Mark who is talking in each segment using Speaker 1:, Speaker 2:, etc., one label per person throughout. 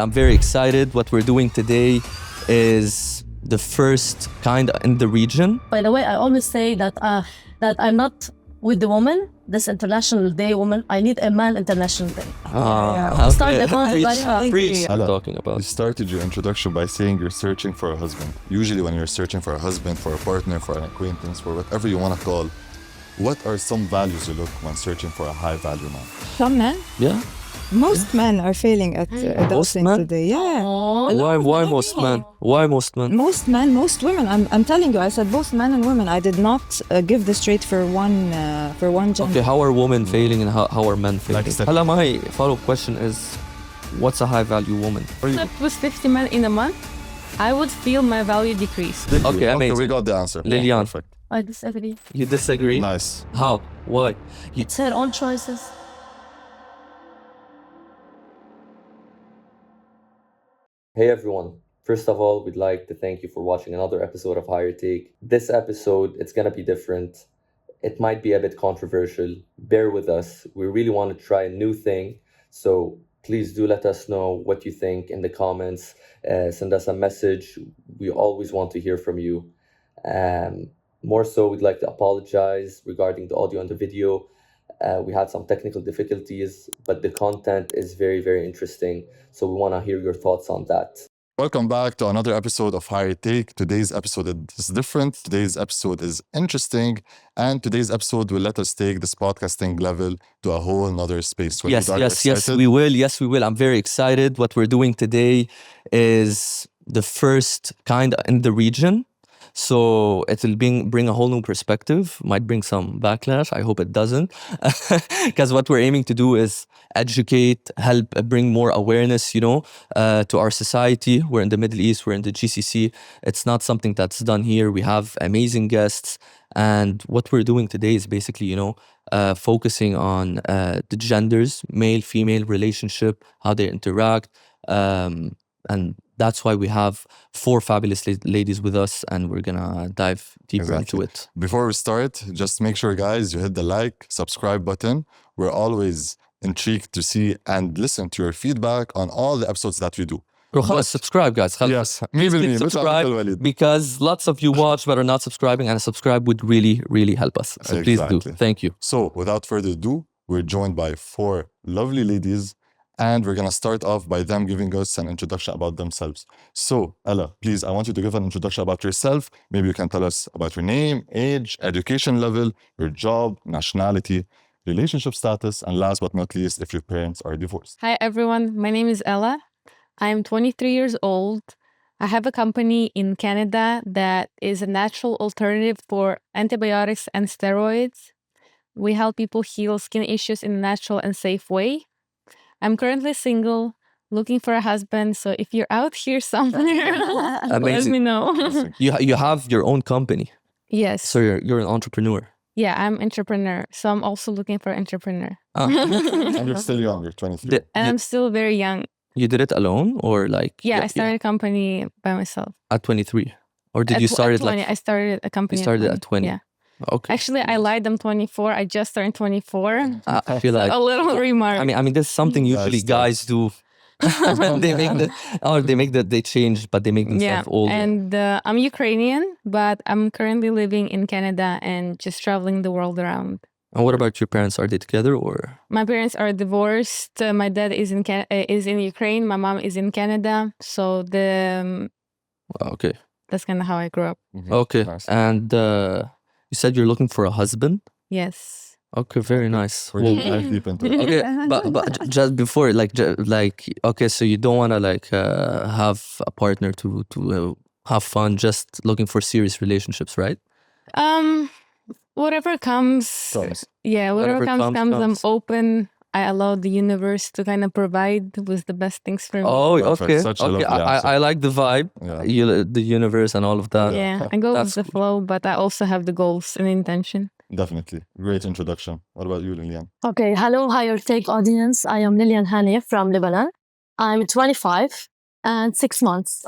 Speaker 1: I'm very excited. What we're doing today is the first kind in the region.
Speaker 2: By the way, I always say that I'm not with the woman, this International Day woman. I need a man International Day. Start the
Speaker 1: Preach. Talking about.
Speaker 3: You started your introduction by saying you're searching for a husband. Usually when you're searching for a husband, for a partner, for an acquaintance, for whatever you want to call, what are some values you look when searching for a high value man?
Speaker 4: Some men?
Speaker 1: Yeah.
Speaker 4: Most men are failing at adulting today. Yeah.
Speaker 1: Why most men? Why most men?
Speaker 4: Most men, most women. I'm telling you, I said both men and women. I did not give the straight for one gender.
Speaker 1: Okay, how are women failing and how are men failing?
Speaker 3: Like
Speaker 1: my follow-up question is, what's a high value woman?
Speaker 5: If with 50 men in a month, I would feel my value decrease.
Speaker 1: Okay, amazing.
Speaker 3: We got the answer.
Speaker 1: Lilian.
Speaker 3: Perfect.
Speaker 2: I disagree.
Speaker 1: You disagree?
Speaker 3: Nice.
Speaker 1: How? Why?
Speaker 2: It's her own choices.
Speaker 1: Hey everyone. First of all, we'd like to thank you for watching another episode of Higher Take. This episode, it's going to be different. It might be a bit controversial. Bear with us. We really want to try a new thing. So please do let us know what you think in the comments. Send us a message. We always want to hear from you. More so, we'd like to apologize regarding the audio and the video. We had some technical difficulties, but the content is very, very interesting. So we want to hear your thoughts on that.
Speaker 3: Welcome back to another episode of Higher Take. Today's episode is different. Today's episode is interesting. And today's episode will let us take this podcasting level to a whole nother space.
Speaker 1: Yes, we will. Yes, we will. I'm very excited. What we're doing today is the first kind in the region. So it will bring a whole new perspective, might bring some backlash. I hope it doesn't. Because what we're aiming to do is educate, help bring more awareness, to our society. We're in the Middle East, we're in the GCC. It's not something that's done here. We have amazing guests. And what we're doing today is basically, focusing on the genders, male-female relationship, how they interact. And that's why we have 4 fabulous ladies with us, and we're gonna dive deeper into it.
Speaker 3: Before we start, just make sure, guys, you hit the like, subscribe button. We're always intrigued to see and listen to your feedback on all the episodes that we do.
Speaker 1: Subscribe, guys.
Speaker 3: Yes,
Speaker 1: please subscribe, because lots of you watch but are not subscribing, and subscribe would really, really help us. So please do. Thank you.
Speaker 3: So without further ado, we're joined by 4 lovely ladies. And we're going to start off by them giving us an introduction about themselves. So, Ella, please, I want you to give an introduction about yourself. Maybe you can tell us about your name, age, education level, your job, nationality, relationship status, and last but not least, if your parents are divorced.
Speaker 5: Hi, everyone. My name is Ella. I'm 23 years old. I have a company in Canada that is a natural alternative for antibiotics and steroids. We help people heal skin issues in a natural and safe way. I'm currently single, looking for a husband. So if you're out here somewhere, let me know.
Speaker 1: You have your own company.
Speaker 5: Yes.
Speaker 1: So you're an entrepreneur.
Speaker 5: Yeah, I'm entrepreneur. So I'm also looking for an entrepreneur.
Speaker 3: And you're still young, you're 23.
Speaker 5: And I'm still very young.
Speaker 1: You did it alone or like?
Speaker 5: Yeah, I started a company by myself.
Speaker 1: At 23? Or did you start
Speaker 5: at 20? I started a company.
Speaker 1: You started at 20?
Speaker 5: Yeah.
Speaker 1: Okay.
Speaker 5: Actually, I lied. I'm 24. I just turned 24.
Speaker 1: I feel like
Speaker 5: a little remark.
Speaker 1: I mean, this is something usually guys do. They change, but they make themselves older.
Speaker 5: And I'm Ukrainian, but I'm currently living in Canada and just traveling the world around.
Speaker 1: And what about your parents? Are they together or?
Speaker 5: My parents are divorced. My dad is in Ukraine. My mom is in Canada. So
Speaker 1: Okay.
Speaker 5: That's kind of how I grew up.
Speaker 3: Mm-hmm.
Speaker 1: Okay.
Speaker 3: Nice.
Speaker 1: And you said you're looking for a husband?
Speaker 5: Yes.
Speaker 1: Okay, very nice.
Speaker 3: We're going to dive deep into it.
Speaker 1: Okay, but just before, okay, so you don't want to have a partner to have fun, just looking for serious relationships, right?
Speaker 5: Whatever comes. Yeah, whatever comes. I'm open. I allow the universe to kind of provide with the best things for me.
Speaker 1: Oh, okay.
Speaker 3: Okay.
Speaker 1: I like the vibe, the universe and all of that.
Speaker 5: Yeah, I go with the flow, but I also have the goals and intention.
Speaker 3: Definitely. Great introduction. What about you, Lilian?
Speaker 2: Okay, hello, Higher Take audience. I am Lilian Hani from Lebanon. I'm 25 and 6 months.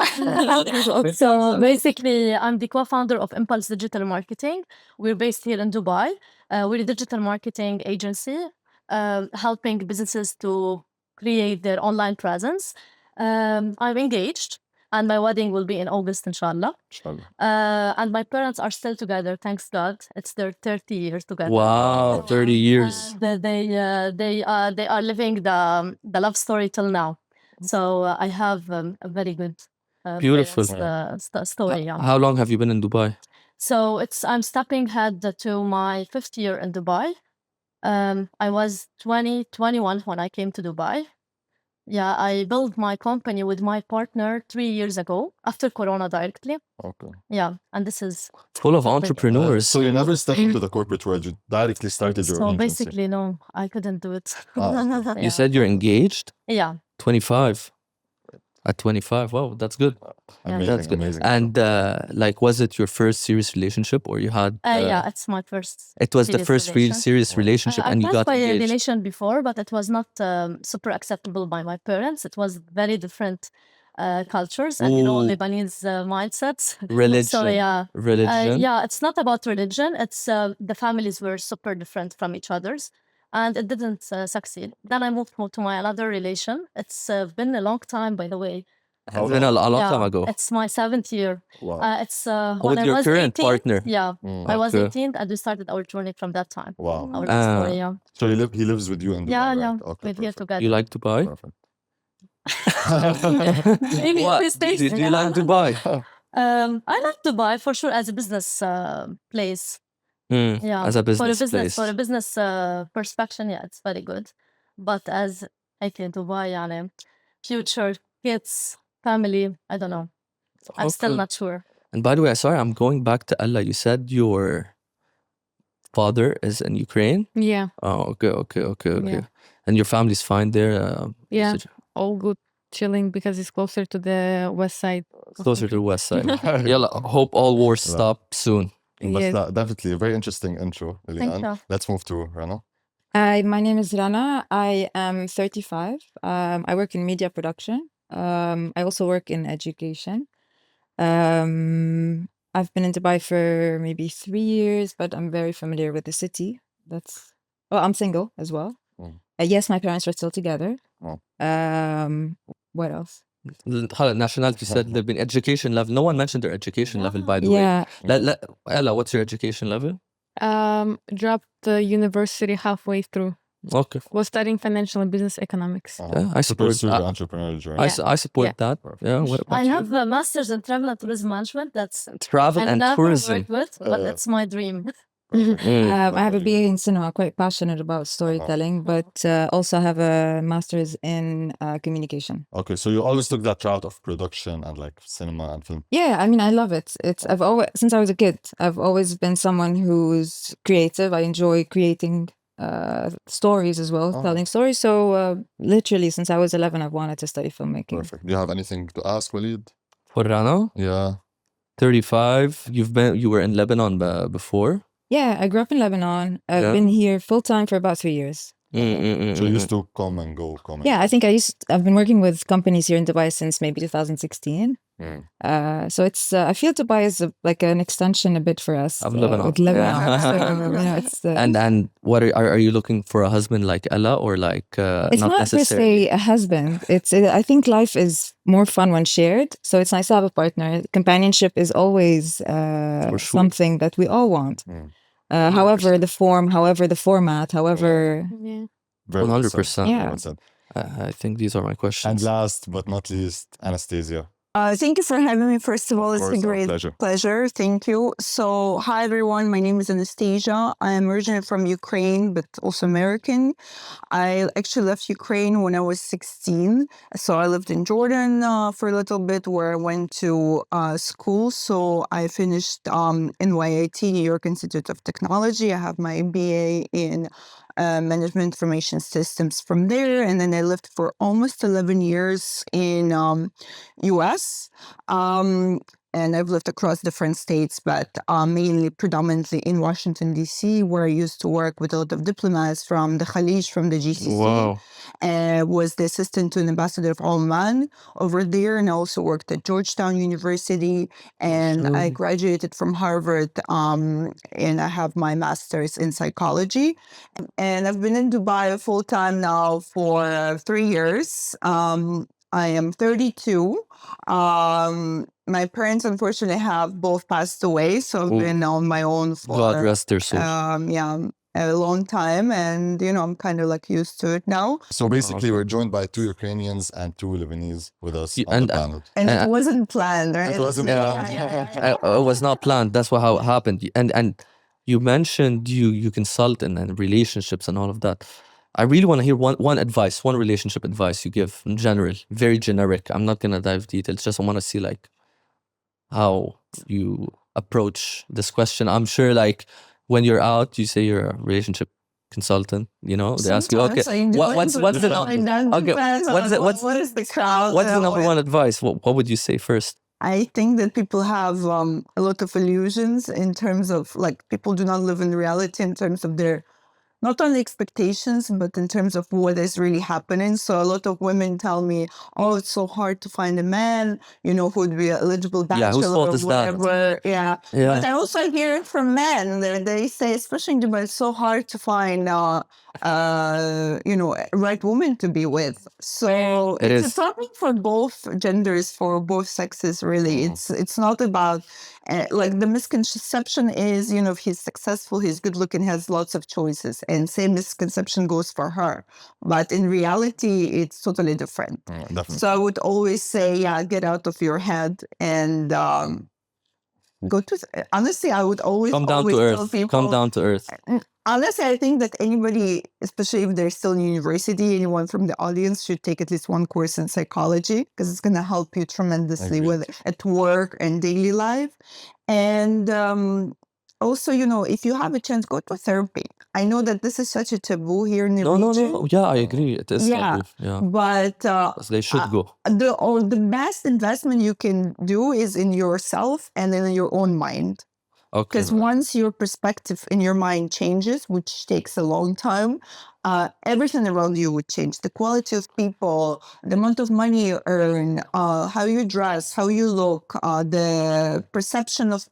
Speaker 2: So basically, I'm the co-founder of Impulse Digital Marketing. We're based here in Dubai. We're a digital marketing agency helping businesses to create their online presence. I'm engaged, and my wedding will be in August, inshallah.
Speaker 3: Inshallah.
Speaker 2: And my parents are still together, thanks God. It's their 30 years together.
Speaker 1: Wow, 30 years.
Speaker 2: And they are living the love story till now. So I have a very good
Speaker 1: Beautiful.
Speaker 2: story. Yeah.
Speaker 1: How long have you been in Dubai?
Speaker 2: So I'm stepping ahead to my 5th year in Dubai. I was 21 when I came to Dubai. Yeah, I built my company with my partner 3 years ago after Corona directly.
Speaker 3: Okay.
Speaker 2: Yeah, and this is
Speaker 1: Full of entrepreneurs.
Speaker 3: So you never stepped into the corporate world. You directly started your
Speaker 2: so
Speaker 3: agency.
Speaker 2: basically no, I couldn't do it.
Speaker 3: Ah,
Speaker 1: You said you're engaged?
Speaker 2: Yeah.
Speaker 1: 25. At 25, wow, that's good.
Speaker 3: Amazing,
Speaker 1: That's good.
Speaker 3: amazing.
Speaker 1: And like, was it your first serious relationship, or you had?
Speaker 2: Yeah, it's my first.
Speaker 1: It was the
Speaker 2: serious
Speaker 1: first
Speaker 2: relation.
Speaker 1: serious relationship, and
Speaker 2: I
Speaker 1: you
Speaker 2: passed
Speaker 1: got
Speaker 2: by a
Speaker 1: engaged.
Speaker 2: relation before, but it was not super acceptable by my parents. It was very different cultures, and
Speaker 1: Ooh.
Speaker 2: Lebanese mindsets.
Speaker 1: Religion.
Speaker 2: So yeah,
Speaker 1: Religion.
Speaker 2: yeah, it's not about religion. It's the families were super different from each other's, and it didn't succeed. Then I moved to my another relation. It's been a long time, by the way.
Speaker 1: It's been a long time ago.
Speaker 2: It's my 7th year.
Speaker 3: Wow.
Speaker 2: It's
Speaker 1: With
Speaker 2: when I
Speaker 1: your
Speaker 2: was
Speaker 1: current
Speaker 2: 18,
Speaker 1: partner.
Speaker 2: Yeah, I was
Speaker 1: Okay.
Speaker 2: 18, and we started our journey from that time.
Speaker 3: Wow.
Speaker 2: Our
Speaker 1: Ah.
Speaker 2: story, yeah.
Speaker 3: So he lives with you in Dubai,
Speaker 2: Yeah,
Speaker 3: right?
Speaker 2: yeah.
Speaker 3: Okay,
Speaker 2: We're here
Speaker 3: perfect.
Speaker 2: together.
Speaker 1: You like Dubai?
Speaker 3: Perfect.
Speaker 2: Maybe
Speaker 1: What?
Speaker 2: this
Speaker 1: Do
Speaker 2: stage-
Speaker 1: you like Dubai?
Speaker 2: I like Dubai for sure as a business place. Yeah,
Speaker 1: As a business place.
Speaker 2: For a business perspective, yeah, it's very good. But as I think Dubai, يعني, future kids, family, I don't know. I'm still
Speaker 1: Okay.
Speaker 2: not sure.
Speaker 1: And by the way, sorry, I'm going back to Ella. You said your father is in Ukraine?
Speaker 5: Yeah.
Speaker 1: Oh, okay.
Speaker 5: Yeah.
Speaker 1: And your family's fine there?
Speaker 5: Yeah. All good, chilling because it's closer to the west side.
Speaker 1: Closer to the west side. Yalla, hope all wars stop soon.
Speaker 3: But
Speaker 5: Yes.
Speaker 3: definitely a very interesting intro, Lilian.
Speaker 2: you.
Speaker 3: Let's move to Rana.
Speaker 4: Hi, my name is Rana. I am 35. I work in media production. I also work in education. I've been in Dubai for maybe 3 years, but I'm very familiar with the city. I'm single as well.
Speaker 3: Mm.
Speaker 4: Yes, my parents are still together.
Speaker 3: Oh.
Speaker 4: What else?
Speaker 1: Nationality said they've been education level. No one mentioned their education level, by the way.
Speaker 4: Yeah.
Speaker 1: Ella, what's your education level?
Speaker 5: Dropped the university halfway through.
Speaker 1: Okay.
Speaker 5: Was studying financial and business economics.
Speaker 1: Yeah, I
Speaker 3: To
Speaker 1: support
Speaker 3: pursue the
Speaker 1: that.
Speaker 3: entrepreneurial journey.
Speaker 1: I support
Speaker 5: Yeah.
Speaker 1: that.
Speaker 3: Perfect.
Speaker 1: Yeah. What about
Speaker 2: I
Speaker 1: you?
Speaker 2: have a master's in travel and tourism management. That's
Speaker 1: Travel
Speaker 2: I
Speaker 1: and
Speaker 2: never
Speaker 1: tourism.
Speaker 2: worked with, but that's my dream.
Speaker 4: I have a BA in cinema, quite passionate about storytelling, but also have a master's in communication.
Speaker 3: Okay, so you always took that route of production and like cinema and film.
Speaker 4: Yeah, I mean, I love it. I've always, since I was a kid, I've always been someone who's creative. I enjoy creating stories as well, telling stories. So literally, since I was 11, I've wanted to study filmmaking.
Speaker 3: Perfect. Do you have anything to ask, Walid?
Speaker 1: For Rana,
Speaker 3: Yeah.
Speaker 1: 35. You were in Lebanon before.
Speaker 4: Yeah, I grew up in Lebanon. I've
Speaker 1: Yeah.
Speaker 4: been here full time for about 3 years.
Speaker 3: So you used to come and go,
Speaker 4: Yeah, I think I've been working with companies here in Dubai since maybe 2016. So it's I feel Dubai is like an extension a bit for us
Speaker 1: Of Lebanon.
Speaker 4: with Lebanon.
Speaker 1: Yeah.
Speaker 4: So, you know, it's
Speaker 1: And what are you looking for a husband like Ella, or like
Speaker 4: it's not per
Speaker 1: necessarily?
Speaker 4: se a husband. I think life is more fun when shared. So it's nice to have a partner. Companionship is always
Speaker 1: For sure.
Speaker 4: something that we all want. However the form, however the format, however.
Speaker 5: Yeah.
Speaker 1: 100%.
Speaker 4: Yeah.
Speaker 3: Well said.
Speaker 1: I think these are my questions.
Speaker 3: And last but not least, Anastasia.
Speaker 6: Thank you for having me. First of all, it's
Speaker 3: course,
Speaker 6: a
Speaker 3: our
Speaker 6: great
Speaker 3: pleasure.
Speaker 6: pleasure. Thank you. So, hi everyone. My name is Anastasia. I am originally from Ukraine, but also American. I actually left Ukraine when I was 16. So I lived in Jordan for a little bit, where I went to school. So I finished NYIT, New York Institute of Technology. I have my MBA in management information systems from there, and then I lived for almost 11 years in US. And I've lived across different states, but mainly predominantly in Washington, D.C., where I used to work with a lot of diplomats from the Khalij, from the GCC.
Speaker 1: Wow.
Speaker 6: Was the assistant to an ambassador of Oman over there, and I also worked at Georgetown University, and I graduated from Harvard, and I have my master's in psychology. And I've been in Dubai full time now for 3 years. I am 32. My parents unfortunately have both passed away, so I've been on my own for
Speaker 1: God rest their souls.
Speaker 6: a long time, and I'm kind of like used to it now.
Speaker 3: So basically, we're joined by 2 Ukrainians and 2 Lebanese with us on
Speaker 1: and-
Speaker 3: the panel.
Speaker 6: And it wasn't planned, right?
Speaker 3: It wasn't
Speaker 1: Yeah. It was not planned. That's how it happened. And you mentioned you consult and relationships and all of that. I really want to hear one relationship advice you give in general, very generic. I'm not gonna dive details. Just I want to see like how you approach this question. I'm sure like when you're out, you say you're a relationship consultant. They ask you, okay, what's the
Speaker 6: what is the crowd?
Speaker 1: what's the number one advice? What would you say first?
Speaker 6: I think that people have a lot of illusions in terms of like people do not live in reality in terms of their not only expectations, but in terms of what is really happening. So a lot of women tell me, oh, it's so hard to find a man, who would be an eligible bachelor
Speaker 1: whose fault
Speaker 6: or
Speaker 1: is that?
Speaker 6: whatever. Yeah. But I also hear it from men. They say, especially in Dubai, it's so hard to find, a right woman to be with. So it's a problem for both genders, for both sexes, really. It's not about, like the misconception is, if he's successful, he's good looking, has lots of choices. And same misconception goes for her. But in reality, it's totally different.
Speaker 3: Definitely.
Speaker 6: So I would always say, get out of your head and go to... honestly, I would always
Speaker 1: Come down to
Speaker 6: tell
Speaker 1: earth.
Speaker 6: people...
Speaker 1: Come down to earth.
Speaker 6: Honestly, I think that anybody, especially if they're still in university, anyone from the audience should take at least one course in psychology because it's going to help you tremendously at work and daily life. And also, if you have a chance, go to therapy. I know that this is such a taboo here in the region.
Speaker 1: No. Yeah, I agree. It is taboo. Yeah.
Speaker 6: But
Speaker 1: They should go.
Speaker 6: the best investment you can do is in yourself and in your own mind.
Speaker 1: Okay.
Speaker 6: Because once your perspective in your mind changes, which takes a long time, everything around you would change. The quality of people, the amount of money you earn, how you dress, how you look, the perception of,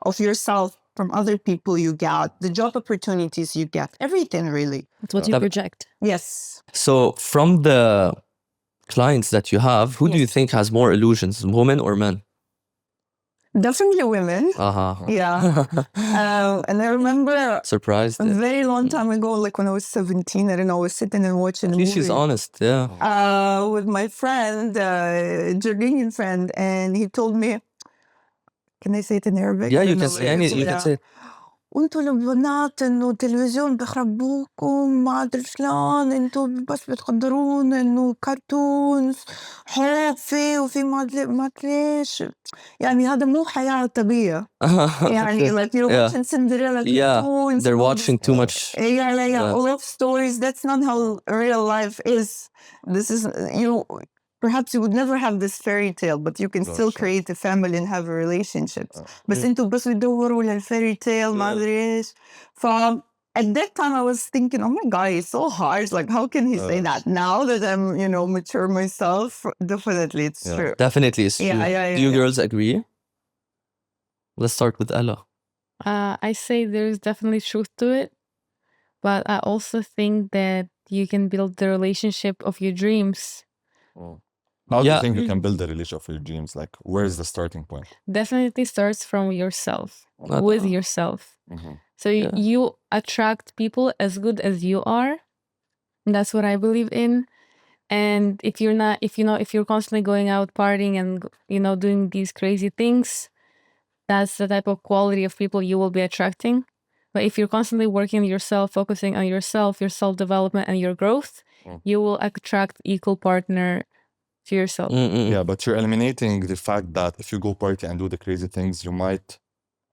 Speaker 6: of yourself from other people you get, the job opportunities you get, everything really.
Speaker 2: It's what you project.
Speaker 6: Yes.
Speaker 1: So from the clients that you have, who do you think has more illusions, women or men?
Speaker 6: Definitely women. Yeah. And I remember
Speaker 1: Surprised.
Speaker 6: a very long time ago, like when I was 17, I don't know, I was sitting and watching a movie.
Speaker 1: She's honest, yeah.
Speaker 6: With my friend, Jordanian friend, and he told me, can I say it in Arabic?
Speaker 1: Yeah, you can say anything. You can say
Speaker 6: وانتوا البنات انه التلفزيون بخربوكم ما ادري شلون انتوا بس بتقدرون انه كرتونز حب فيه وفي ما ادري ايش يعني هذا مو حياة طبيعية يعني like you're watching Cinderella cartoons.
Speaker 1: They're watching too much.
Speaker 6: Yeah. Love stories. That's not how real life is. This is perhaps you would never have this fairy tale, but you can still create a family and have a relationship. بس انتوا بس بتدوروا للfairy tale ما ادري ايش. At that time I was thinking, oh my God, it's so hard. Like, how can he say that? Now that I'm, mature myself, definitely it's true.
Speaker 1: Definitely it's true.
Speaker 6: Yeah.
Speaker 1: Do you girls agree? Let's start with Ella.
Speaker 5: I say there's definitely truth to it, but I also think that you can build the relationship of your dreams.
Speaker 3: How do you think you can build a relationship of your dreams? Like, where is the starting point?
Speaker 5: Definitely starts from yourself, with yourself. So you attract people as good as you are. That's what I believe in. And if you're constantly going out partying and, doing these crazy things, that's the type of quality of people you will be attracting. But if you're constantly working on yourself, focusing on yourself, your self-development and your growth, you will attract equal partner to yourself.
Speaker 3: Yeah, but you're eliminating the fact that if you go party and do the crazy things, you might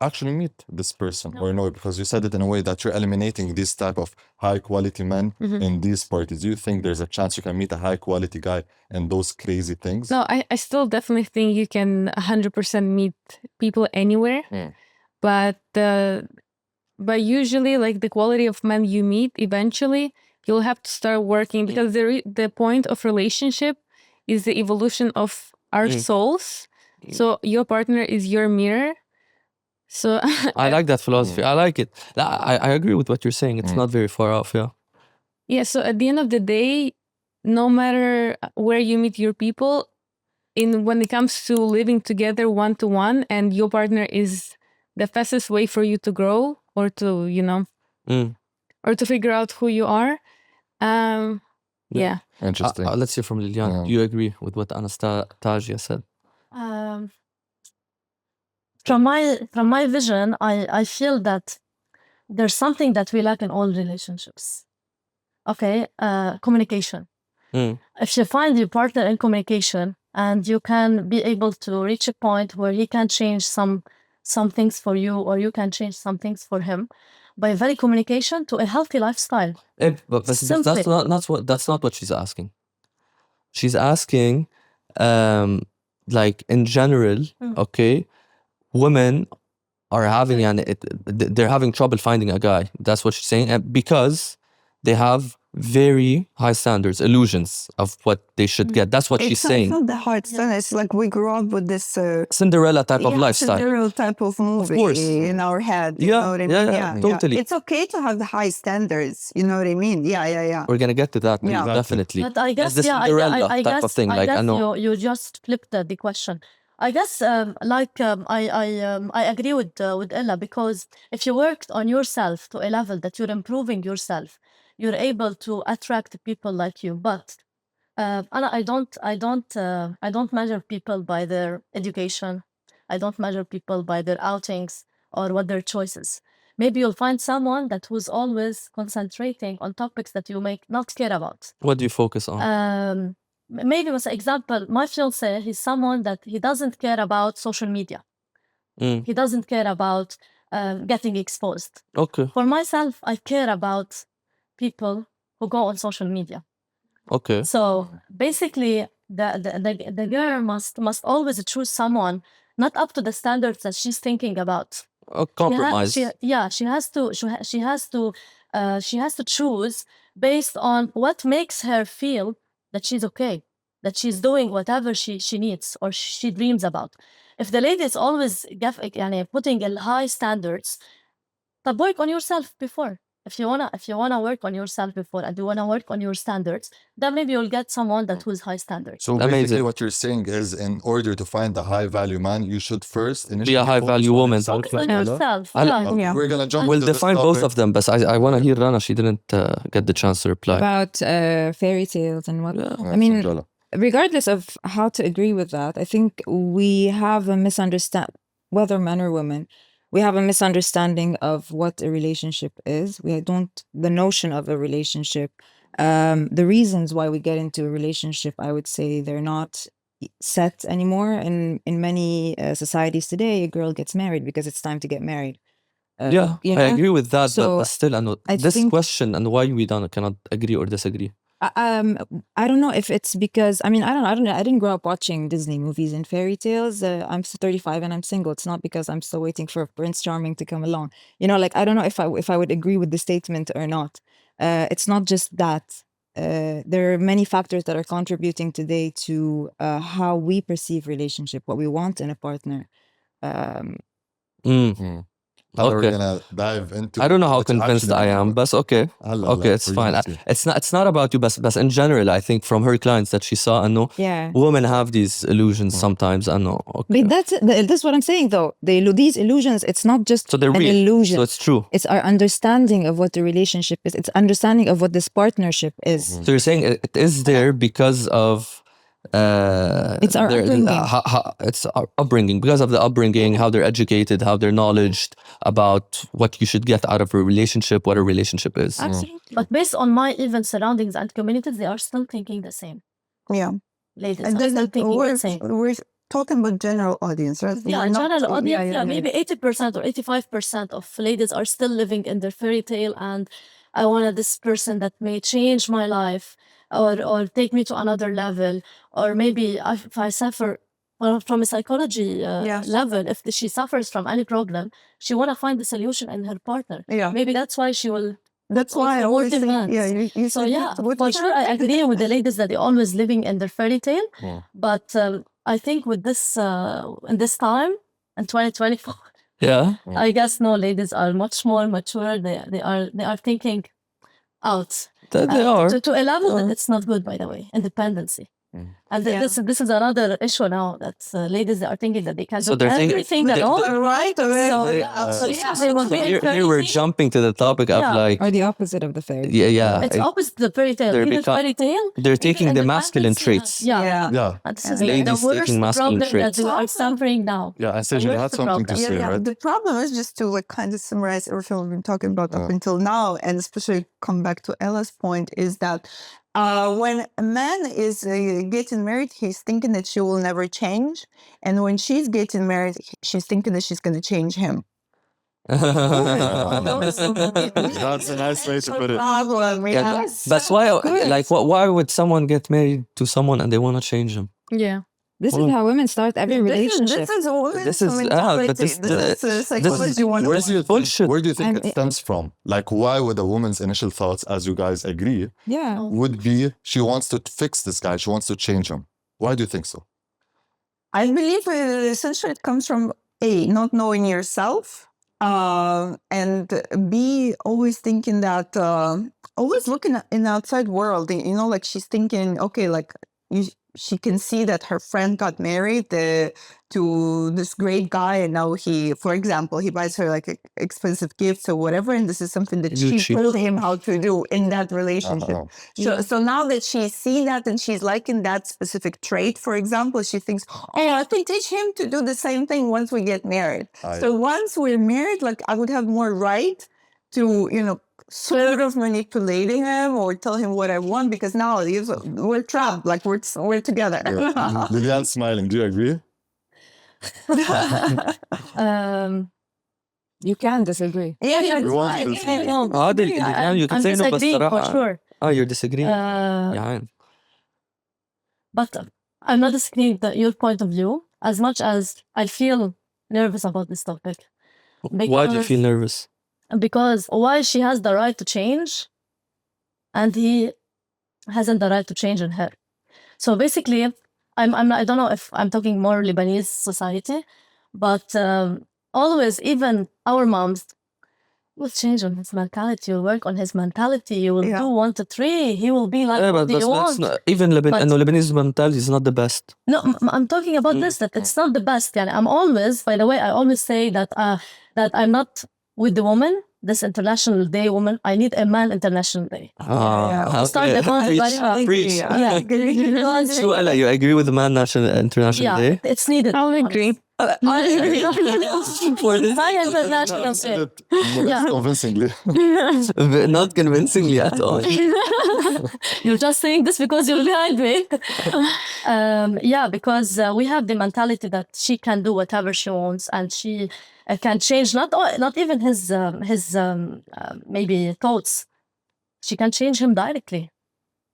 Speaker 3: actually meet this person or no, because you said it in a way that you're eliminating this type of high quality men in these parties. Do you think there's a chance you can meet a high quality guy in those crazy things?
Speaker 5: No, I still definitely think you can 100% meet people anywhere. But usually, like the quality of men you meet, eventually you'll have to start working because the point of relationship is the evolution of our souls. So your partner is your mirror. So
Speaker 1: I like that philosophy. I like it. I agree with what you're saying. It's not very far off, yeah.
Speaker 5: Yeah, so at the end of the day, no matter where you meet your people, when it comes to living together one-to-one, and your partner is the fastest way for you to grow or to, or to figure out who you are. Yeah.
Speaker 3: Interesting.
Speaker 1: Let's hear from Lilian. Do you agree with what Anastasia said?
Speaker 2: From my vision, I feel that there's something that we lack in all relationships. Okay, communication. If you find your partner in communication and you can be able to reach a point where he can change some things for you, or you can change some things for him, by very communication to a healthy lifestyle.
Speaker 1: But that's not what she's asking. She's asking, like in general, okay, women are having they're having trouble finding a guy. That's what she's saying, because they have very high standards, illusions of what they should get. That's what she's saying.
Speaker 6: It's not the hard standard. It's like we grew up with this
Speaker 1: Cinderella type of lifestyle.
Speaker 6: Cinderella type of movie in our head. You know what I mean?
Speaker 1: Yeah, totally.
Speaker 6: It's okay to have the high standards. You know what I mean? Yeah.
Speaker 1: We're gonna get to that, definitely.
Speaker 2: But I guess,
Speaker 1: the Cinderella
Speaker 2: I
Speaker 1: type
Speaker 2: guess,
Speaker 1: of thing.
Speaker 2: I
Speaker 1: Like,
Speaker 2: guess
Speaker 1: I know.
Speaker 2: you just flipped the question. I guess, I agree with Ella, because if you worked on yourself to a level that you're improving yourself, you're able to attract people like you. But I don't measure people by their education. I don't measure people by their outings or what their choices. Maybe you'll find someone that who's always concentrating on topics that you may not care about.
Speaker 1: What do you focus on?
Speaker 2: Maybe as an example, my fiance, he's someone that he doesn't care about social media. He doesn't care about getting exposed.
Speaker 1: Okay.
Speaker 2: For myself, I care about people who go on social media.
Speaker 1: Okay.
Speaker 2: So basically, the girl must always choose someone not up to the standards that she's thinking about.
Speaker 1: Compromise.
Speaker 2: She has to choose based on what makes her feel that she's okay, that she's doing whatever she needs or she dreams about. If the lady is always putting in high standards, طب work on yourself before. If you wanna work on yourself before and you wanna work on your standards, then maybe you'll get someone that who's high standards.
Speaker 3: So basically what you're saying is, in order to find a high value man, you should first
Speaker 1: be a high value woman.
Speaker 2: Focus on yourself.
Speaker 3: We're gonna jump
Speaker 1: We'll
Speaker 3: into this
Speaker 1: define both
Speaker 3: topic.
Speaker 1: of them, but I want to hear Rana. She didn't get the chance to reply.
Speaker 4: About fairy tales and what.
Speaker 1: Yeah.
Speaker 4: I mean, regardless of how to agree with that, I think we have a misunderstanding, whether men or women, we have a misunderstanding of what a relationship is. The notion of a relationship, the reasons why we get into a relationship, I would say they're not set anymore. In many societies today, a girl gets married because it's time to get married.
Speaker 1: I agree with that,
Speaker 4: So
Speaker 1: but still, this question and why we cannot agree or disagree.
Speaker 4: I don't know if it's because I don't know. I didn't grow up watching Disney movies and fairy tales. I'm 35 and I'm single. It's not because I'm still waiting for Prince Charming to come along. I don't know if I would agree with the statement or not. It's not just that. There are many factors that are contributing today to how we perceive relationship, what we want in a partner.
Speaker 3: We're gonna dive into.
Speaker 1: I don't know how convinced I am, but okay, it's fine. It's not about you, but in general, I think from her clients that she saw, I know women have these illusions sometimes. I know. Okay.
Speaker 4: But that's what I'm saying, though. These illusions, it's not just an illusion.
Speaker 1: So it's true.
Speaker 4: It's our understanding of what the relationship is. It's understanding of what this partnership is.
Speaker 1: So you're saying it is there because of.
Speaker 4: It's our upbringing.
Speaker 1: It's our upbringing, because of the upbringing, how they're educated, how they're knowledged about what you should get out of a relationship, what a relationship is.
Speaker 2: Absolutely. But based on my even surroundings and communities, they are still thinking the same.
Speaker 6: Yeah.
Speaker 2: Ladies are still thinking the same.
Speaker 6: We're talking about general audience, right?
Speaker 2: Yeah, general audience, maybe 80% or 85% of ladies are still living in their fairy tale, and I wanted this person that may change my life or take me to another level, or maybe if I suffer from a psychology level, if she suffers from any problem, she want to find the solution in her partner.
Speaker 6: Yeah.
Speaker 2: Maybe that's why she will.
Speaker 6: That's why I always think,
Speaker 2: for sure, I agree with the ladies that they're always living in their fairy tale. But I think with this, in this time, in 2024, I guess no, ladies are much more mature. They are thinking out.
Speaker 1: They are.
Speaker 2: To a level that it's not good, by the way, independency. And this is another issue now that ladies are thinking that they can do everything at all.
Speaker 6: Right?
Speaker 2: They will be
Speaker 1: Here we're jumping to the topic of like,
Speaker 4: Or the opposite of the fairy.
Speaker 1: yeah.
Speaker 2: It's opposite the fairy tale.
Speaker 1: They're
Speaker 2: Either
Speaker 1: become-
Speaker 2: fairy tale.
Speaker 1: They're taking
Speaker 2: either
Speaker 1: the masculine
Speaker 2: independence,
Speaker 1: traits.
Speaker 6: Yeah.
Speaker 2: And this is
Speaker 1: Ladies
Speaker 2: the worst
Speaker 1: taking masculine
Speaker 2: problem
Speaker 1: traits.
Speaker 2: that we are suffering now.
Speaker 3: Yeah, Anastasia, you had something to say, right?
Speaker 6: The problem is just to like kind of summarize everything we've been talking about up until now, and especially come back to Ella's point, is that when a man is getting married, he's thinking that she will never change, and when she's getting married, she's thinking that she's going to change him.
Speaker 3: That's a nice way to put it.
Speaker 6: Problem,
Speaker 1: Yeah, that's why, like, why would someone get married to someone and they want to change him?
Speaker 5: Yeah.
Speaker 4: This is how women start every relationship.
Speaker 6: This is a woman's
Speaker 1: This is-
Speaker 6: mentality.
Speaker 1: but this-
Speaker 6: This is psychology one.
Speaker 3: Where do you think
Speaker 4: And
Speaker 3: it
Speaker 4: it-
Speaker 3: stems from? Like, why would a woman's initial thoughts, as you guys agree,
Speaker 4: Yeah.
Speaker 3: would be she wants to fix this guy, she wants to change him? Why do you think so?
Speaker 6: I believe essentially it comes from A, not knowing yourself, and B, always thinking that, always looking in the outside world, you know, like she's thinking, okay, like she can see that her friend got married to this great guy, and now he, for example, he buys her like expensive gifts or whatever, and this is something that she
Speaker 1: Gucci.
Speaker 6: told him how to do in that relationship. So now that she's seen that and she's liking that specific trait, for example, she thinks, oh, I can teach him to do the same thing once we get married. So once we're married, like I would have more right to, you know, sort of manipulating him or tell him what I want, because now we're trapped, like we're together.
Speaker 3: Lilian's smiling. Do you agree?
Speaker 4: You can disagree.
Speaker 6: Yeah,
Speaker 3: We want to disagree.
Speaker 1: You can say no, but
Speaker 2: disagree for
Speaker 1: صراحة.
Speaker 2: sure.
Speaker 1: You're disagreeing.
Speaker 2: Uh,
Speaker 1: Yeah.
Speaker 2: But I'm not disagreeing with your point of view as much as I feel nervous about this topic.
Speaker 1: Why do you feel nervous?
Speaker 2: Because why she has the right to change and he hasn't the right to change in her. So basically, I don't know if I'm talking more Lebanese society, but always, even our moms will change on his mentality, you'll work on his mentality, you will do 1 to 3, he will be like what you want.
Speaker 1: Even Lebanese mentality is not the best.
Speaker 2: No, I'm talking about this, that it's not the best. Yani, I'm always, by the way, I always say that I'm not with the woman, this International Day woman, I need a man International Day. Start the month very hard.
Speaker 1: Preach.
Speaker 2: Yeah.
Speaker 1: So, Ella, you agree with the Man International Day?
Speaker 2: It's needed.
Speaker 5: I'll agree.
Speaker 2: I agree. For this. My International Day.
Speaker 3: Not convincingly.
Speaker 1: Not convincingly at all.
Speaker 2: You're just saying this because you're behind me. Yeah, because we have the mentality that she can do whatever she wants and she can change not even his maybe thoughts. She can change him directly.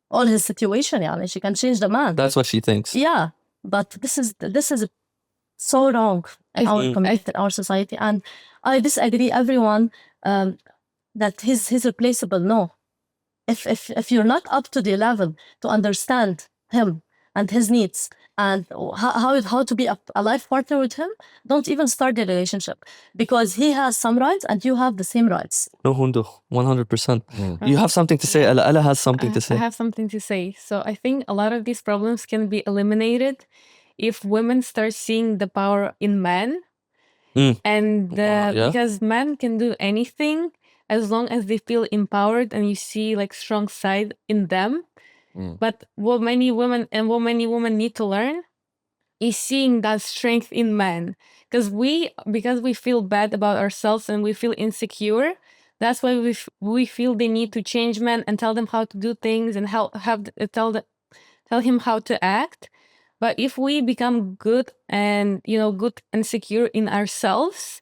Speaker 2: Or his situation, yani. She can change the man.
Speaker 1: That's what she thinks.
Speaker 2: Yeah, but this is so wrong in our community, in our society, and I disagree. Everyone that he's replaceable. No, if you're not up to the level to understand him and his needs and how to be a life partner with him, don't even start the relationship, because he has some rights and you have the same rights.
Speaker 1: No, Hundo, 100%. You have something to say. Ella has something to say.
Speaker 5: I have something to say. So I think a lot of these problems can be eliminated if women start seeing the power in men. And because men can do anything as long as they feel empowered and you see like strong side in them. But what many women need to learn is seeing that strength in men. Because we feel bad about ourselves and we feel insecure, that's why we feel the need to change men and tell them how to do things and tell him how to act. But if we become good and good and secure in ourselves,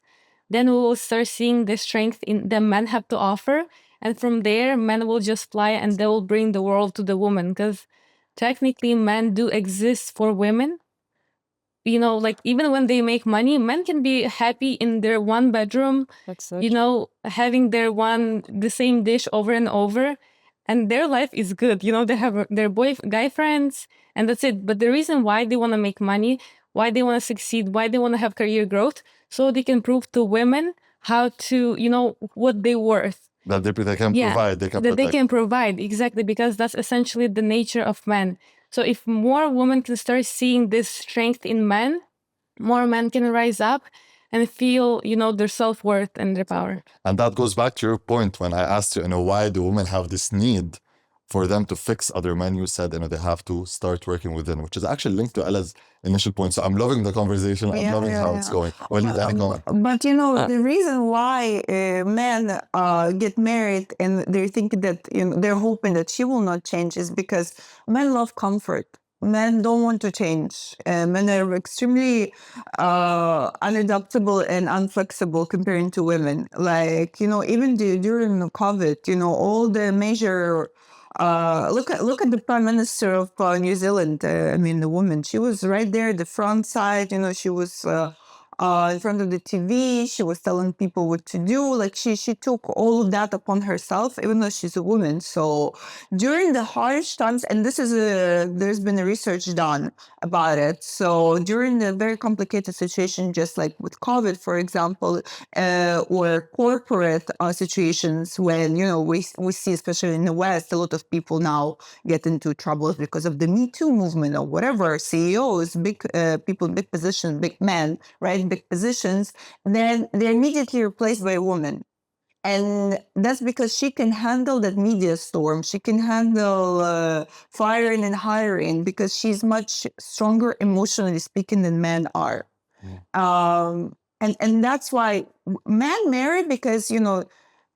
Speaker 5: then we will start seeing the strength in the men have to offer. And from there, men will just fly and they will bring the world to the woman. Because technically, men do exist for women. Like even when they make money, men can be happy in their one bedroom, having the same dish over and over. And their life is good. They have their guy friends and that's it. But the reason why they want to make money, why they want to succeed, why they want to have career growth, so they can prove to women how to, what they're worth.
Speaker 3: That they can
Speaker 5: Yeah,
Speaker 3: provide, they can
Speaker 5: that they
Speaker 3: protect.
Speaker 5: can provide, exactly, because that's essentially the nature of men. So if more women can start seeing this strength in men, more men can rise up and feel, their self-worth and their power.
Speaker 3: And that goes back to your point when I asked you, why do women have this need for them to fix other men? You said, they have to start working within, which is actually linked to Ella's initial point. So I'm loving the conversation. I'm loving how it's going. Well,
Speaker 6: But the reason why men get married and they're thinking that they're hoping that she will not change is because men love comfort. Men don't want to change. Men are extremely unadaptable and unflexible comparing to women. Like, even during the COVID, all the major look at the Prime Minister of New Zealand. The woman, she was right there at the front side. She was in front of the TV. She was telling people what to do. Like she took all of that upon herself, even though she's a woman. So during the harsh times, and there's been a research done about it. So during the very complicated situation, just like with COVID, for example, or corporate situations, when we see, especially in the West, a lot of people now get into troubles because of the Me Too movement or whatever. CEOs, big people, big positions, big men, right? Big positions, then they're immediately replaced by a woman. And that's because she can handle that media storm. She can handle firing and hiring because she's much stronger emotionally speaking than men are. And that's why men marry because,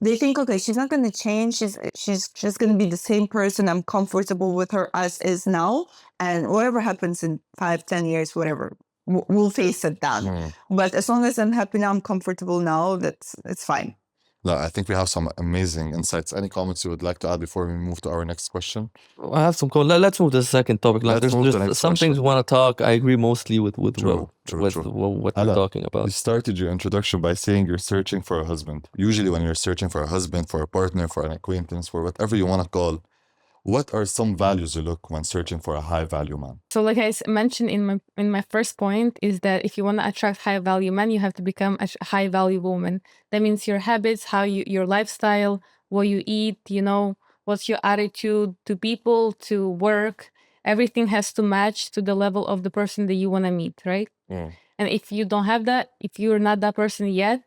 Speaker 6: they think, okay, she's not going to change. She's just going to be the same person. I'm comfortable with her as is now. And whatever happens in 5-10 years, whatever, we'll face it then. But as long as I'm happy now, I'm comfortable now, it's fine.
Speaker 3: No, I think we have some amazing insights. Any comments you would like to add before we move to our next question?
Speaker 1: I have some comments. Let's move to the second topic. Like,
Speaker 3: Let's move to the
Speaker 1: there's
Speaker 3: next
Speaker 1: some things we want to talk. I agree mostly with
Speaker 3: True.
Speaker 1: what we're
Speaker 3: Ella,
Speaker 1: talking about.
Speaker 3: You started your introduction by saying you're searching for a husband. Usually when you're searching for a husband, for a partner, for an acquaintance, for whatever you want to call, what are some values you look when searching for a high-value man?
Speaker 5: So like I mentioned in my first point is that if you want to attract high-value men, you have to become a high-value woman. That means your habits, your lifestyle, what you eat, what's your attitude to people, to work. Everything has to match to the level of the person that you want to meet, right? And if you don't have that, if you're not that person yet,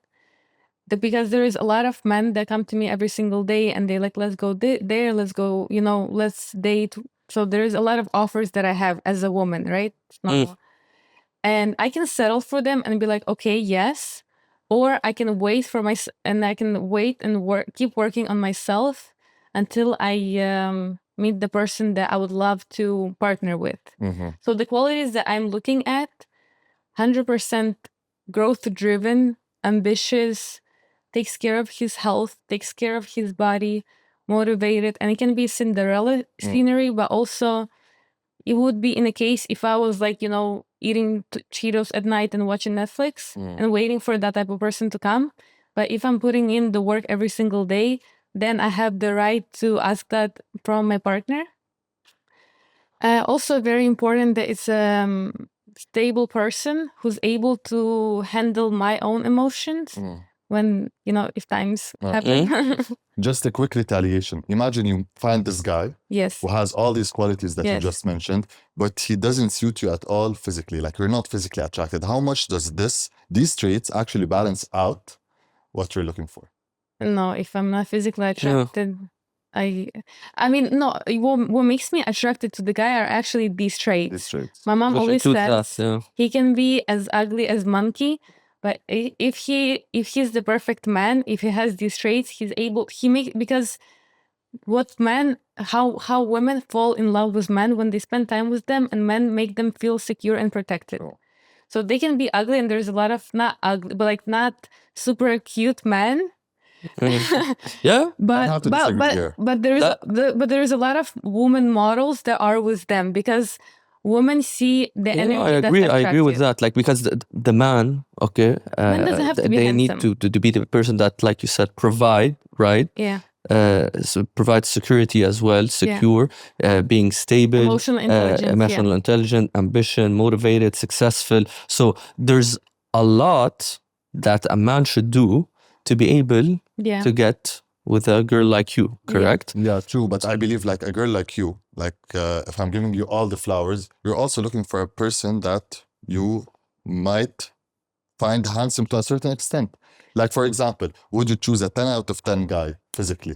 Speaker 5: because there is a lot of men that come to me every single day and they're like, let's go there, let's go, let's date. So there is a lot of offers that I have as a woman, right? And I can settle for them and be like, okay, yes. Or I can wait and keep working on myself until I meet the person that I would love to partner with. So the qualities that I'm looking at, 100% growth-driven, ambitious, takes care of his health, takes care of his body, motivated, and it can be Cinderella scenery, but also it would be in a case if I was like, eating Cheetos at night and watching Netflix and waiting for that type of person to come. But if I'm putting in the work every single day, then I have the right to ask that from my partner. Also very important that it's a stable person who's able to handle my own emotions. When, if times happen.
Speaker 3: Just a quick retaliation. Imagine you find this guy who has all these qualities that you just mentioned, but he doesn't suit you at all physically. Like you're not physically attracted. How much does these traits actually balance out what you're looking for?
Speaker 5: No, if I'm not physically attracted, no, what makes me attracted to the guy are actually these traits. My mom always says he can be as ugly as monkey, but if he's the perfect man, if he has these traits, because how women fall in love with men when they spend time with them, and men make them feel secure and protected. So they can be ugly, and there's a lot of not ugly, but like not super cute men.
Speaker 1: Yeah,
Speaker 5: but there is a lot of woman models that are with them because women see the energy.
Speaker 1: I agree with that. Like because the man, okay,
Speaker 5: man doesn't have to be
Speaker 1: they
Speaker 5: handsome.
Speaker 1: need to be the person that, like you said, provide, right?
Speaker 5: Yeah.
Speaker 1: So provide security as well, secure, being stable, emotional intelligent, ambition, motivated, successful. So there's a lot that a man should do to be able to get with a girl like you, correct?
Speaker 3: Yeah, true. But I believe like a girl like you, like if I'm giving you all the flowers, you're also looking for a person that you might find handsome to a certain extent. Like, for example, would you choose a 10 out of 10 guy physically,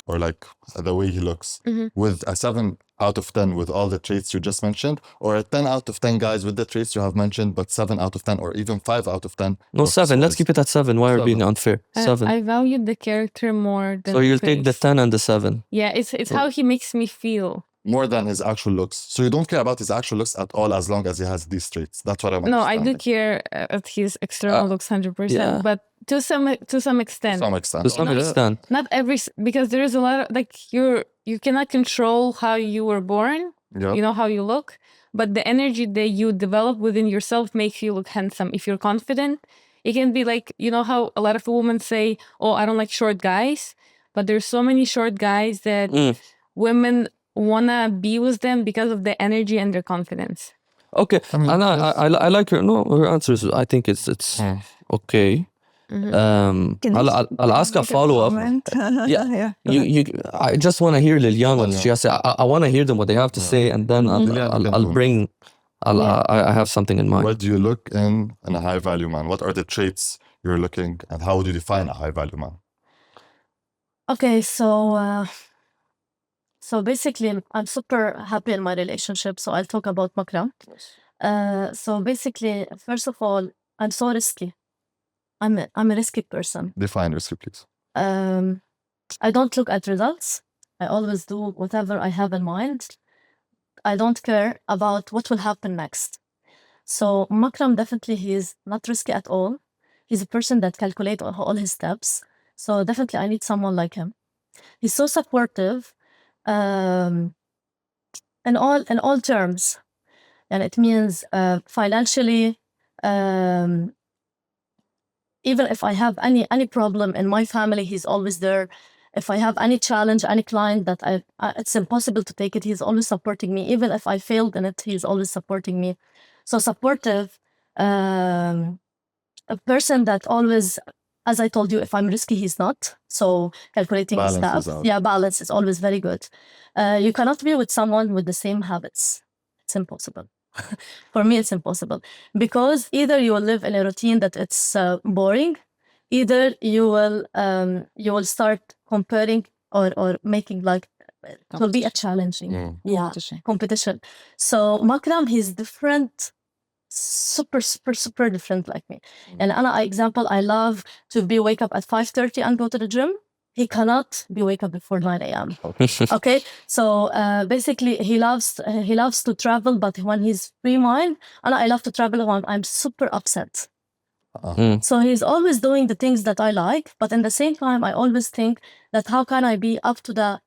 Speaker 3: or like the way he looks, with a 7 out of 10 with all the traits you just mentioned, or a 10 out of 10 guys with the traits you have mentioned, but 7 out of 10, or even 5 out of 10?
Speaker 1: No, 7. Let's keep it at 7. Why are you being
Speaker 3: 7.
Speaker 1: unfair? 7.
Speaker 5: I valued the character more than
Speaker 1: So
Speaker 5: the
Speaker 1: you'll take the
Speaker 5: face.
Speaker 1: 10 and the 7.
Speaker 5: Yeah, it's how he makes me feel.
Speaker 3: More than his actual looks. So you don't care about his actual looks at all as long as he has these traits. That's what I'm
Speaker 5: No, I do
Speaker 3: understanding.
Speaker 5: care at his external looks 100%,
Speaker 1: yeah.
Speaker 5: but to some extent.
Speaker 3: To some extent.
Speaker 1: To some extent.
Speaker 5: Not every because there is a lot of like you cannot control how you were born.
Speaker 3: Yeah.
Speaker 5: You know how you look, but the energy that you develop within yourself makes you look handsome. If you're confident, it can be like, you know how a lot of women say, "Oh, I don't like short guys," but there's so many short guys that women wanna be with them because of the energy and their confidence.
Speaker 1: Okay.
Speaker 3: I mean,
Speaker 1: and I like her answers. I think it's okay. I'll ask a follow-up.
Speaker 6: Yeah.
Speaker 1: I just want to hear Lilian what she has to say. I want to hear them what they have to say, and then I have something in mind.
Speaker 3: what do you look in a high value man? What are the traits you're looking, and how would you define a high value man?
Speaker 2: Okay, so basically, I'm super happy in my relationship. So I'll talk about Makram. So basically, first of all, I'm so risky. I'm a risky person.
Speaker 3: Define risky, please.
Speaker 2: I don't look at results. I always do whatever I have in mind. I don't care about what will happen next. So Makram, definitely, he is not risky at all. He's a person that calculates all his steps. So definitely, I need someone like him. He's so supportive in all terms, and it means financially. Even if I have any problem in my family, he's always there. If I have any challenge, any client that it's impossible to take it, he's always supporting me. Even if I failed in it, he's always supporting me. So supportive, a person that always, as I told you, if I'm risky, he's not. So calculating his
Speaker 3: Balances
Speaker 2: stuff.
Speaker 3: out.
Speaker 2: Yeah, balance is always very good. You cannot be with someone with the same habits. It's impossible. For me, it's impossible, because either you will live in a routine that it's boring, either you will start comparing or making like it will be a challenging competition. So Makram, he's different, super different like me. And Anna, example, I love to wake up at 5:30 and go to the gym. He cannot be wake up before 9 a.m. Okay, so basically he loves to travel, but when he's free mind, and I love to travel when I'm super upset. So he's always doing the things that I like, but in the same time, I always think that how can I be up to the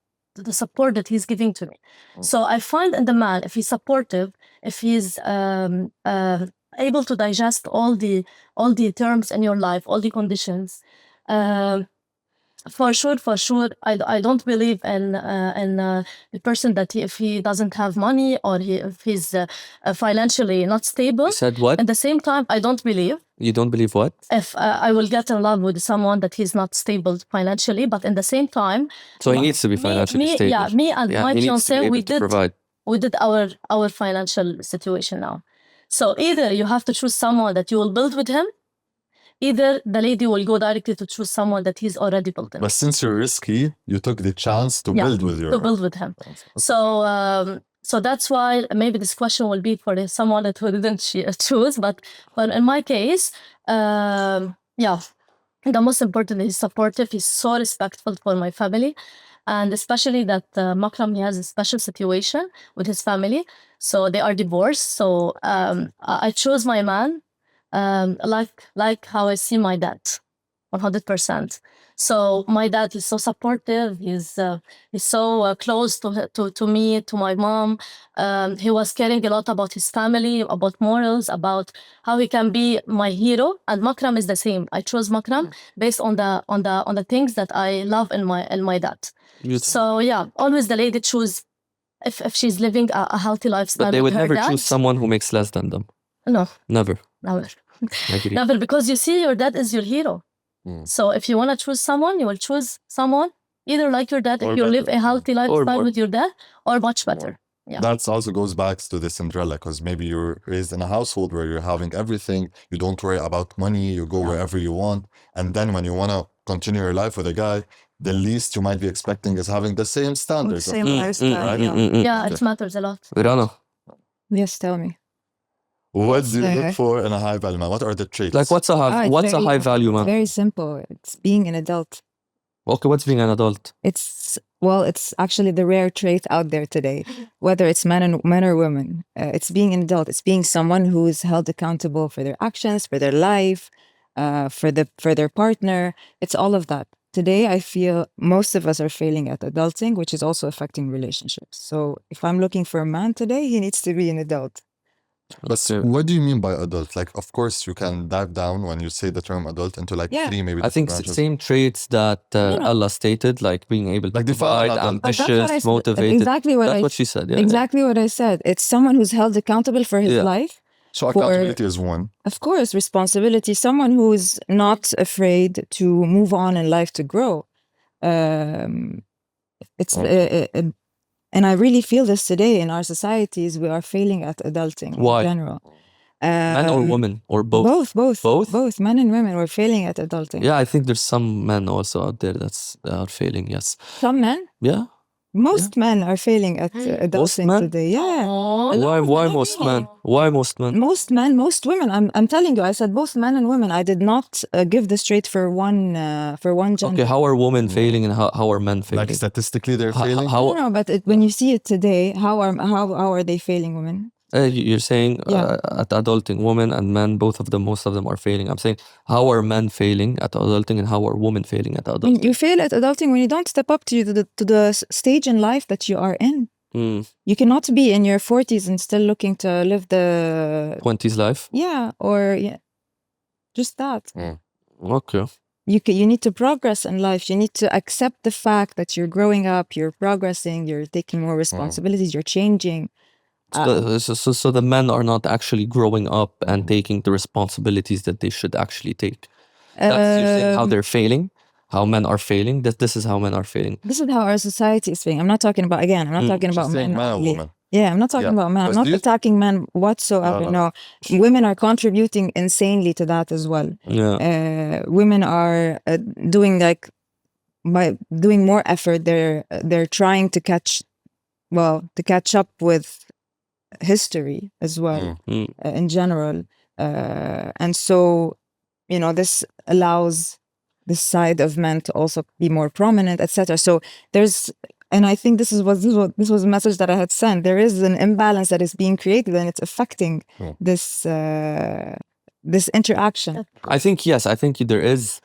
Speaker 2: support that he's giving to me. So I find in the man, if he's supportive, if he's able to digest all the terms in your life, all the conditions. For sure, I don't believe in the person that if he doesn't have money or if he's financially not stable.
Speaker 1: You said what?
Speaker 2: At the same time, I don't believe.
Speaker 1: You don't believe what?
Speaker 2: If I will get in love with someone that he's not stable financially, but in the same time.
Speaker 1: So he needs to be financially stable.
Speaker 2: Yeah, me and my fiancé, we did our financial situation now. So either you have to choose someone that you will build with him, either the lady will go directly to choose someone that he's already built in.
Speaker 3: But since you're risky, you took the chance to build with him.
Speaker 2: So that's why maybe this question will be for someone that who didn't choose. But in my case, the most important is supportive. He's so respectful for my family. And especially that Makram, he has a special situation with his family. So they are divorced. So I chose my man like how I see my dad, 100%. So my dad is so supportive. He's so close to me, to my mom. He was caring a lot about his family, about morals, about how he can be my hero. And Makram is the same. I chose Makram based on the things that I love in my dad. So yeah, always the lady choose if she's living a healthy lifestyle.
Speaker 1: But they would
Speaker 2: with her
Speaker 1: never
Speaker 2: dad.
Speaker 1: choose someone who makes less than them.
Speaker 2: No,
Speaker 1: Never.
Speaker 2: never, because you see, your dad is your hero. So if you want to choose someone, you will choose someone either like your dad,
Speaker 3: Or
Speaker 2: if you live
Speaker 3: better.
Speaker 2: a healthy lifestyle
Speaker 1: more.
Speaker 2: with your dad, or much better. Yeah.
Speaker 3: That also goes back to the Cinderella, because maybe you're raised in a household where you're having everything, you don't worry about money, you go wherever you want, and then when you want to continue your life with a guy, the least you might be expecting is having the same standards.
Speaker 6: Same lifestyle. Yeah.
Speaker 2: Yeah, it matters a lot.
Speaker 1: Rana,
Speaker 4: Yes, tell me.
Speaker 3: What do you
Speaker 4: Okay.
Speaker 3: look for in a high value man? What are the traits?
Speaker 1: like what's a high value man?
Speaker 4: Very simple. It's being an adult.
Speaker 1: Okay, what's being an adult?
Speaker 4: It's actually the rare trait out there today, whether it's men or women. It's being an adult. It's being someone who is held accountable for their actions, for their life, for their partner. It's all of that. Today, I feel most of us are failing at adulting, which is also affecting relationships. So if I'm looking for a man today, he needs to be an adult.
Speaker 3: But what do you mean by adult? Like, of course, you can dive down when you say the term adult into like
Speaker 4: Yeah.
Speaker 3: three, maybe.
Speaker 1: I think
Speaker 3: branches.
Speaker 1: same traits that Allah stated, like being able to
Speaker 3: Like define
Speaker 1: provide,
Speaker 3: adult.
Speaker 4: But that's what I
Speaker 1: ambitious,
Speaker 4: said.
Speaker 1: motivated.
Speaker 4: Exactly what
Speaker 1: That's
Speaker 4: I
Speaker 1: what she said. Yeah.
Speaker 4: Exactly what I said. It's someone who's held accountable for his
Speaker 1: Yeah.
Speaker 4: life.
Speaker 3: So accountability is one.
Speaker 4: Of course, responsibility. Someone who's not afraid to move on in life to grow. It's and I really feel this today in our societies. We are failing at adulting
Speaker 1: Why?
Speaker 4: in general.
Speaker 1: Men or women or both?
Speaker 4: Both men and women. We're failing at adulting.
Speaker 1: Yeah, I think there's some men also out there that are failing. Yes.
Speaker 4: Some men.
Speaker 1: Yeah.
Speaker 4: Most men are failing at adulting
Speaker 1: men?
Speaker 4: today. Yeah.
Speaker 1: Why most men? Why most men?
Speaker 4: Most men, most women. I'm telling you, I said both men and women. I did not give the straight for one gender.
Speaker 1: Okay, how are women failing and how are men failing?
Speaker 3: Like statistically, they're failing.
Speaker 1: How
Speaker 4: No, but when you see it today, how are they failing, women?
Speaker 1: you're saying
Speaker 4: Yeah.
Speaker 1: at adulting, women and men, most of them are failing. I'm saying how are men failing at adulting and how are women failing at adulting?
Speaker 4: You fail at adulting when you don't step up to the stage in life that you are in. You cannot be in your 40s and still looking to live the
Speaker 1: 20s life.
Speaker 4: just that.
Speaker 1: Okay.
Speaker 4: You need to progress in life. You need to accept the fact that you're growing up, you're progressing, you're taking more responsibilities, you're changing.
Speaker 1: So the men are not actually growing up and taking the responsibilities that they should actually take. That's you're saying how they're failing, how men are failing. This is how men are failing.
Speaker 4: This is how our society is failing. I'm not talking about men
Speaker 3: Man or
Speaker 4: only.
Speaker 3: woman.
Speaker 4: Yeah, I'm not talking about men. I'm
Speaker 3: Because
Speaker 4: not
Speaker 3: do you-
Speaker 4: attacking men whatsoever. No, women are contributing insanely to that as well.
Speaker 1: Yeah.
Speaker 4: Women are doing by doing more effort. They're trying to catch up with history as well in general, and so this allows this side of men to also be more prominent, etc. So and I think this was a message that I had sent. There is an imbalance that is being created, and it's affecting this interaction.
Speaker 1: I think yes. I think there is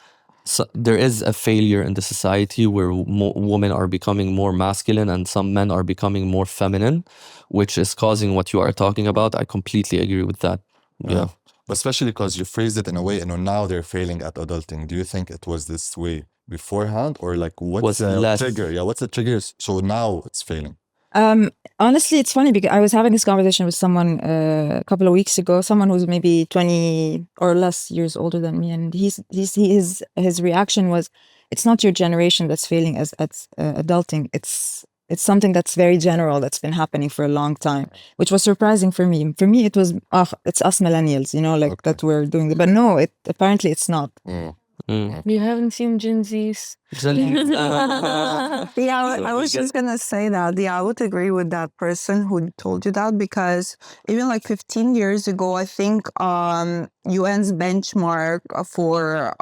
Speaker 1: a failure in the society where women are becoming more masculine and some men are becoming more feminine, which is causing what you are talking about. I completely agree with that. Yeah.
Speaker 3: But especially because you phrased it in a way, now they're failing at adulting. Do you think it was this way beforehand, or like what's
Speaker 1: Was
Speaker 3: the
Speaker 1: less.
Speaker 3: trigger? Yeah, what's the trigger? So now it's failing.
Speaker 4: Honestly, it's funny because I was having this conversation with someone a couple of weeks ago, someone who's maybe 20 or less years older than me, and his reaction was, "It's not your generation that's failing at adulting. It's something that's very general that's been happening for a long time," which was surprising for me. For me, it was, it's us millennials, that we're doing it. But no, apparently it's not.
Speaker 5: You haven't seen Gen Zs.
Speaker 6: I was just gonna say that. Yeah, I would agree with that person who told you that, because even like 15 years ago, I think UN's benchmark for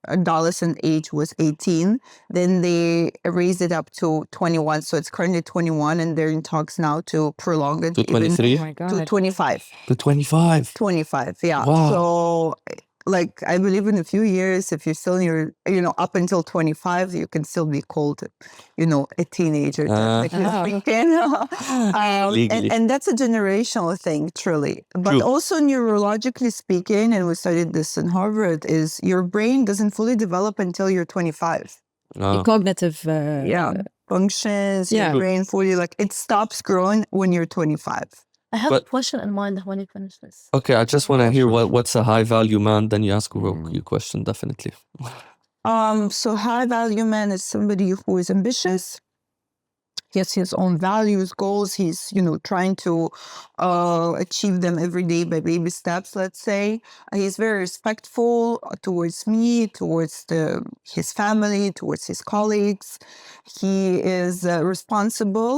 Speaker 6: adolescent age was 18. Then they raised it up to 21, so it's currently 21, and they're in talks now to prolong it
Speaker 1: To 23?
Speaker 4: Oh my God.
Speaker 6: to 25.
Speaker 1: To 25.
Speaker 6: 25, yeah.
Speaker 1: Wow.
Speaker 6: So, like, I believe in a few years, if you're still in your, up until 25, you can still be called, a teenager. technically speaking.
Speaker 1: Legally.
Speaker 6: And that's a generational thing, truly. But
Speaker 1: True.
Speaker 6: also neurologically speaking, and we studied this in Harvard, is your brain doesn't fully develop until you're 25.
Speaker 4: Cognitive.
Speaker 6: Functions,
Speaker 4: Yeah.
Speaker 6: your brain fully, it stops growing when you're 25.
Speaker 2: I have a
Speaker 1: But-
Speaker 2: question in mind when you finish this.
Speaker 1: Okay, I just want to hear what's a high value man. Then you ask your question, definitely.
Speaker 6: So high value man is somebody who is ambitious. He has his own values, goals. He's, trying to achieve them every day by baby steps, let's say. He's very respectful towards me, towards his family, towards his colleagues. He is responsible,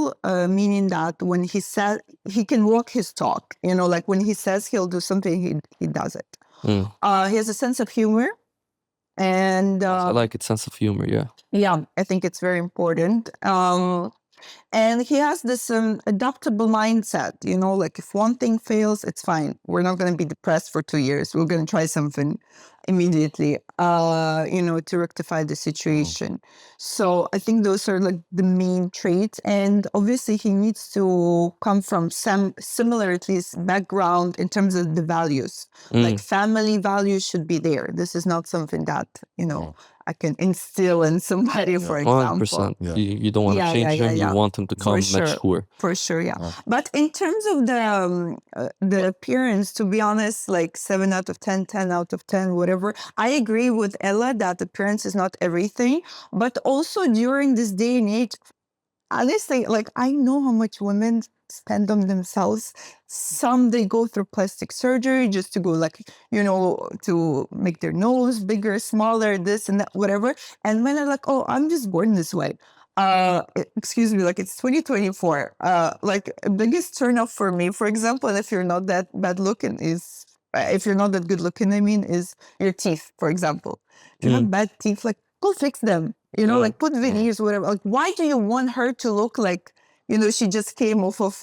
Speaker 6: meaning that when he says, he can walk his talk. Like when he says he'll do something, he does it. He has a sense of humor. And
Speaker 1: I like its sense of humor, yeah.
Speaker 6: Yeah, I think it's very important. And he has this adaptable mindset, like if one thing fails, it's fine. We're not going to be depressed for 2 years. We're going to try something immediately, to rectify the situation. So I think those are like the main traits. And obviously he needs to come from some similar, at least, background in terms of the values. Like family values should be there. This is not something that, I can instill in somebody, for example.
Speaker 1: 100%. You don't want to change him. You want him to come mature.
Speaker 6: For sure, yeah. But in terms of the appearance, to be honest, like 7 out of 10, 10 out of 10, whatever. I agree with Ella that appearance is not everything. But also during this day and age, honestly, like I know how much women spend on themselves. Some they go through plastic surgery just to go to make their nose bigger, smaller, this and that, whatever. And men are like, oh, I'm just born this way. Excuse me, like it's 2024. Like biggest turn off for me, for example, if you're not that bad looking if you're not that good looking, is your teeth, for example. If you have bad teeth, like go fix them. Like put veneers, whatever. Like, why do you want her to look like, she just came off of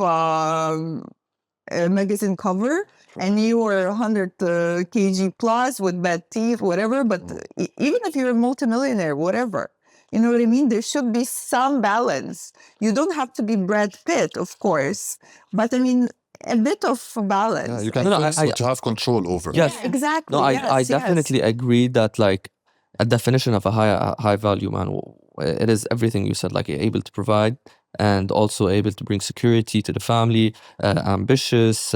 Speaker 6: a magazine cover and you were 100 kg plus with bad teeth, whatever. But even if you're a multimillionaire, whatever, you know what I mean? There should be some balance. You don't have to be Brad Pitt, of course. But I mean, a bit of balance.
Speaker 3: Yeah, you can fix what you have control over.
Speaker 1: Yes.
Speaker 6: Exactly.
Speaker 1: No, I definitely agree that like a definition of a high value man, it is everything you said, like able to provide and also able to bring security to the family, ambitious,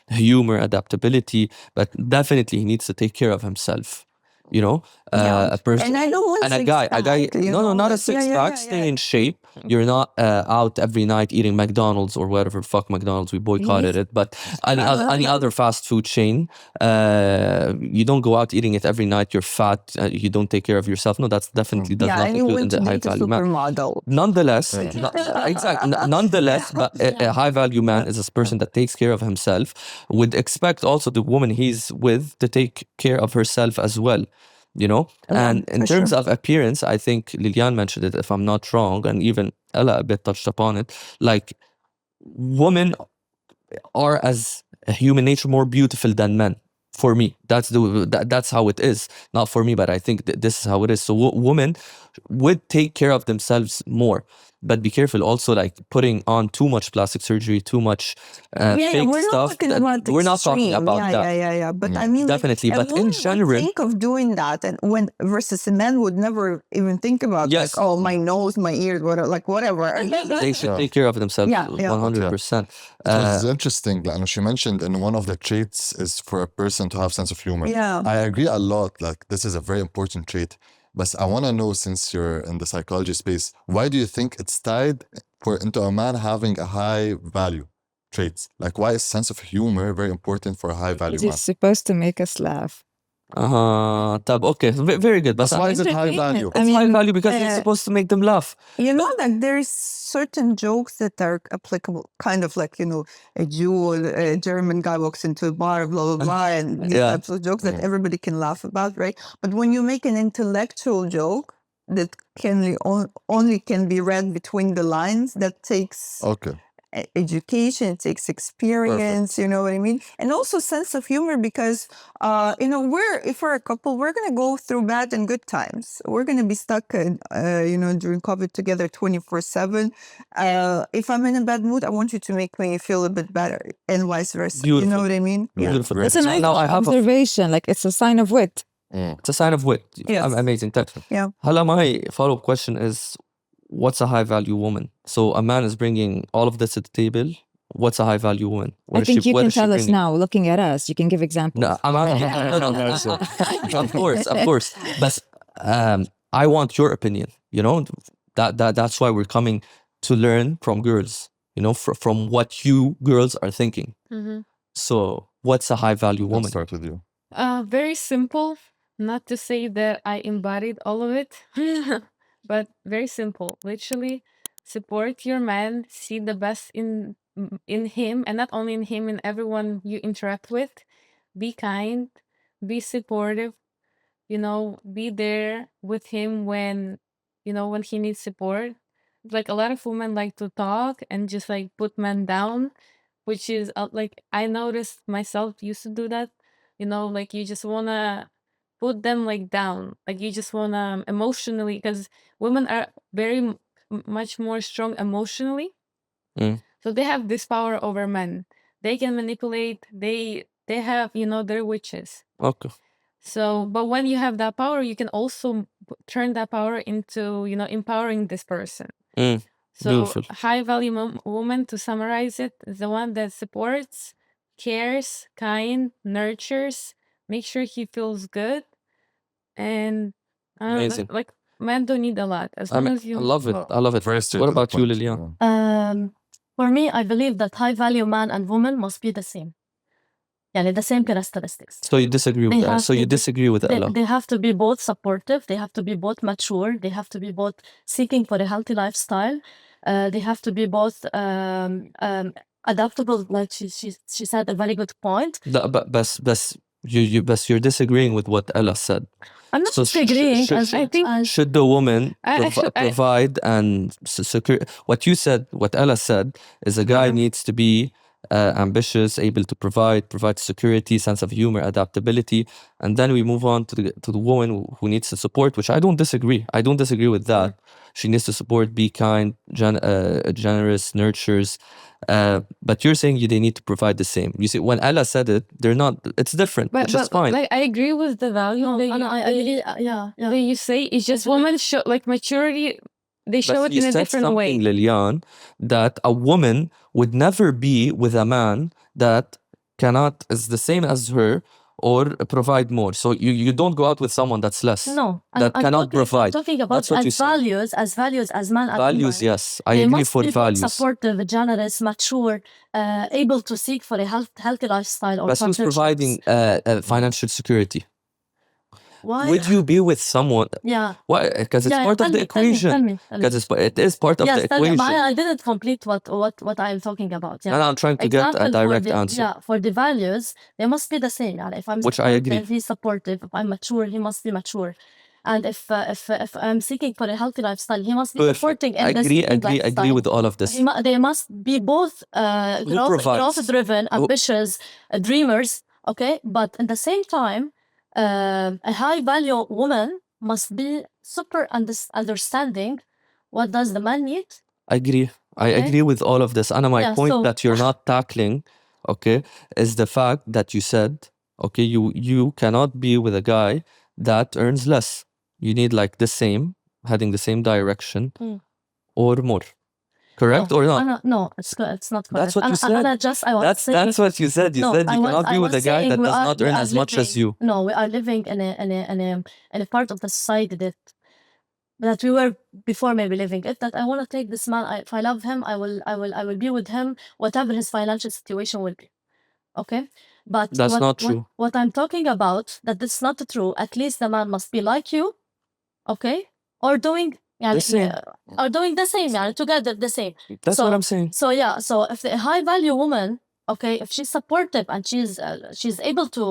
Speaker 1: humor, adaptability, but definitely he needs to take care of himself. A person
Speaker 6: And I don't want
Speaker 1: and a guy. No, not a six pack. Stay in shape. You're not out every night eating McDonald's or whatever. Fuck McDonald's. We boycotted it. But any other fast food chain, you don't go out eating it every night. You're fat. You don't take care of yourself. No, that's definitely does not include in the high value man. Nonetheless, exactly. Nonetheless, but a high value man is a person that takes care of himself. Would expect also the woman he's with to take care of herself as well. And in terms of appearance, I think Lilian mentioned it, if I'm not wrong, and even Ella a bit touched upon it, like women are as a human nature more beautiful than men. For me, that's how it is. Not for me, but I think this is how it is. So women would take care of themselves more. But be careful also, like putting on too much plastic surgery, too much fake stuff. We're not talking about that.
Speaker 6: Yeah. But I mean,
Speaker 1: definitely. But in general,
Speaker 6: think of doing that, and when versus a man would never even think about like, oh, my nose, my ears, whatever.
Speaker 1: They should take care of themselves. 100%.
Speaker 3: It's interesting. Like she mentioned, and one of the traits is for a person to have sense of humor.
Speaker 6: Yeah,
Speaker 3: I agree a lot. Like this is a very important trait. But I want to know, since you're in the psychology space, why do you think it's tied into a man having a high value traits? Like, why is sense of humor very important for a high value man?
Speaker 4: It's supposed to make us laugh.
Speaker 1: Okay, very good. But
Speaker 3: That's why is it high value?
Speaker 1: It's high value because it's supposed to make them laugh.
Speaker 6: Like there's certain jokes that are applicable, kind of like, a Jew or a German guy walks into a bar, blah, blah, blah, and these types of jokes that everybody can laugh about, right? But when you make an intellectual joke that only can be read between the lines, that takes education, it takes experience. Perfect. You know what I mean? And also sense of humor, because if we're a couple, we're gonna go through bad and good times. We're gonna be stuck during COVID together 24/7. If I'm in a bad mood, I want you to make me feel a bit better, and vice versa.
Speaker 1: Beautiful.
Speaker 6: You know what I mean?
Speaker 1: Beautiful.
Speaker 4: It's a nice observation. Like it's a sign of wit.
Speaker 1: It's a sign of wit.
Speaker 6: Yes.
Speaker 1: Amazing.
Speaker 6: Yeah.
Speaker 1: Hala, my follow-up question is, what's a high value woman? So a man is bringing all of this to the table, what's a high value woman?
Speaker 4: I think you
Speaker 1: what
Speaker 4: can
Speaker 1: is she
Speaker 4: tell us
Speaker 1: bringing?
Speaker 4: now, looking at us. You can give examples.
Speaker 1: No, of course. But I want your opinion. You know, that's why we're coming to learn from girls. You know, from what you girls are thinking. So, what's a high value
Speaker 3: Let's
Speaker 1: woman?
Speaker 3: start with you.
Speaker 5: Very simple. Not to say that I embodied all of it, but very simple. Literally, support your man. See the best in him, and not only in him, in everyone you interact with. Be kind. Be supportive. You know, be there with him when when he needs support. Like a lot of women like to talk and just like put men down, which is like I noticed myself used to do that. You know, like you just wanna put them like down, like you just wanna emotionally, because women are very much more strong emotionally, so they have this power over men. They can manipulate. They have their witches.
Speaker 1: Okay.
Speaker 5: So, but when you have that power, you can also turn that power into empowering this person. So,
Speaker 1: Beautiful.
Speaker 5: high value woman, to summarize it, is the one that supports, cares, kind, nurtures, make sure he feels good, and
Speaker 1: Amazing.
Speaker 5: like men don't need a lot as
Speaker 1: I
Speaker 5: long
Speaker 1: mean,
Speaker 5: as you.
Speaker 1: I love it. I love it.
Speaker 3: Very straight
Speaker 1: What
Speaker 3: to the
Speaker 1: about you,
Speaker 3: point.
Speaker 1: Lilian?
Speaker 2: For me, I believe that high value man and woman must be the same. يعني the same characteristics.
Speaker 1: So you disagree with
Speaker 2: They
Speaker 1: that?
Speaker 2: have
Speaker 1: So you
Speaker 2: to-
Speaker 1: disagree with Ella?
Speaker 2: They have to be both supportive. They have to be both mature. They have to be both seeking for a healthy lifestyle. They have to be both adaptable. Like she said a very good point.
Speaker 1: But you're disagreeing with what Ella said.
Speaker 2: I'm not
Speaker 1: So
Speaker 2: disagreeing.
Speaker 5: I think
Speaker 1: should the woman
Speaker 5: I-
Speaker 1: provide and secure? What you said, what Ella said, is a guy needs to be ambitious, able to provide security, sense of humor, adaptability, and then we move on to the woman who needs to support. Which I don't disagree. I don't disagree with that. She needs to support, be kind, generous, nurtures. But you're saying they need to provide the same. You see, when Ella said it, they're not. It's different, which is fine.
Speaker 5: Like I agree with the value
Speaker 2: No,
Speaker 5: that you,
Speaker 2: I agree.
Speaker 5: that you say. It's just women show like maturity. They show
Speaker 1: But
Speaker 5: it
Speaker 1: you
Speaker 5: in a
Speaker 1: said
Speaker 5: different
Speaker 1: something,
Speaker 5: way.
Speaker 1: Lilian, that a woman would never be with a man that is the same as her or provide more. So you don't go out with someone that's less.
Speaker 2: No,
Speaker 1: that cannot provide.
Speaker 2: I'm talking about
Speaker 1: That's what you
Speaker 2: as
Speaker 1: said.
Speaker 2: values, as man and
Speaker 1: Values,
Speaker 2: woman.
Speaker 1: yes, I
Speaker 2: They
Speaker 1: agree
Speaker 2: must
Speaker 1: for
Speaker 2: be both
Speaker 1: values.
Speaker 2: supportive, generous, mature, able to seek for a healthy lifestyle or
Speaker 1: But who's
Speaker 2: partnerships.
Speaker 1: providing financial security?
Speaker 2: Why?
Speaker 1: Would you be with someone?
Speaker 2: Yeah.
Speaker 1: Why? Because it's part of the equation. Because it is part of the equation.
Speaker 2: I didn't complete what I'm talking about. Yeah.
Speaker 1: And I'm trying to get a
Speaker 2: Example,
Speaker 1: direct
Speaker 2: for the,
Speaker 1: answer.
Speaker 2: Yeah, for the values, they must be the same. And if I'm
Speaker 1: Which I agree.
Speaker 2: supportive, he's supportive. If I'm mature, he must be mature. And if I'm seeking for a healthy lifestyle, he must be supporting in this
Speaker 1: Agree with all of this.
Speaker 2: They must be both growth-driven, ambitious, dreamers. Okay, but at the same time, a high-value woman must be super understanding. What does the man need?
Speaker 1: I agree. I
Speaker 2: Okay.
Speaker 1: agree with all of this. And my
Speaker 2: Yeah,
Speaker 1: point
Speaker 2: so-
Speaker 1: that you're not tackling, okay, is the fact that you said, okay, you cannot be with a guy that earns less. You need like the same, heading the same direction, or more. Correct or not?
Speaker 2: No, it's not correct.
Speaker 1: That's what you said. That's what you said. You said you cannot be with a guy that does not earn as much as you.
Speaker 2: No, we are living in a part of the society that we were before maybe living it. That I want to take this man. If I love him, I will be with him, whatever his financial situation will be. Okay, but
Speaker 1: That's not true.
Speaker 2: What I'm talking about, that this is not true. At least the man must be like you, okay, or doing
Speaker 1: The same.
Speaker 2: Or doing the same, together the same.
Speaker 1: That's what I'm saying.
Speaker 2: So yeah, so if the high value woman, okay, if she's supportive and she's able to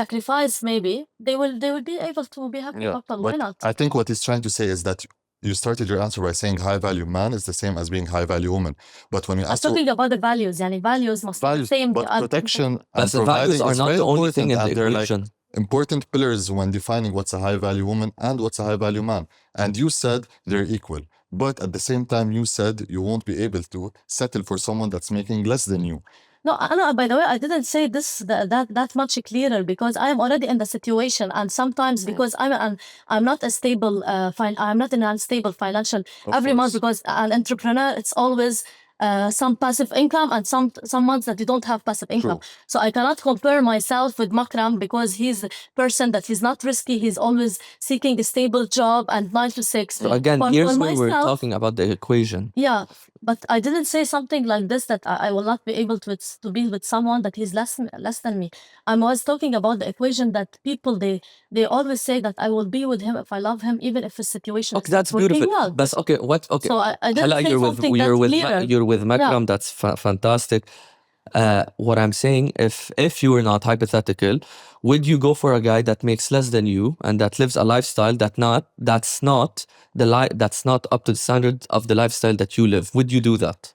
Speaker 2: sacrifice, maybe they will be able to be happy.
Speaker 3: Yeah,
Speaker 2: Why
Speaker 3: but
Speaker 2: not?
Speaker 3: I think what he's trying to say is that you started your answer by saying high value man is the same as being high value woman. But when you
Speaker 2: I'm
Speaker 3: ask
Speaker 2: talking about the values. Values must be the same.
Speaker 3: but protection
Speaker 1: But
Speaker 3: and
Speaker 1: the values
Speaker 3: providing
Speaker 1: are
Speaker 3: is
Speaker 1: not
Speaker 3: very
Speaker 1: the only
Speaker 3: important,
Speaker 1: thing in
Speaker 3: and
Speaker 1: the
Speaker 3: they're like
Speaker 1: equation.
Speaker 3: important pillars when defining what's a high value woman and what's a high value man. And you said they're equal. But at the same time, you said you won't be able to settle for someone that's making less than you.
Speaker 2: No, by the way, I didn't say this that much clearer, because I am already in the situation, and sometimes because I'm not a stable I'm not in an unstable financial every month, because an entrepreneur, it's always some passive income and some months that you don't have passive income. So I cannot compare myself with Makram because he's a person that he's not risky. He's always seeking a stable job and 9 to 6.
Speaker 1: So again,
Speaker 2: For
Speaker 1: here's where we're
Speaker 2: myself-
Speaker 1: talking about the equation.
Speaker 2: Yeah, but I didn't say something like this that I will not be able to be with someone that is less than me. I was talking about the equation that people they always say that I will be with him if I love him, even if the situation
Speaker 1: Okay,
Speaker 2: is
Speaker 1: that's
Speaker 2: not working
Speaker 1: beautiful.
Speaker 2: well.
Speaker 1: But okay, what? Okay,
Speaker 2: So I didn't
Speaker 1: Hala,
Speaker 2: say something
Speaker 1: you're with Makram. That's fantastic. What I'm saying, if you were not hypothetical, would you go for a guy that makes less than you and that lives a lifestyle that's not up to the standard of the lifestyle that you live? Would you do that?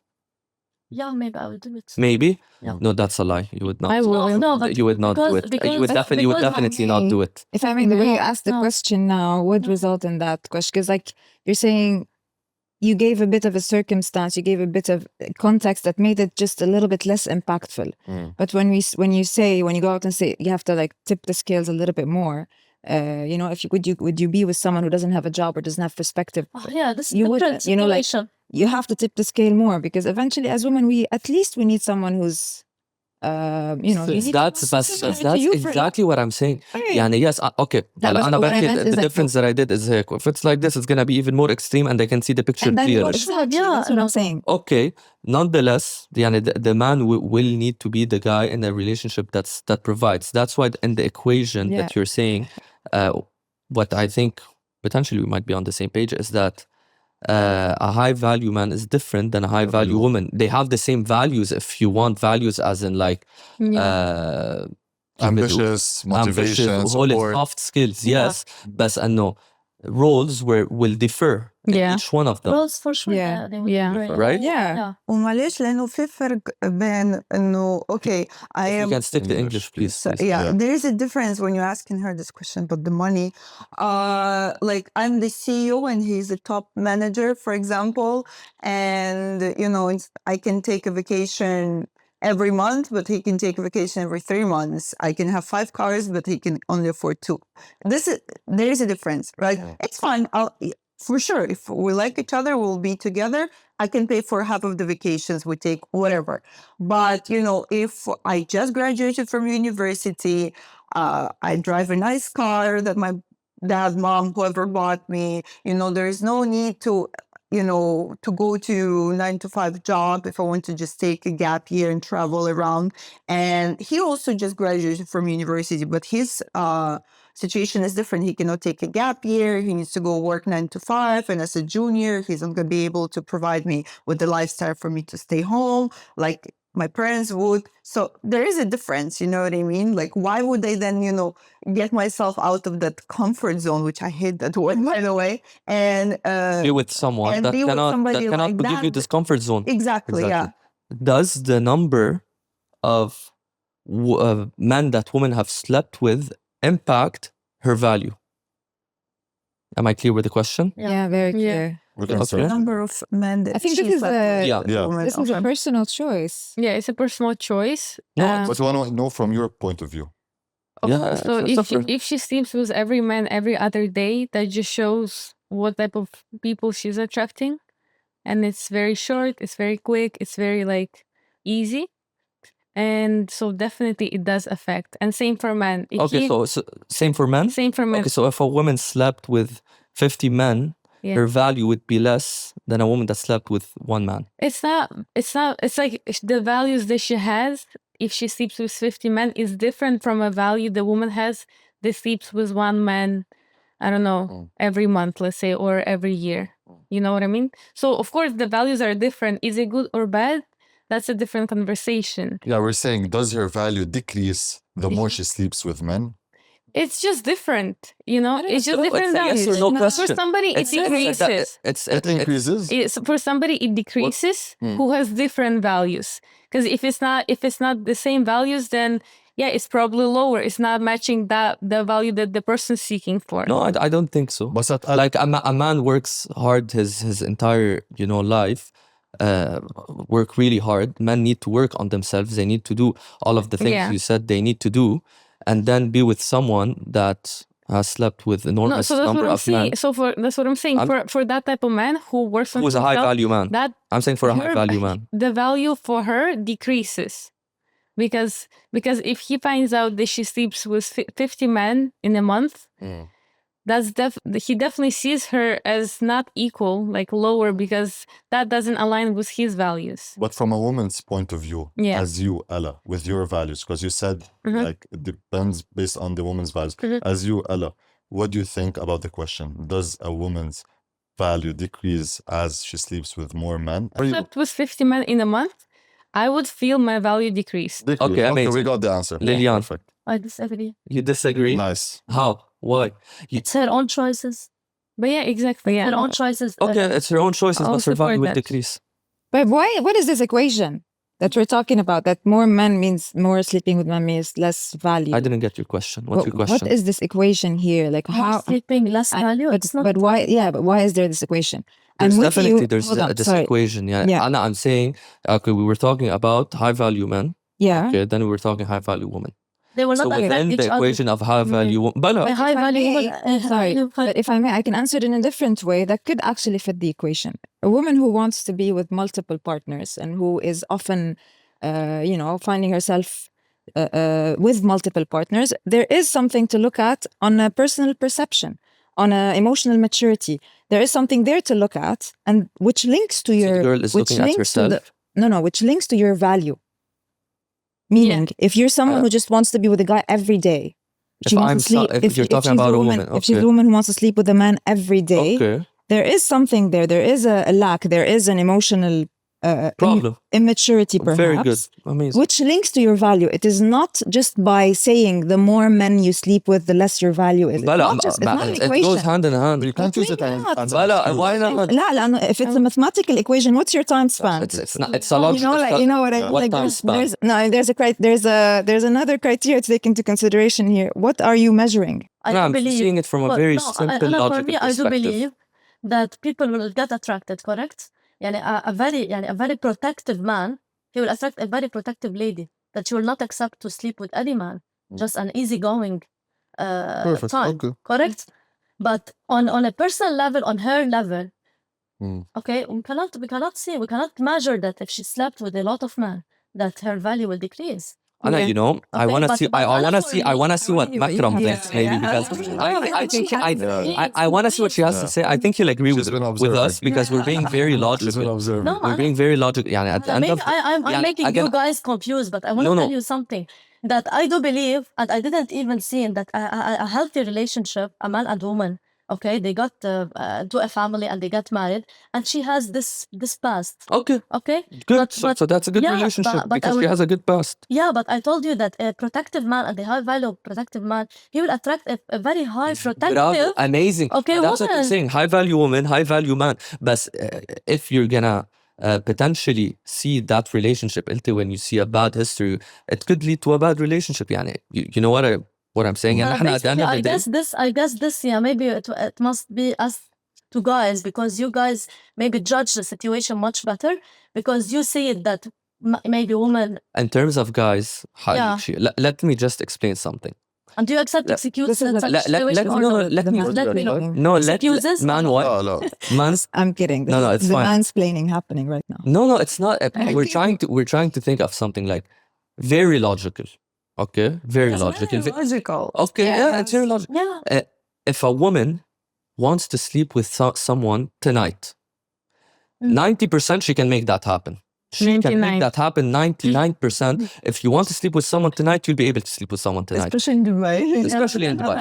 Speaker 2: Yeah, maybe I would do it.
Speaker 1: Maybe.
Speaker 2: Yeah.
Speaker 1: No, that's a lie. You would not.
Speaker 5: I will.
Speaker 2: No, but
Speaker 1: You would not do
Speaker 2: because-
Speaker 1: it.
Speaker 2: because-
Speaker 1: You would
Speaker 2: because
Speaker 1: definitely not do it.
Speaker 4: If I may, the way you asked the
Speaker 2: No.
Speaker 4: question now would result in that question. Because like you're saying, you gave a bit of a circumstance, you gave a bit of context that made it just a little bit less impactful. But when you go out and say, you have to like tip the scales a little bit more, you know, would you be with someone who doesn't have a job or doesn't have perspective?
Speaker 2: Oh, yeah, this is
Speaker 4: You would,
Speaker 2: different
Speaker 4: you know, like,
Speaker 2: situation.
Speaker 4: you have to tip the scale more because eventually as women, we need someone who's, you know, you need
Speaker 1: That's
Speaker 4: someone similar to
Speaker 1: that's
Speaker 4: you for-
Speaker 1: exactly what I'm saying.
Speaker 4: Right.
Speaker 1: يعني yes, okay.
Speaker 4: That was
Speaker 1: أنا
Speaker 4: what I
Speaker 1: بحكي
Speaker 4: meant is
Speaker 1: the
Speaker 4: that-
Speaker 1: difference that I did is هيك. If it's like this, it's gonna be even more extreme, and they can see the picture
Speaker 4: And then
Speaker 1: clearer.
Speaker 4: exactly,
Speaker 2: Yeah,
Speaker 4: that's what I'm saying.
Speaker 1: Okay, nonetheless, يعني the man will need to be the guy in a relationship that provides. That's why in the equation
Speaker 4: Yeah.
Speaker 1: that you're saying, what I think potentially we might be on the same page is that a high value man is different than a high value woman. They have the same values if you want values as in like
Speaker 3: Ambitious, motivation,
Speaker 1: whole
Speaker 3: support.
Speaker 1: soft skills, yes. بس انه roles will differ in
Speaker 5: Yeah.
Speaker 1: each one of them.
Speaker 2: Roles for sure.
Speaker 4: Yeah.
Speaker 2: They would be
Speaker 5: Yeah.
Speaker 2: great.
Speaker 1: Right?
Speaker 4: Yeah.
Speaker 6: ومعلش لأنه في فرق بين إنه okay I
Speaker 1: If you
Speaker 6: am
Speaker 1: can stick to English, please.
Speaker 6: So,
Speaker 1: please.
Speaker 6: yeah,
Speaker 3: Yeah.
Speaker 6: there is a difference when you're asking her this question about the money. Like I'm the CEO and he's a top manager, for example, and you know I can take a vacation every month, but he can take a vacation every 3 months. I can have 5 cars, but he can only afford 2. There is a difference, right? It's fine. For sure, if we like each other, we'll be together. I can pay for half of the vacations we take, whatever. But, you know, if I just graduated from university, I drive a nice car that my dad, mom, whoever bought me, you know, there is no need to, you know, to go to 9 to 5 job if I want to just take a gap year and travel around. And he also just graduated from university, but his situation is different. He cannot take a gap year. He needs to go work 9 to 5. And as a junior, he's not going to be able to provide me with the lifestyle for me to stay home like my parents would. So there is a difference, you know what I mean? Like, why would I then, you know, get myself out of that comfort zone, which I hate that word, by the way, and
Speaker 1: Be with someone
Speaker 6: and
Speaker 1: that
Speaker 6: be with
Speaker 1: cannot
Speaker 6: somebody like
Speaker 1: give you
Speaker 6: that.
Speaker 1: this comfort zone.
Speaker 6: Exactly, yeah.
Speaker 1: Does the number of men that women have slept with impact her value? Am I clear with the question?
Speaker 4: Yeah, very
Speaker 5: Yeah.
Speaker 4: clear.
Speaker 3: We can
Speaker 1: Okay.
Speaker 3: start.
Speaker 6: Number of men that
Speaker 4: I think this
Speaker 6: she
Speaker 4: is
Speaker 6: slept with.
Speaker 1: Yeah.
Speaker 3: Yeah.
Speaker 6: Women
Speaker 4: This is a
Speaker 6: often.
Speaker 4: personal choice.
Speaker 5: Yeah, it's a personal choice.
Speaker 1: No,
Speaker 3: But we want to know from your point of view.
Speaker 1: Yeah,
Speaker 5: So
Speaker 1: it's
Speaker 5: if she sleeps with every man every other day, that just shows what type of people she's attracting. And it's very short, it's very quick, it's very like easy. And so definitely it does affect. And same for men. If
Speaker 1: okay.
Speaker 5: he-
Speaker 1: So same for men.
Speaker 5: same for men.
Speaker 1: Okay, so if a woman slept with 50 men,
Speaker 5: Yeah.
Speaker 1: her value would be less than a woman that slept with one man.
Speaker 5: It's like the values that she has, if she sleeps with 50 men, is different from a value the woman has that sleeps with one man, I don't know, every month, let's say, or every year. You know what I mean? So of course the values are different. Is it good or bad? That's a different conversation.
Speaker 3: Yeah, we're saying, does her value decrease the more she sleeps with men?
Speaker 5: It's just different, you know? It's just
Speaker 1: No,
Speaker 5: different
Speaker 1: it's a yes
Speaker 5: values.
Speaker 1: or no
Speaker 5: For
Speaker 1: question.
Speaker 5: somebody, it decreases.
Speaker 3: It increases.
Speaker 5: For somebody it decreases who has different values, because if it's not the same values, then yeah, it's probably lower. It's not matching the value that the person's seeking for.
Speaker 1: No, I don't think so.
Speaker 3: But
Speaker 1: Like a man works hard his entire life, work really hard. Men need to work on themselves. They need to do all of the things
Speaker 5: Yeah.
Speaker 1: you said they need to do, and then be with someone that has slept with enormous
Speaker 5: so that's
Speaker 1: number
Speaker 5: what I'm
Speaker 1: of men.
Speaker 5: saying. So that's what I'm saying. For that type of man who works on
Speaker 1: Who's a high
Speaker 5: himself,
Speaker 1: value man.
Speaker 5: that
Speaker 1: I'm saying for a high
Speaker 5: her-
Speaker 1: value man.
Speaker 5: the value for her decreases because if he finds out that she sleeps with 50 men in a month, that's he definitely sees her as not equal, like lower, because that doesn't align with his values.
Speaker 3: But from a woman's point of view,
Speaker 5: Yeah.
Speaker 3: as you, Ella, with your values, because you said like it depends based on the woman's values. As you, Ella, what do you think about the question? Does a woman's value decrease as she sleeps with more men?
Speaker 5: If I slept with 50 men in a month, I would feel my value decrease.
Speaker 1: Okay, amazing.
Speaker 3: we got the answer.
Speaker 1: Lilian.
Speaker 3: Perfect.
Speaker 2: I disagree.
Speaker 1: You disagree?
Speaker 3: Nice.
Speaker 1: How? Why?
Speaker 2: It's her own choices.
Speaker 5: But yeah, exactly. Yeah.
Speaker 2: Her own choices.
Speaker 1: Okay, it's her own choices,
Speaker 5: I'll
Speaker 1: but her value
Speaker 5: support
Speaker 1: will
Speaker 5: that.
Speaker 1: decrease.
Speaker 4: But why? What is this equation that we're talking about? That more men means more sleeping with men means less value.
Speaker 1: I didn't get your question. What's your
Speaker 4: What
Speaker 1: question?
Speaker 4: is this equation here? Like
Speaker 2: More
Speaker 4: how?
Speaker 2: sleeping, less value.
Speaker 4: But,
Speaker 2: It's not.
Speaker 4: but why? Yeah, but why is there this equation?
Speaker 1: There's
Speaker 4: with
Speaker 1: definitely
Speaker 4: you-
Speaker 1: there's
Speaker 4: hold on,
Speaker 1: this
Speaker 4: sorry.
Speaker 1: equation. Yeah.
Speaker 4: Yeah.
Speaker 1: Anna, I'm saying, okay, we were talking about high value men.
Speaker 4: Yeah.
Speaker 1: Okay, then we were talking high value women.
Speaker 2: They will
Speaker 1: So
Speaker 2: not affect
Speaker 1: within
Speaker 2: each
Speaker 1: the
Speaker 2: other.
Speaker 1: equation of high value women,
Speaker 2: By high
Speaker 4: If I
Speaker 2: value
Speaker 4: may,
Speaker 2: women,
Speaker 4: sorry, but if I may, I can answer it in a different way that could actually fit the equation. A woman who wants to be with multiple partners and who is often, finding herself with multiple partners, there is something to look at on a personal perception, on a emotional maturity. There is something there to look at, and which links to
Speaker 1: So
Speaker 4: your
Speaker 1: the girl is
Speaker 4: which
Speaker 1: looking at
Speaker 4: links to
Speaker 1: herself.
Speaker 4: which links to your value. Meaning, if you're someone who just wants to be with a guy every day,
Speaker 1: If I'm so- if you're talking
Speaker 4: she's
Speaker 1: about a woman,
Speaker 4: if she's
Speaker 1: okay.
Speaker 4: a woman who wants to sleep with a man every day,
Speaker 1: Okay.
Speaker 4: there is something there. There is a lack. There is an emotional
Speaker 1: Problem.
Speaker 4: immaturity, perhaps.
Speaker 1: Very good. Amazing.
Speaker 4: Which links to your value. It is not just by saying the more men you sleep with, the less your value is. It's
Speaker 1: Bala,
Speaker 4: not just, it's not an
Speaker 1: it
Speaker 4: equation.
Speaker 1: goes hand in hand.
Speaker 3: You can't use it and
Speaker 1: Bala, why not?
Speaker 4: لا, لأنه if it's a mathematical equation, what's your time span?
Speaker 1: It's not. It's a lot.
Speaker 4: You know what I
Speaker 1: What
Speaker 4: like.
Speaker 1: time span?
Speaker 4: There's another criteria to take into consideration here. What are you measuring?
Speaker 2: I
Speaker 1: No, I'm
Speaker 2: believe.
Speaker 1: seeing it from a
Speaker 2: But
Speaker 1: very
Speaker 2: no,
Speaker 1: simple,
Speaker 2: for
Speaker 1: logical
Speaker 2: me, I do
Speaker 1: perspective.
Speaker 2: believe that people will get attracted, correct? يعني a very protective man, he will attract a very protective lady that she will not accept to sleep with any man, just an easygoing
Speaker 3: Perfect.
Speaker 2: time,
Speaker 3: Okay.
Speaker 2: correct? But on a personal level, on her level,
Speaker 3: Mm.
Speaker 2: okay, we cannot measure that if she slept with a lot of men, that her value will decrease.
Speaker 1: Anna,
Speaker 4: Yeah.
Speaker 1: I
Speaker 2: Okay,
Speaker 1: want to
Speaker 2: but-
Speaker 1: see.
Speaker 2: but
Speaker 1: I
Speaker 2: Anna,
Speaker 1: want to
Speaker 2: for
Speaker 1: see.
Speaker 2: me-
Speaker 1: I want to see what
Speaker 4: I want you-
Speaker 1: Makram
Speaker 4: yeah.
Speaker 1: thinks, maybe because I want to see what she has to
Speaker 3: Yeah.
Speaker 1: say. I think you'll agree
Speaker 3: She's been
Speaker 1: with
Speaker 3: observing.
Speaker 1: us because we're being very
Speaker 3: She's been
Speaker 1: logical.
Speaker 3: observing.
Speaker 2: No,
Speaker 1: We're being very logical. يعني at the end of
Speaker 2: I'm
Speaker 1: يعني
Speaker 2: making
Speaker 1: again,
Speaker 2: you guys confused, but I want to
Speaker 1: No, no.
Speaker 2: tell you something that I do believe, and I didn't even see in that a healthy relationship, a man and woman, okay, they got to a family and they got married, and she has this past,
Speaker 1: Okay,
Speaker 2: okay?
Speaker 1: good.
Speaker 2: But-
Speaker 1: So that's a good
Speaker 2: yeah,
Speaker 1: relationship
Speaker 2: but I
Speaker 1: because she
Speaker 2: would-
Speaker 1: has a good past.
Speaker 2: Yeah, but I told you that a protective man and a high value protective man, he will attract a very high protective.
Speaker 1: Bravo, amazing.
Speaker 2: Okay,
Speaker 1: That's what I'm
Speaker 2: woman.
Speaker 1: saying. High value woman, high value man. But if you're gonna potentially see that relationship until when you see a bad history, it could lead to a bad relationship. يعني, you know what I'm saying? يعني احنا at the end of the day,
Speaker 2: I guess this, yeah, maybe it must be us to guys, because you guys maybe judge the situation much better because you see it that maybe women.
Speaker 1: in terms of guys,
Speaker 2: Yeah.
Speaker 1: let me just explain something.
Speaker 2: And do you accept
Speaker 1: Let-
Speaker 2: excuses
Speaker 4: this is
Speaker 2: in
Speaker 4: what-
Speaker 2: such
Speaker 1: let- let-
Speaker 2: situation
Speaker 1: let-
Speaker 2: or
Speaker 1: no,
Speaker 2: no?
Speaker 1: let me-
Speaker 2: Let me know.
Speaker 1: No, let
Speaker 2: Excuses?
Speaker 1: man what?
Speaker 3: No.
Speaker 1: Man's
Speaker 4: I'm kidding.
Speaker 1: No, it's
Speaker 4: the
Speaker 1: fine.
Speaker 4: mansplaining happening right now.
Speaker 1: No, it's not. We're trying to think of something like very logical. Okay, very logical.
Speaker 6: Logical.
Speaker 1: Okay, yeah, it's very logical.
Speaker 2: Yeah.
Speaker 1: If a woman wants to sleep with someone tonight, 90% she can make that happen. She can
Speaker 5: 99.
Speaker 1: make that happen 99%. If you want to sleep with someone tonight, you'll be able to sleep with someone tonight.
Speaker 6: Especially in Dubai.
Speaker 1: Especially in Dubai.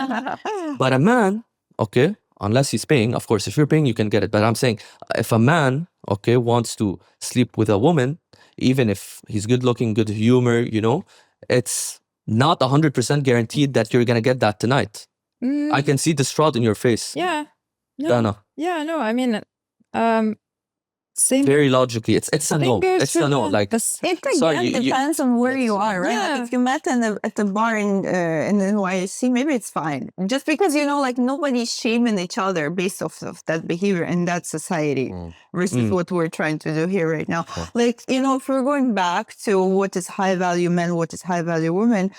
Speaker 1: But a man, okay, unless he's paying, of course, if you're paying, you can get it. But I'm saying, if a man, okay, wants to sleep with a woman, even if he's good looking, good humor, it's not 100% guaranteed that you're going to get that tonight. I can see the distraught in your face.
Speaker 4: Yeah. No.
Speaker 1: Dana.
Speaker 4: Yeah, no, I mean, Same.
Speaker 1: Very logically, it's a no.
Speaker 4: Fingers
Speaker 1: It's a no.
Speaker 4: for-
Speaker 1: Like,
Speaker 4: That's-
Speaker 6: It
Speaker 1: Sorry,
Speaker 6: again
Speaker 1: you-
Speaker 6: depends on where you are, right?
Speaker 4: Yeah.
Speaker 6: Like if you met at the bar in NYC, maybe it's fine. Just because, you know, like nobody's shaming each other based off of that behavior in that society versus what we're trying to do here right now. Like, you know, if we're going back to what is high value men, what is high value women,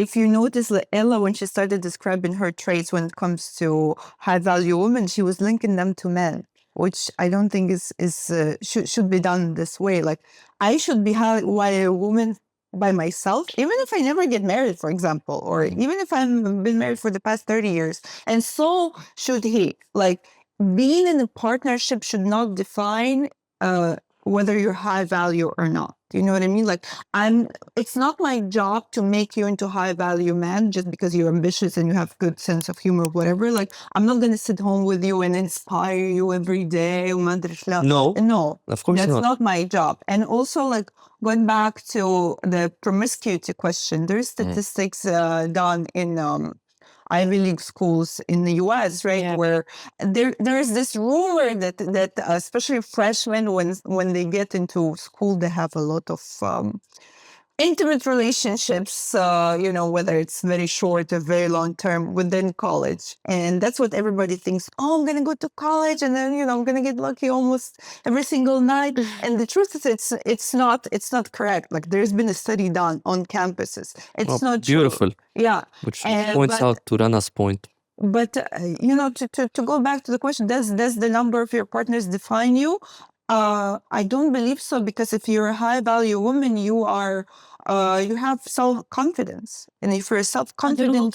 Speaker 6: if you notice like Ella, when she started describing her traits when it comes to high value women, she was linking them to men, which I don't think should be done this way. Like I should be high value woman by myself, even if I never get married, for example, or even if I've been married for the past 30 years. And so should he. Like being in a partnership should not define whether you're high value or not. Do you know what I mean? Like it's not my job to make you into high value man just because you're ambitious and you have good sense of humor or whatever. Like I'm not going to sit home with you and inspire you every day. No,
Speaker 1: of course
Speaker 6: that's
Speaker 1: not.
Speaker 6: not my job. And also like going back to the promiscuity question, there's statistics done in Ivy League schools in the US, right?
Speaker 5: Yeah.
Speaker 6: Where there's this rumor that especially freshmen, when they get into school, they have a lot of intimate relationships, you know, whether it's very short or very long term within college. And that's what everybody thinks. Oh, I'm going to go to college and then, you know, I'm going to get lucky almost every single night. And the truth is it's not correct. Like there's been a study done on campuses. It's not
Speaker 1: beautiful.
Speaker 6: true. Yeah.
Speaker 1: Which points out to Rana's point.
Speaker 6: But, you know, to go back to the question, does the number of your partners define you? I don't believe so, because if you're a high value woman, you have self-confidence. And if you're self-confident,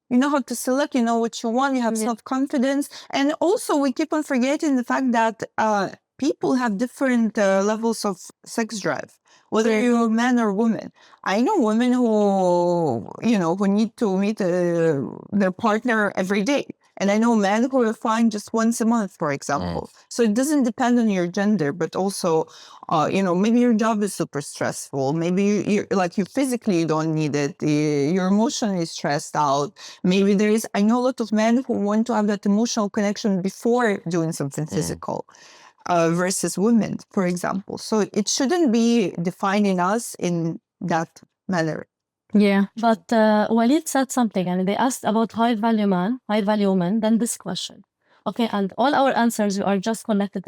Speaker 6: you know how to select, you know what you want, you have self-confidence. And also we keep on forgetting the fact that people have different levels of sex drive, whether you're a man or woman. I know women who need to meet their partner every day. And I know men who are fine just once a month, for example. So it doesn't depend on your gender, but also, maybe your job is super stressful. Maybe you physically you don't need it. You're emotionally stressed out. Maybe I know a lot of men who want to have that emotional connection before doing something physical. Versus women, for example. So it shouldn't be defining us in that manner.
Speaker 5: Yeah.
Speaker 2: But Walid said something, and they asked about high value man, high value woman, then this question. Okay, and all our answers are just connected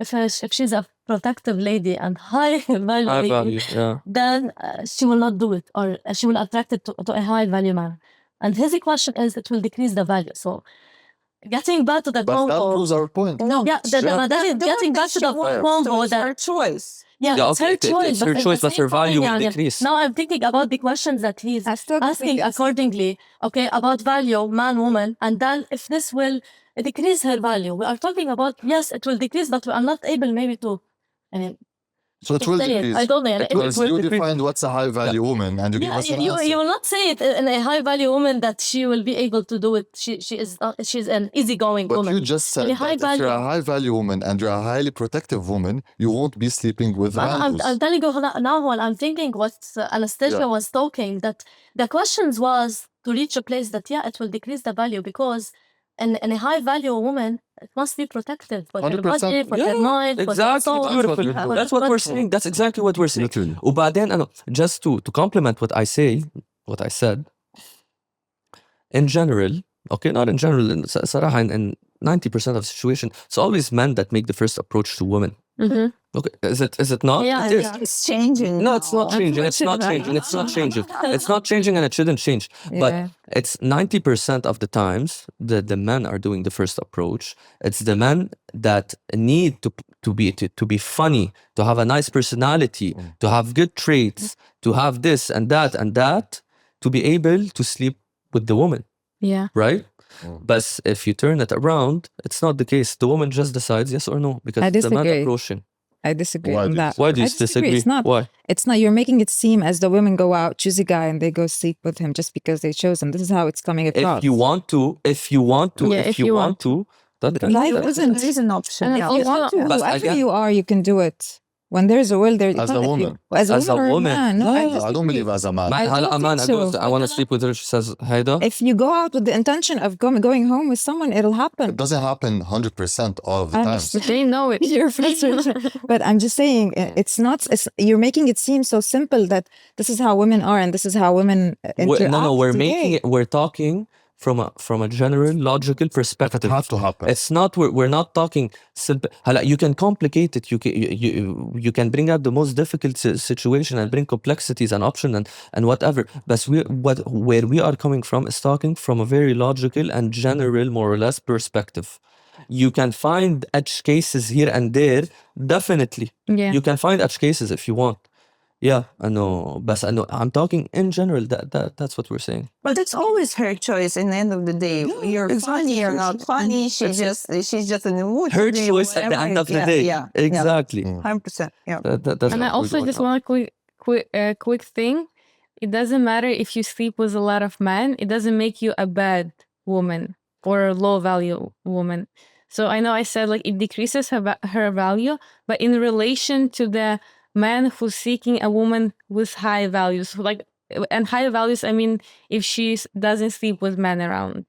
Speaker 2: if she's a protective lady and high value
Speaker 1: High
Speaker 2: lady,
Speaker 1: value, yeah.
Speaker 2: then she will not do it, or she will attract it to a high value man. And his question is it will decrease the value. So getting back to the
Speaker 3: But that
Speaker 2: combo.
Speaker 3: proves our point.
Speaker 6: No,
Speaker 2: Yeah, getting back to the combo
Speaker 6: it's her choice.
Speaker 2: Yeah, it's her choice.
Speaker 1: It's her choice, but her value will decrease.
Speaker 2: Now I'm thinking about the questions that he's
Speaker 4: I still think
Speaker 2: asking
Speaker 4: it's-
Speaker 2: accordingly, okay, about value, man, woman, and then if this will decrease her value. We are talking about, yes, it will decrease, but we are not able maybe to,
Speaker 3: So it will
Speaker 2: say it.
Speaker 3: decrease.
Speaker 2: I don't know.
Speaker 3: Because you defined what's a high value woman and you give
Speaker 2: Yeah,
Speaker 3: us an
Speaker 2: you
Speaker 3: answer.
Speaker 2: will not say it in a high value woman that she will be able to do it. She's an easygoing
Speaker 3: But
Speaker 2: woman.
Speaker 3: you just said
Speaker 2: In a high
Speaker 3: that if you're a
Speaker 2: value.
Speaker 3: high value woman and you're a highly protective woman, you won't be sleeping with randos.
Speaker 2: I'm telling you now while I'm thinking what Anastasia was talking, that the questions was to reach a place that, it will decrease the value because in a high value woman, it must be protected for her
Speaker 3: 100%.
Speaker 2: body, for her mind, for her
Speaker 1: Exactly,
Speaker 2: soul.
Speaker 1: beautiful.
Speaker 3: That's
Speaker 1: That's what we're saying. That's exactly what we're saying.
Speaker 3: Literally.
Speaker 1: وبعدين just to complement what I said, in general, okay, not in general, صراحة in 90% of the situation, it's always men that make the first approach to women.
Speaker 2: Mhm.
Speaker 1: Okay, is it not?
Speaker 2: Yeah,
Speaker 1: It is.
Speaker 6: It's changing.
Speaker 1: No, it's not changing. It's not changing. It's not changing. It's not changing, and it shouldn't change. But it's 90% of the times that the men are doing the first approach. It's the men that need to be funny, to have a nice personality, to have good traits, to have this and that, to be able to sleep with the woman,
Speaker 5: Yeah.
Speaker 1: right? But if you turn it around, it's not the case. The woman just decides yes or no because
Speaker 4: I
Speaker 1: the man
Speaker 4: disagree.
Speaker 1: approaching.
Speaker 4: I disagree
Speaker 3: Why
Speaker 4: on
Speaker 3: do you
Speaker 4: that.
Speaker 1: Why do you
Speaker 4: I
Speaker 1: disagree?
Speaker 4: It's not.
Speaker 1: Why?
Speaker 4: It's not. You're making it seem as the women go out, choose a guy, and they go sleep with him just because they chose him. This is how it's coming across.
Speaker 1: If you want to,
Speaker 5: Yeah,
Speaker 1: if you want to,
Speaker 4: Life isn't.
Speaker 6: There is an option.
Speaker 5: And
Speaker 6: Yeah.
Speaker 5: if
Speaker 4: You want to.
Speaker 1: But
Speaker 4: Whoever
Speaker 1: again-
Speaker 4: you are, you can do it when there's a will, there
Speaker 3: As a woman.
Speaker 4: As a
Speaker 1: As a
Speaker 4: woman, or a
Speaker 1: woman.
Speaker 4: man. No,
Speaker 3: I don't believe as a man.
Speaker 4: I don't
Speaker 1: هلا أمان
Speaker 4: think so.
Speaker 1: I want to sleep with her. She says هيدا.
Speaker 4: If you go out with the intention of going home with someone, it'll happen.
Speaker 3: It doesn't happen 100% all of the time.
Speaker 5: They know it.
Speaker 4: You're frustrated. But I'm just saying, it's not. You're making it seem so simple that this is how women are and this is how women interact.
Speaker 1: No, we're
Speaker 4: today.
Speaker 1: making it. We're talking from a general logical
Speaker 3: It
Speaker 1: perspective.
Speaker 3: has to happen.
Speaker 1: It's not. We're not talking simple. You can complicate it. You can bring out the most difficult situation and bring complexities and option and whatever. But where we are coming from is talking from a very logical and general, more or less, perspective. You can find edge cases here and there. Definitely,
Speaker 5: Yeah.
Speaker 1: you can find edge cases if you want. Yeah, I know. But I know. I'm talking in general. That's what we're saying.
Speaker 6: But it's always her choice in the end of the day. You're funny or not funny. She's just in the mood.
Speaker 1: Her
Speaker 6: today,
Speaker 1: choice at the
Speaker 6: whatever
Speaker 1: end
Speaker 6: it
Speaker 1: of the
Speaker 6: is.
Speaker 1: day.
Speaker 6: Yeah.
Speaker 1: Exactly.
Speaker 6: 100%. Yeah.
Speaker 1: That's
Speaker 5: And I
Speaker 1: what we're
Speaker 5: also
Speaker 1: going
Speaker 5: just
Speaker 1: on.
Speaker 5: want a quick thing. It doesn't matter if you sleep with a lot of men. It doesn't make you a bad woman or a low value woman. So I know I said like it decreases her value, but in relation to the man who's seeking a woman with high values, and high values, I mean, if she doesn't sleep with men around.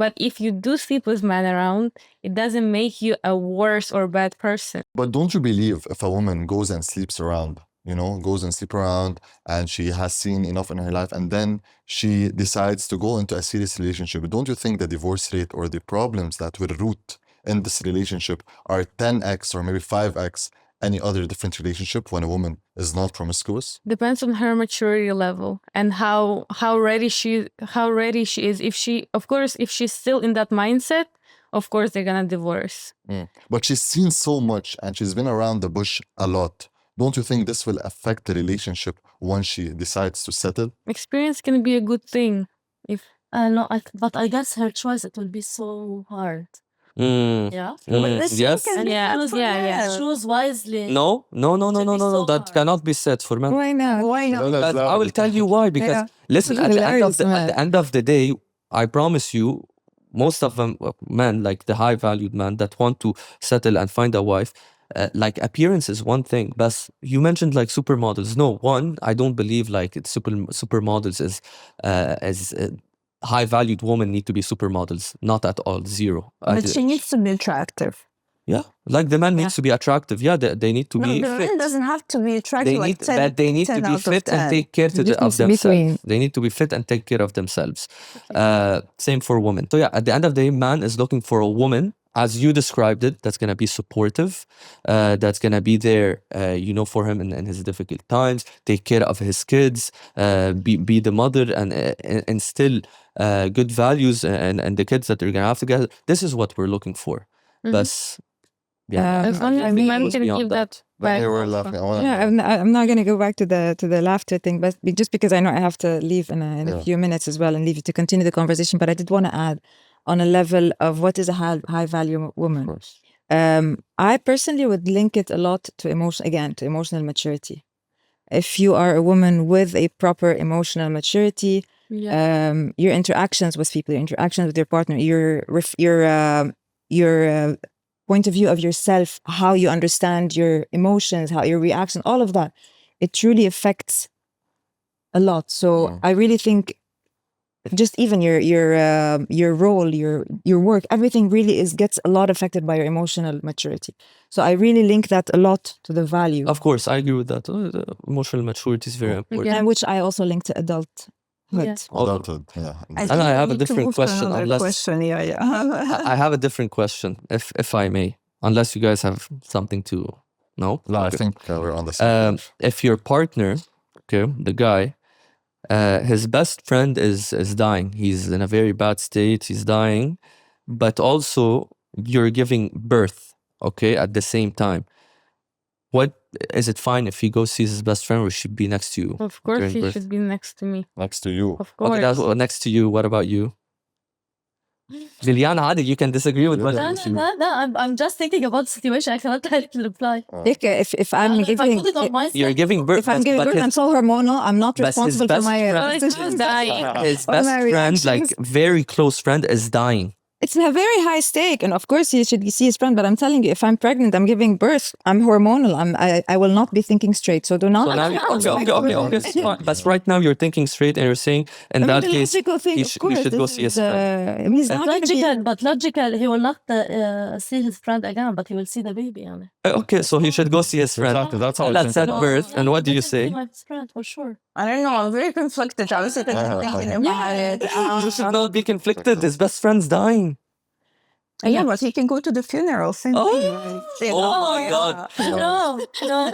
Speaker 5: But if you do sleep with men around, it doesn't make you a worse or bad person.
Speaker 3: But don't you believe if a woman goes and sleeps around, goes and sleep around and she has seen enough in her life and then she decides to go into a serious relationship, don't you think the divorce rate or the problems that will root in this relationship are 10x or maybe 5x any other different relationship when a woman is not promiscuous?
Speaker 5: Depends on her maturity level and how ready she is. If she's still in that mindset, of course they're gonna divorce.
Speaker 3: But she's seen so much and she's been around the bush a lot. Don't you think this will affect the relationship once she decides to settle?
Speaker 5: Experience can be a good thing. If
Speaker 2: No, but I guess her choice, it will be so hard. Yeah.
Speaker 1: Yes.
Speaker 2: Choose wisely.
Speaker 1: No.
Speaker 2: so
Speaker 1: That
Speaker 2: hard.
Speaker 1: cannot be said for men.
Speaker 4: Why not?
Speaker 6: Why not?
Speaker 1: But I will tell you why. Because listen, at the end of the day, I promise you, most of them men, like the high-valued men that want to settle and find a wife, like appearance is one thing. But you mentioned like supermodels. No, I don't believe like it's supermodels as high-valued women need to be supermodels. Not at all. Zero.
Speaker 6: But she needs to be attractive.
Speaker 1: Yeah, like the man needs to be attractive. Yeah, they need to be
Speaker 6: The
Speaker 1: fit.
Speaker 6: man doesn't have to be attractive.
Speaker 1: They need to be fit and take care of themselves. They need to be fit and take care of themselves. Same for women. So yeah, at the end of the day, man is looking for a woman, as you described it, that's gonna be supportive, that's gonna be there, for him in his difficult times, take care of his kids, be the mother, and instill good values and the kids that they're gonna have together. This is what we're looking for. But
Speaker 5: as long as the man can give that back.
Speaker 3: They were laughing.
Speaker 4: I'm not going to go back to the laughter thing, but just because I know I have to leave in a few minutes as well and leave you to continue the conversation. But I did want to add on a level of what is a high value woman.
Speaker 1: Of course.
Speaker 4: I personally would link it a lot to emotional maturity. If you are a woman with a proper emotional maturity, your interactions with people, your interactions with your partner, your point of view of yourself, how you understand your emotions, how your reactions, all of that, it truly affects a lot. So I really think just even your role, your work, everything really gets a lot affected by your emotional maturity. So I really link that a lot to the value.
Speaker 1: Of course, I agree with that. The emotional maturity is very important.
Speaker 4: And which I also link to adulthood.
Speaker 3: Adulthood, yeah.
Speaker 1: And I have a different question. I have a different question, if I may, unless you guys have something to know.
Speaker 3: No, I think we're on the same page.
Speaker 1: If your partner, the guy, his best friend is dying. He's in a very bad state. He's dying, but also you're giving birth. At the same time. What is it fine if he goes sees his best friend, or should be next to you?
Speaker 5: Of course,
Speaker 1: during
Speaker 5: he
Speaker 1: birth?
Speaker 5: should be next to me.
Speaker 3: Next to you.
Speaker 5: Of course.
Speaker 1: Okay, that's next to you. What about you? Liliana, you can disagree with what
Speaker 2: No, I'm just thinking about the situation. I cannot directly reply.
Speaker 4: If I'm giving,
Speaker 2: I put it on myself.
Speaker 1: you're giving birth.
Speaker 4: if I'm giving birth, I'm so hormonal. I'm not
Speaker 1: but his
Speaker 4: responsible for
Speaker 1: best
Speaker 4: my
Speaker 1: friend-
Speaker 5: He's dying.
Speaker 1: His best
Speaker 4: my
Speaker 1: friend,
Speaker 4: reactions.
Speaker 1: like very close friend, is dying.
Speaker 4: It's a very high stake, and of course he should see his friend. But I'm telling you, if I'm pregnant, I'm giving birth. I'm hormonal. I will not be thinking straight. So do not.
Speaker 1: So now, okay. It's fine. But right now you're thinking straight, and you're saying in that
Speaker 4: the
Speaker 1: case
Speaker 4: logical thing,
Speaker 1: he
Speaker 4: of course,
Speaker 1: should go
Speaker 4: this
Speaker 1: see his
Speaker 4: is,
Speaker 1: friend.
Speaker 4: he's not gonna be-
Speaker 2: logical, he will not see his friend again, but he will see the baby. يعني.
Speaker 1: Okay, so he should go see his friend.
Speaker 3: Exactly, that's how I
Speaker 1: Let's
Speaker 3: think
Speaker 1: at
Speaker 3: about
Speaker 1: birth. And what do you say?
Speaker 2: My friend for sure.
Speaker 6: I don't know. I'm very conflicted. I was thinking about it.
Speaker 1: You should not be conflicted. His best friend's dying.
Speaker 6: Yeah, but he can go to the funeral. Same thing. Right?
Speaker 1: Oh my God.
Speaker 2: No.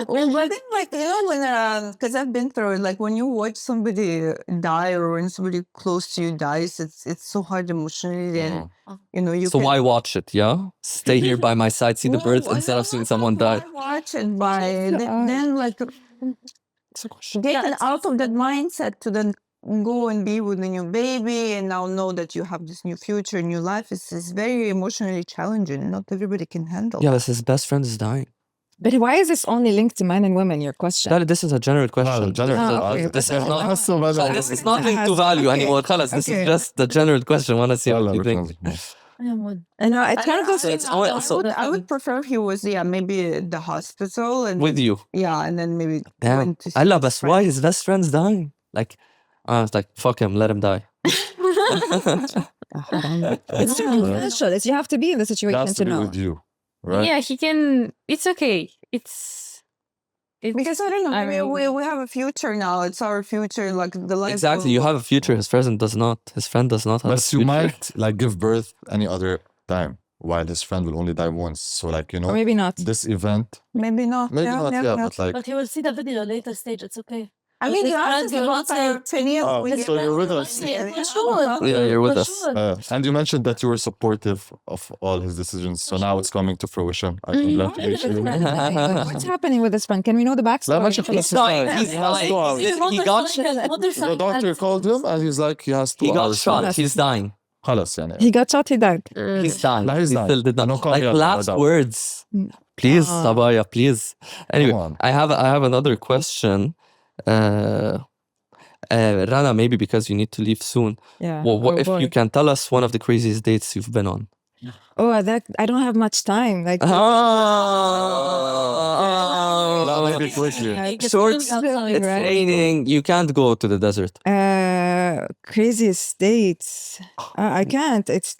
Speaker 6: Well, but then, like, you know, when, because I've been through it, like when you watch somebody die or when somebody close to you dies, it's so hard emotionally. And, you know, you
Speaker 1: So
Speaker 6: can.
Speaker 1: why watch it, yeah? Stay here by my side, see the birth instead of seeing someone die.
Speaker 6: Watch it by then like getting out of that mindset to then go and be with a new baby and now know that you have this new future, new life. It's very emotionally challenging. Not everybody can handle.
Speaker 1: Yeah, but his best friend is dying.
Speaker 4: But why is this only linked to men and women? Your question.
Speaker 1: This is a general question.
Speaker 4: okay.
Speaker 1: This is not.
Speaker 3: حاسه بدأ.
Speaker 1: This is not linked to value anymore. خلاص, this is just the general question. I want to see what you think.
Speaker 4: I know it kind of goes.
Speaker 6: I would prefer he was maybe at the hospital and
Speaker 1: With you.
Speaker 6: and then maybe
Speaker 1: Damn.
Speaker 6: went to see
Speaker 1: Allah, but
Speaker 6: his
Speaker 1: why
Speaker 6: friend.
Speaker 1: his best friend's dying? Like, I was like, fuck him, let him die.
Speaker 4: It's crucial. You have to be in the situation
Speaker 3: That's
Speaker 4: to
Speaker 3: to be
Speaker 4: know.
Speaker 3: with you, right?
Speaker 5: Yeah, he can. It's okay. It's
Speaker 6: Because I don't know,
Speaker 5: I mean-
Speaker 6: we have a future now. It's our future, like the life.
Speaker 1: Exactly, you have a future. His friend does not. His friend does not have
Speaker 3: But
Speaker 1: a
Speaker 3: you
Speaker 1: future.
Speaker 3: might like give birth any other time, while his friend will only die once. So like, you know,
Speaker 4: Or maybe not.
Speaker 3: this event,
Speaker 6: Maybe not.
Speaker 3: maybe not, yeah, but like,
Speaker 2: But he will see the video later stage. It's okay.
Speaker 6: I mean,
Speaker 2: His
Speaker 6: you
Speaker 2: friends
Speaker 6: have to
Speaker 2: will
Speaker 6: give
Speaker 2: not
Speaker 6: us our opinion.
Speaker 3: Oh,
Speaker 6: We
Speaker 3: so
Speaker 6: get
Speaker 3: you're
Speaker 6: back
Speaker 3: with
Speaker 6: to
Speaker 3: us.
Speaker 6: it.
Speaker 2: For sure.
Speaker 1: Yeah, you're with
Speaker 2: For
Speaker 1: us.
Speaker 2: sure.
Speaker 3: and you mentioned that you were supportive of all his decisions. So now it's coming to fruition. I congratulate you.
Speaker 4: What's happening with this friend? Can we know the
Speaker 3: لا
Speaker 4: backstory?
Speaker 3: ماشي خلاص. The doctor called him and he's like, he has 2
Speaker 1: He got
Speaker 3: hours.
Speaker 1: shot. He's dying.
Speaker 3: خلاص يعني.
Speaker 4: He got shot. He died.
Speaker 1: He's dying.
Speaker 3: لا, he's dying.
Speaker 1: still did not.
Speaker 3: No,
Speaker 1: Like
Speaker 3: yeah,
Speaker 1: last
Speaker 3: no doubt.
Speaker 1: words. Please, Sabaya, please. Anyway,
Speaker 3: Come on.
Speaker 1: I have another question. Rana, maybe because you need to leave soon.
Speaker 4: Yeah.
Speaker 1: Well, what
Speaker 4: Oh,
Speaker 1: if
Speaker 4: boy.
Speaker 1: you can tell us one of the craziest dates you've been on?
Speaker 4: Oh, that I don't have much time. Like
Speaker 3: لا, maybe quickly.
Speaker 1: Short,
Speaker 4: Right.
Speaker 1: it's raining. You can't go to the desert.
Speaker 4: craziest states. I can't. It's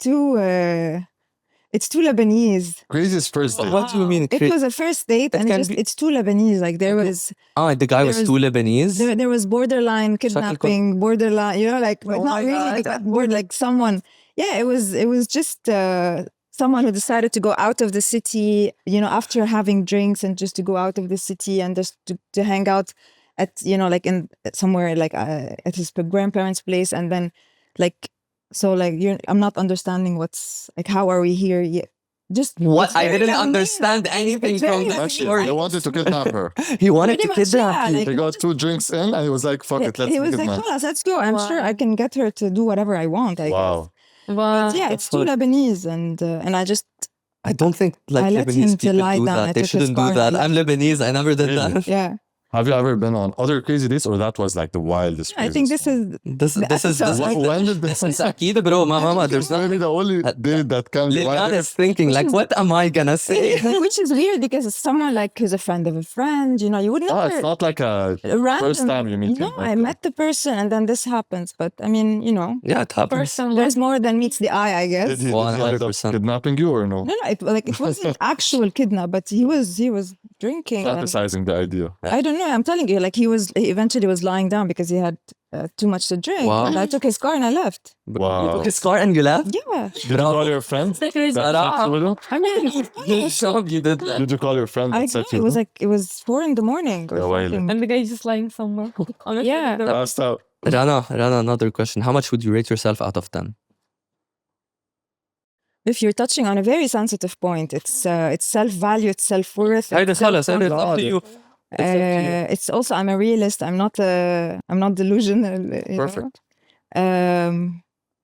Speaker 4: too Lebanese.
Speaker 3: Craziest first date.
Speaker 1: What do you mean?
Speaker 4: It was a first date, and
Speaker 1: can
Speaker 4: it's too Lebanese. Like there was
Speaker 1: The guy was
Speaker 4: there was-
Speaker 1: too Lebanese.
Speaker 4: there was borderline kidnapping, borderline. You know, like but not really, but like someone. Yeah, it was just someone who decided to go out of the city. You know, after having drinks and just to go out of the city and just to hang out at like in somewhere like at his grandparents' place, and then like. So like I'm not understanding what's like how are we here yet? Just
Speaker 1: What?
Speaker 4: it's
Speaker 1: I
Speaker 4: very
Speaker 1: didn't
Speaker 4: Lebanese.
Speaker 1: understand anything
Speaker 4: It's
Speaker 1: from
Speaker 4: very
Speaker 1: that
Speaker 3: Actually,
Speaker 1: story.
Speaker 3: they wanted to kidnap her.
Speaker 1: He wanted to
Speaker 4: Pretty much,
Speaker 1: kidnap
Speaker 4: yeah,
Speaker 1: you.
Speaker 4: like-
Speaker 3: They got 2 drinks in and he was like, fuck it, let's
Speaker 4: He was
Speaker 3: give
Speaker 4: like,
Speaker 3: man.
Speaker 4: "Well, let's go. I'm sure I can get her to do whatever I want." I guess.
Speaker 3: Wow.
Speaker 5: But
Speaker 4: Yeah, it's too Lebanese, and I just
Speaker 1: I don't think like
Speaker 4: I let
Speaker 1: Lebanese
Speaker 4: him to
Speaker 1: people
Speaker 4: lie
Speaker 1: do
Speaker 4: down.
Speaker 1: that.
Speaker 4: I
Speaker 1: They
Speaker 4: took his
Speaker 1: shouldn't do
Speaker 4: car and
Speaker 1: that.
Speaker 4: left.
Speaker 1: I'm Lebanese. I never did
Speaker 3: Really?
Speaker 1: that.
Speaker 4: yeah.
Speaker 3: Have you ever been on other crazy dates or that was like the wildest?
Speaker 4: I think this is
Speaker 1: This is
Speaker 3: When did this?
Speaker 1: It's أكيد bro. Mama, there's not.
Speaker 3: Maybe the only date that can be
Speaker 1: Liliana
Speaker 3: wild.
Speaker 1: is thinking like, what am I gonna say?
Speaker 4: which is weird because it's someone like who's a friend of a friend. You would
Speaker 3: Oh,
Speaker 4: never
Speaker 3: it's not like a
Speaker 4: random.
Speaker 3: first time you meet
Speaker 4: No,
Speaker 3: him.
Speaker 4: I met the person and then this happens. But I mean,
Speaker 1: Yeah, it happens.
Speaker 5: person
Speaker 4: there's more than meets the eye, I guess.
Speaker 3: Did he end up
Speaker 1: 100%.
Speaker 3: kidnapping you or no?
Speaker 4: No, it wasn't actual kidnap, but he was drinking. and-
Speaker 3: Fantasizing the idea.
Speaker 4: I don't know. I'm telling you, like he eventually was lying down because he had too much to drink.
Speaker 1: Wow.
Speaker 4: And I took his car and I left.
Speaker 1: You
Speaker 3: Wow.
Speaker 1: took his car and you left?
Speaker 4: Yeah.
Speaker 3: Did you call your friend?
Speaker 2: The crazy.
Speaker 3: That slept with you?
Speaker 4: I mean,
Speaker 1: You did that.
Speaker 3: Did you call your friend?
Speaker 4: I
Speaker 3: that said
Speaker 4: it was like it was 4 a.m. or
Speaker 3: Yeah, why
Speaker 4: something.
Speaker 5: and the guy just lying somewhere.
Speaker 4: Yeah.
Speaker 3: Passed out.
Speaker 1: Rana, another question. How much would you rate yourself out of 10?
Speaker 4: If you're touching on a very sensitive point, it's self-value, it's self-worth.
Speaker 1: هيدا
Speaker 4: it's
Speaker 1: خلص هيدا
Speaker 4: self-confidence.
Speaker 1: up to you.
Speaker 4: It's also I'm a realist. I'm not delusional. you know.
Speaker 3: Perfect.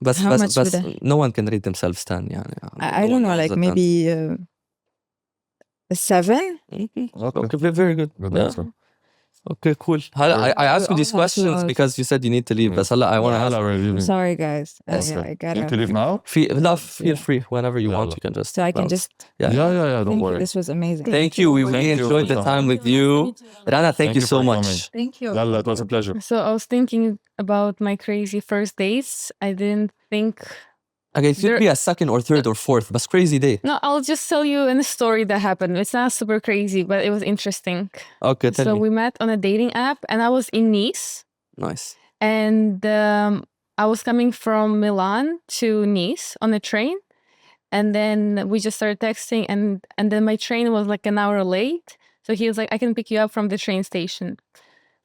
Speaker 1: بس
Speaker 4: How
Speaker 1: بس
Speaker 4: much
Speaker 1: بس
Speaker 4: would
Speaker 1: no one can rate themselves 10 يعني.
Speaker 4: I don't know, like maybe a 7.
Speaker 1: Okay, very good.
Speaker 3: Good
Speaker 1: Yeah.
Speaker 3: answer.
Speaker 1: Okay, cool. I asked you
Speaker 4: all
Speaker 1: these
Speaker 4: have
Speaker 1: questions
Speaker 4: flaws.
Speaker 1: because you said you need to leave. But I want to ask.
Speaker 3: We're leaving.
Speaker 4: Sorry, guys.
Speaker 3: Okay.
Speaker 4: I
Speaker 3: You
Speaker 4: gotta.
Speaker 3: need to leave now?
Speaker 1: Feel free whenever you want. You can just.
Speaker 4: So I can
Speaker 1: bounce.
Speaker 4: just.
Speaker 1: Yeah.
Speaker 3: Yeah. Don't
Speaker 4: Thank you.
Speaker 3: worry.
Speaker 4: This was amazing.
Speaker 1: Thank you. We really
Speaker 3: Thank you
Speaker 1: enjoyed
Speaker 3: for
Speaker 1: the
Speaker 3: coming.
Speaker 1: time with you. Rana, thank you so
Speaker 3: for
Speaker 1: much.
Speaker 3: coming.
Speaker 4: Thank you.
Speaker 3: Yalla, it was a pleasure.
Speaker 5: So I was thinking about my crazy first dates. I didn't think.
Speaker 1: Okay, it could be a second or third or fourth, but crazy day.
Speaker 5: No, I'll just tell you a story that happened. It's not super crazy, but it was interesting.
Speaker 1: Okay, tell
Speaker 5: So
Speaker 1: me.
Speaker 5: we met on a dating app, and I was in Nice,
Speaker 1: Nice.
Speaker 5: and I was coming from Milan to Nice on a train, and then we just started texting, and then my train was like an hour late. So he was like, "I can pick you up from the train station."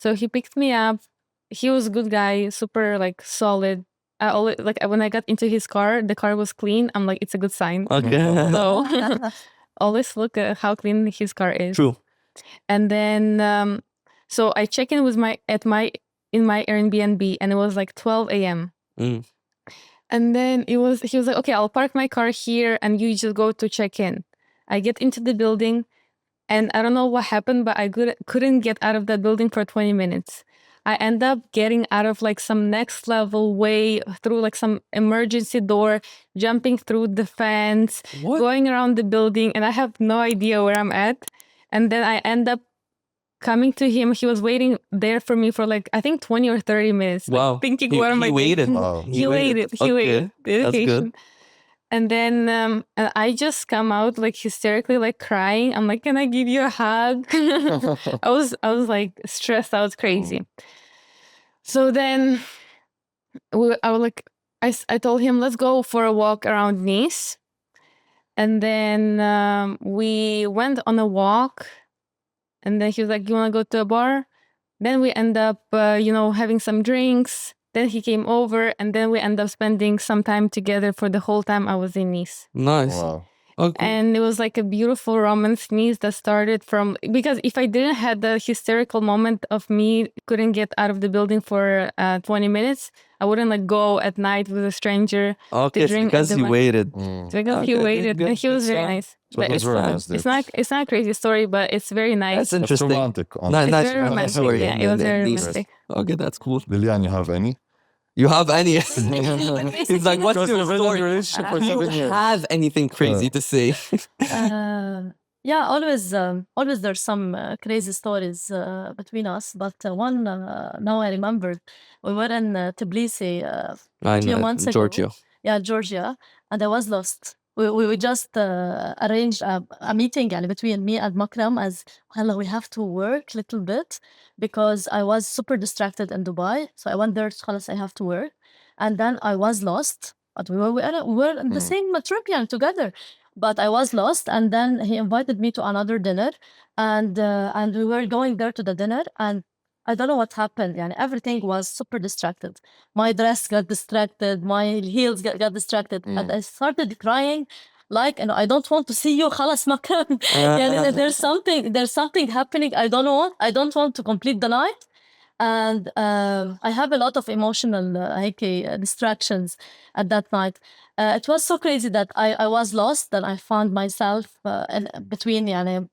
Speaker 5: So he picked me up. He was a good guy, super like solid. I always like when I got into his car, the car was clean. I'm like, it's a good sign.
Speaker 1: Okay.
Speaker 5: So always look at how clean his car is.
Speaker 1: True.
Speaker 5: And then so I check in with my Airbnb, and it was like 12 a.m.
Speaker 1: Mm.
Speaker 5: And then he was like, okay, I'll park my car here and you just go to check in. I get into the building, and I don't know what happened, but I couldn't get out of that building for 20 minutes. I end up getting out of like some next level way through like some emergency door, jumping through the fence,
Speaker 1: What?
Speaker 5: going around the building, and I have no idea where I'm at. And then I end up coming to him. He was waiting there for me for like, I think 20 or 30 minutes. Like,
Speaker 1: Wow.
Speaker 5: thinking,
Speaker 1: He-
Speaker 5: what am
Speaker 1: he
Speaker 5: I
Speaker 1: waited.
Speaker 5: doing?
Speaker 3: Wow.
Speaker 5: He waited. He
Speaker 1: Okay,
Speaker 5: waited.
Speaker 1: that's good.
Speaker 5: Dedication. And then and I just come out like hysterically, like crying. I'm like, can I give you a hug? I was like stressed out, crazy. So then I was like, I told him, let's go for a walk around Nice. And then we went on a walk. And then he was like, you want to go to a bar? Then we end up, having some drinks. Then he came over, and then we end up spending some time together for the whole time I was in Nice.
Speaker 1: Nice.
Speaker 3: Wow.
Speaker 1: Okay.
Speaker 5: And it was like a beautiful romance Nice that started from, because if I didn't have the hysterical moment of me couldn't get out of the building for 20 minutes, I wouldn't like go at night with a stranger.
Speaker 1: Okay, it's
Speaker 5: drink
Speaker 1: because
Speaker 5: at
Speaker 1: he
Speaker 5: the-
Speaker 1: waited.
Speaker 5: Because he
Speaker 1: Okay,
Speaker 5: waited,
Speaker 1: good,
Speaker 5: and he was
Speaker 1: good
Speaker 5: very
Speaker 1: start.
Speaker 5: nice.
Speaker 3: So it
Speaker 5: But
Speaker 3: was very
Speaker 5: fun.
Speaker 3: nice date.
Speaker 5: It's not a crazy story, but it's very nice.
Speaker 1: That's
Speaker 3: It's
Speaker 1: interesting.
Speaker 3: romantic.
Speaker 1: Nice,
Speaker 5: It's very romantic.
Speaker 1: story.
Speaker 5: Yeah, it was very
Speaker 1: Nice.
Speaker 5: romantic.
Speaker 1: Okay, that's cool.
Speaker 3: Lilian, you have any?
Speaker 1: You have any? He's like, what's
Speaker 3: Because
Speaker 1: your
Speaker 3: you've been in a
Speaker 1: story?
Speaker 3: relationship for
Speaker 1: Do
Speaker 3: 7
Speaker 1: you
Speaker 3: years.
Speaker 1: have anything crazy to say?
Speaker 2: Yeah, always there's some crazy stories between us. But one now I remembered, we were in Tbilisi
Speaker 1: I
Speaker 2: few
Speaker 1: know,
Speaker 2: months ago.
Speaker 1: Georgia.
Speaker 2: Yeah, Georgia, and I was lost. We just arranged a meeting between me and Makram as well. We have to work a little bit because I was super distracted in Dubai. So I went there, خلاص, I have to work. And then I was lost. But we were in the same trip together. But I was lost, and then he invited me to another dinner, and we were going there to the dinner, and I don't know what happened. Everything was super distracted. My dress got distracted, my heels got distracted, and I started crying like, I don't want to see you. خلاص مكان. there's something happening. I don't know. I don't want to complete the night. And I have a lot of emotional distractions at that night. It was so crazy that I was lost. Then I found myself in between in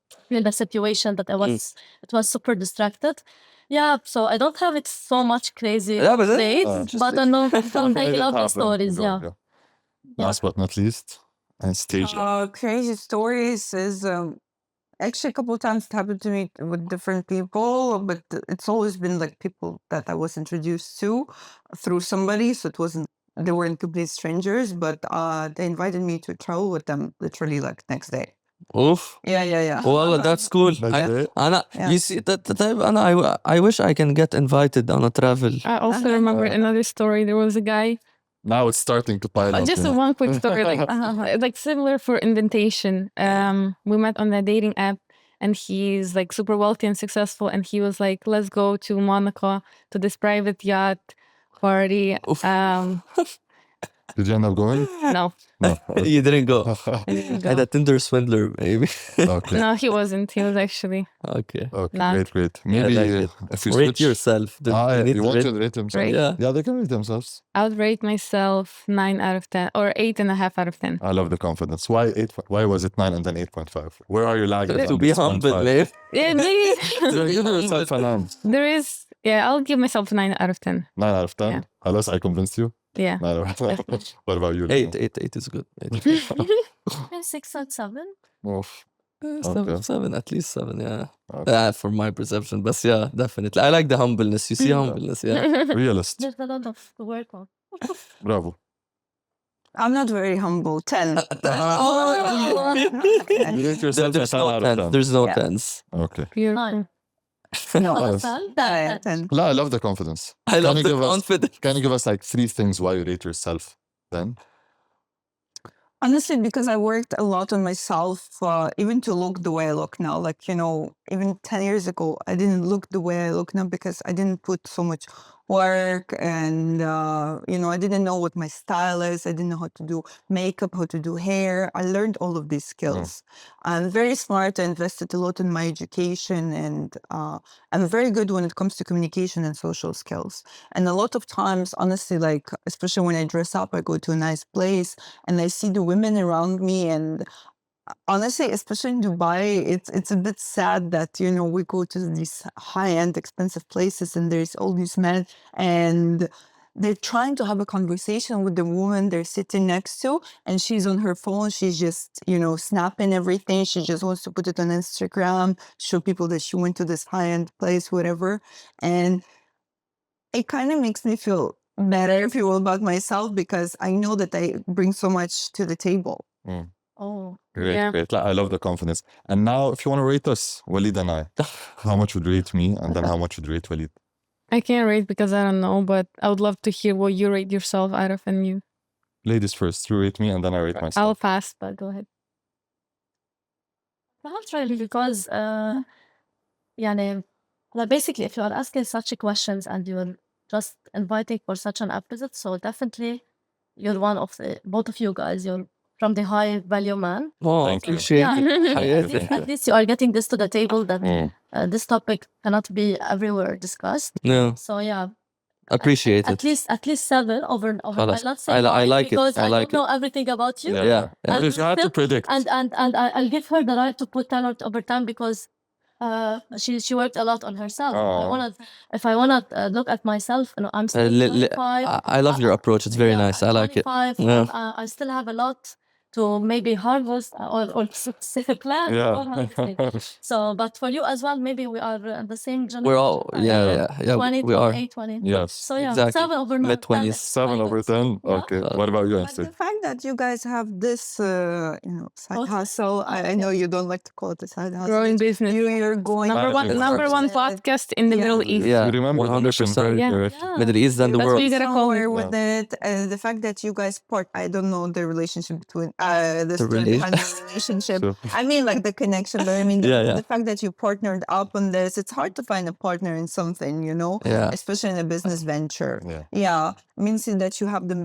Speaker 2: the situation that it was super distracted. Yeah, so I don't have it so much crazy
Speaker 1: That was it?
Speaker 2: dates, but I know I love the stories. Yeah.
Speaker 3: Last but not least, Anastasia.
Speaker 6: Crazy stories is actually a couple of times it happened to me with different people, but it's always been like people that I was introduced to through somebody. So they weren't complete strangers, but they invited me to travel with them literally like next day.
Speaker 1: Oof.
Speaker 6: Yeah.
Speaker 1: Well, that's cool.
Speaker 3: That's it.
Speaker 1: You see that type, I wish I can get invited on a travel.
Speaker 5: I also remember another story. There was a guy.
Speaker 3: Now it's starting to pile up.
Speaker 5: Just
Speaker 3: you know.
Speaker 5: one quick story, like similar for invitation. We met on a dating app, and he's like super wealthy and successful, and he was like, "Let's go to Monaco to this private yacht party."
Speaker 1: Oof.
Speaker 3: Did you end up going?
Speaker 5: No,
Speaker 3: No.
Speaker 1: You didn't go.
Speaker 5: I didn't
Speaker 1: And
Speaker 5: go.
Speaker 1: a Tinder swindler, maybe.
Speaker 3: Okay.
Speaker 5: No, he wasn't. He was actually
Speaker 1: Okay.
Speaker 3: Okay.
Speaker 5: Not.
Speaker 3: Great.
Speaker 1: I
Speaker 3: Maybe
Speaker 1: like it.
Speaker 3: if you
Speaker 1: Rate
Speaker 3: switch.
Speaker 1: yourself.
Speaker 3: Ah,
Speaker 1: You need
Speaker 3: you
Speaker 1: to
Speaker 3: want
Speaker 1: rate-
Speaker 3: to rate themselves?
Speaker 5: Rate.
Speaker 1: Yeah.
Speaker 3: Yeah, they can rate themselves.
Speaker 5: I would rate myself 9 out of 10 or 8.5 out of 10.
Speaker 3: I love the confidence. Why 8? Why was it 9 and then 8.5? Where are you lagging?
Speaker 1: To be humble, man.
Speaker 5: Yeah, maybe
Speaker 3: Give yourself a 9.
Speaker 5: there is. Yeah, I'll give myself 9 out of 10.
Speaker 3: 9 out of 10.
Speaker 5: Yeah.
Speaker 3: Unless I convinced you.
Speaker 5: Yeah.
Speaker 3: 9 out of 10. What about you?
Speaker 1: 8 is good. 8.
Speaker 2: 6 and 7.
Speaker 3: Oof.
Speaker 1: Seven, at least 7, yeah.
Speaker 3: Okay.
Speaker 1: For my perception. But yeah, definitely. I like the humbleness. You see humbleness, yeah.
Speaker 3: Realist.
Speaker 2: There's a lot of work on.
Speaker 3: Bravo.
Speaker 6: I'm not very humble. 10.
Speaker 3: You rate yourself
Speaker 1: There's
Speaker 3: a 10
Speaker 1: no
Speaker 3: out of 10.
Speaker 1: 10s. There's no
Speaker 6: Yeah.
Speaker 1: 10s.
Speaker 3: Okay.
Speaker 2: Nine.
Speaker 6: No,
Speaker 3: Nice.
Speaker 6: 10.
Speaker 3: No, I love the confidence.
Speaker 1: I love
Speaker 3: you
Speaker 1: the
Speaker 3: give us-
Speaker 1: confidence.
Speaker 3: Can you give us like 3 things why you rate yourself then?
Speaker 6: Honestly, because I worked a lot on myself, even to look the way I look now. Like, even 10 years ago, I didn't look the way I look now because I didn't put so much work and, I didn't know what my style is. I didn't know how to do makeup, how to do hair. I learned all of these skills. I'm very smart. I invested a lot in my education and I'm very good when it comes to communication and social skills. And a lot of times, honestly, like, especially when I dress up, I go to a nice place and I see the women around me and honestly, especially in Dubai, it's a bit sad that, we go to these high-end expensive places and there's all these men and they're trying to have a conversation with the woman they're sitting next to and she's on her phone. She's just, snapping everything. She just wants to put it on Instagram, show people that she went to this high-end place, whatever. And it kind of makes me feel better, if you will, about myself because I know that I bring so much to the table.
Speaker 2: Oh.
Speaker 3: Great,
Speaker 5: Yeah.
Speaker 3: great. I love the confidence. And now, if you want to rate us, Walid and I, how much would you rate me and then how much would you rate Walid?
Speaker 5: I can't rate because I don't know, but I would love to hear what you rate yourself out of and you.
Speaker 3: Ladies first, you rate me and then I rate
Speaker 5: I'll
Speaker 3: myself.
Speaker 5: pass, but go ahead.
Speaker 2: Perhaps really because basically if you are asking such questions and you're just inviting for such an episode, so definitely you're one of both of you guys, you're from the high value man.
Speaker 1: Oh,
Speaker 3: Thank you.
Speaker 1: appreciate
Speaker 2: Yeah.
Speaker 1: it.
Speaker 2: At least you are getting this to the table that
Speaker 3: Mm.
Speaker 2: this topic cannot be everywhere discussed.
Speaker 1: No,
Speaker 2: So yeah,
Speaker 1: appreciate it.
Speaker 2: at least 7 over.
Speaker 1: خلاص.
Speaker 2: I'll not say
Speaker 1: I
Speaker 2: 5
Speaker 1: like it.
Speaker 2: because
Speaker 1: I
Speaker 2: I
Speaker 1: like
Speaker 2: don't know everything about you.
Speaker 1: Yeah.
Speaker 3: But if you had to predict,
Speaker 2: And I'll give her the right to put 10 over 10 because she worked a lot on herself.
Speaker 3: Oh.
Speaker 2: If I wanna look at myself, I'm still 25.
Speaker 1: I love your approach. It's very nice. I like it.
Speaker 2: 25,
Speaker 1: Yeah.
Speaker 2: I still have a lot to maybe harvest or plant.
Speaker 3: yeah.
Speaker 2: or harvest. So, but for you as well, maybe we are the same generation.
Speaker 1: We're all, yeah.
Speaker 2: 20,
Speaker 1: We are
Speaker 2: 28, 20.
Speaker 3: Yes.
Speaker 2: So yeah,
Speaker 1: Exactly.
Speaker 2: 7 over 9.
Speaker 1: Mid-20s.
Speaker 3: 7 over 10?
Speaker 2: Yeah.
Speaker 3: Okay. What about you,
Speaker 6: But
Speaker 3: Esther?
Speaker 6: the fact that you guys have this, side
Speaker 2: What?
Speaker 6: hustle, I know you don't like to call it a side hustle.
Speaker 5: Growing business.
Speaker 6: You're going
Speaker 3: Managing
Speaker 5: Number one
Speaker 6: Yeah.
Speaker 5: podcast in the
Speaker 6: Yeah.
Speaker 5: Middle East.
Speaker 1: Yeah.
Speaker 3: You remember the mission
Speaker 1: 100%.
Speaker 3: very
Speaker 5: Yeah.
Speaker 3: correct.
Speaker 2: Yeah.
Speaker 1: Middle East and the
Speaker 5: That's
Speaker 1: world.
Speaker 5: what you gotta call
Speaker 6: somewhere
Speaker 5: it.
Speaker 6: with it. The fact that you guys I don't know the relationship between the
Speaker 1: The
Speaker 6: student and the relationship.
Speaker 3: Sure.
Speaker 6: I mean, like the connection, but I mean,
Speaker 1: Yeah.
Speaker 6: the fact that you partnered up on this, it's hard to find a partner in something,
Speaker 1: Yeah.
Speaker 6: especially in a business venture.
Speaker 3: Yeah.
Speaker 6: Yeah, means that you have the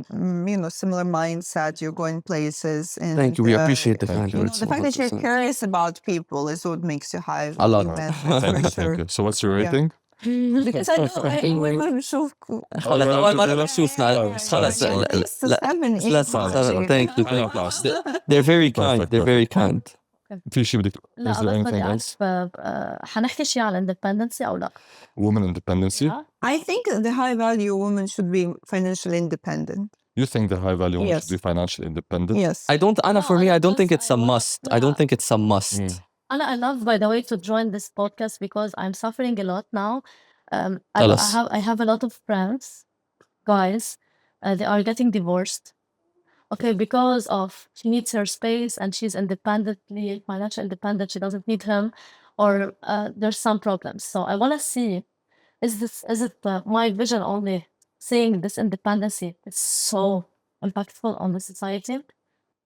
Speaker 6: similar mindset. You're going places. And,
Speaker 1: Thank you. We appreciate the
Speaker 3: Thank
Speaker 1: kind
Speaker 3: you.
Speaker 1: words.
Speaker 6: the fact that you're
Speaker 1: 100%.
Speaker 6: curious about people is what makes you high.
Speaker 1: A lot.
Speaker 6: value man,
Speaker 3: Thank
Speaker 6: for
Speaker 3: you.
Speaker 6: sure.
Speaker 3: Thank you. So what's your
Speaker 6: Yeah.
Speaker 3: rating?
Speaker 6: Because I know women بنشوفكم.
Speaker 1: خلاص أول مرة نشوفنا خلاص thank you. They're very kind.
Speaker 3: Perfect,
Speaker 1: They're very kind.
Speaker 3: في شيء بدك
Speaker 2: لا
Speaker 3: is there
Speaker 2: بس
Speaker 3: anything
Speaker 2: بدي
Speaker 3: else?
Speaker 2: أعرف حنحكي شيء على independency أو لا؟
Speaker 3: Woman independency?
Speaker 6: I think the high value woman should be financially independent.
Speaker 3: You think the high value woman
Speaker 6: Yes.
Speaker 3: should be financially independent?
Speaker 6: Yes.
Speaker 1: Anna, for me, I don't think it's a
Speaker 2: I want-
Speaker 1: must. I don't think it's a must.
Speaker 2: I love, by the way, to join this podcast because I'm suffering a lot now.
Speaker 1: Tell us.
Speaker 2: I have a lot of friends, guys, they are getting divorced. Okay, because of she needs her space and she's financially independent. She doesn't need him, or there's some problems. So I want to see, is it my vision only seeing this independency is so impactful on the society?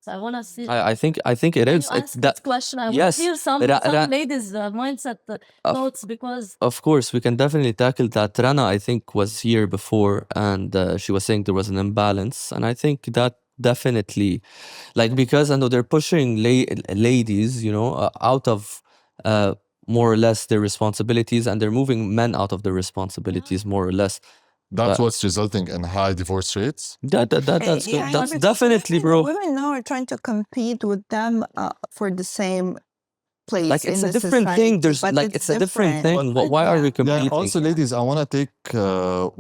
Speaker 2: I want to see.
Speaker 1: I think it
Speaker 2: When
Speaker 1: is.
Speaker 2: you
Speaker 1: It's
Speaker 2: ask
Speaker 1: that.
Speaker 2: this question, I want
Speaker 1: Yes,
Speaker 2: to hear some ladies' mindset thoughts because
Speaker 1: Of course, we can definitely tackle that. Rana, I think, was here before, and she was saying there was an imbalance, and I think that definitely, like, because I know they're pushing ladies, you know, out of more or less their responsibilities, and they're moving men out of their responsibilities more or less.
Speaker 3: That's
Speaker 1: But-
Speaker 3: what's resulting in high divorce rates.
Speaker 1: That's good.
Speaker 6: Yeah,
Speaker 1: That's
Speaker 6: because
Speaker 1: definitely, bro.
Speaker 6: Women now are trying to compete with them for the same place.
Speaker 1: Like, it's
Speaker 6: in
Speaker 1: a
Speaker 6: the
Speaker 1: different
Speaker 6: society,
Speaker 1: thing. There's
Speaker 6: but
Speaker 1: like it's a different thing.
Speaker 6: But
Speaker 1: Why are we
Speaker 3: Yeah,
Speaker 1: competing?
Speaker 3: also, ladies, I want to take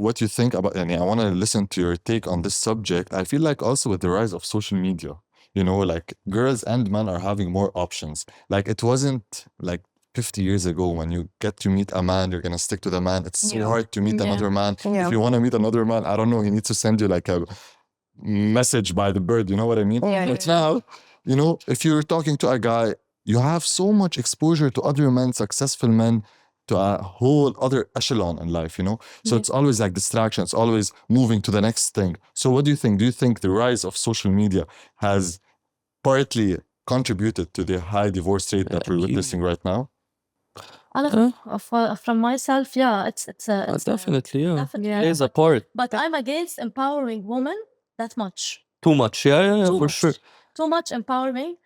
Speaker 3: what you think about, and I want to listen to your take on this subject. I feel like also with the rise of social media, you know, like girls and men are having more options. Like, it wasn't like 50 years ago when you get to meet a man, you're going to stick to the man. It's so hard to meet another man.
Speaker 6: Yeah.
Speaker 3: If you want to meet another man, I don't know, he needs to send you like a message by the bird, you know what I mean?
Speaker 6: Yeah,
Speaker 3: But now, you know, if you're talking to a guy, you have so much exposure to other men, successful men, to a whole other echelon in life, you know? So it's always like distraction. It's always moving to the next thing. So what do you think? Do you think the rise of social media has partly contributed to the high divorce rate that we're witnessing right now?
Speaker 2: From myself, yeah, it's
Speaker 1: Definitely, yeah.
Speaker 2: definitely,
Speaker 1: Plays a part.
Speaker 2: But I'm against empowering women that much.
Speaker 1: Too much. Yeah,
Speaker 2: Too
Speaker 1: for
Speaker 2: much.
Speaker 1: sure.
Speaker 2: Too much empowering,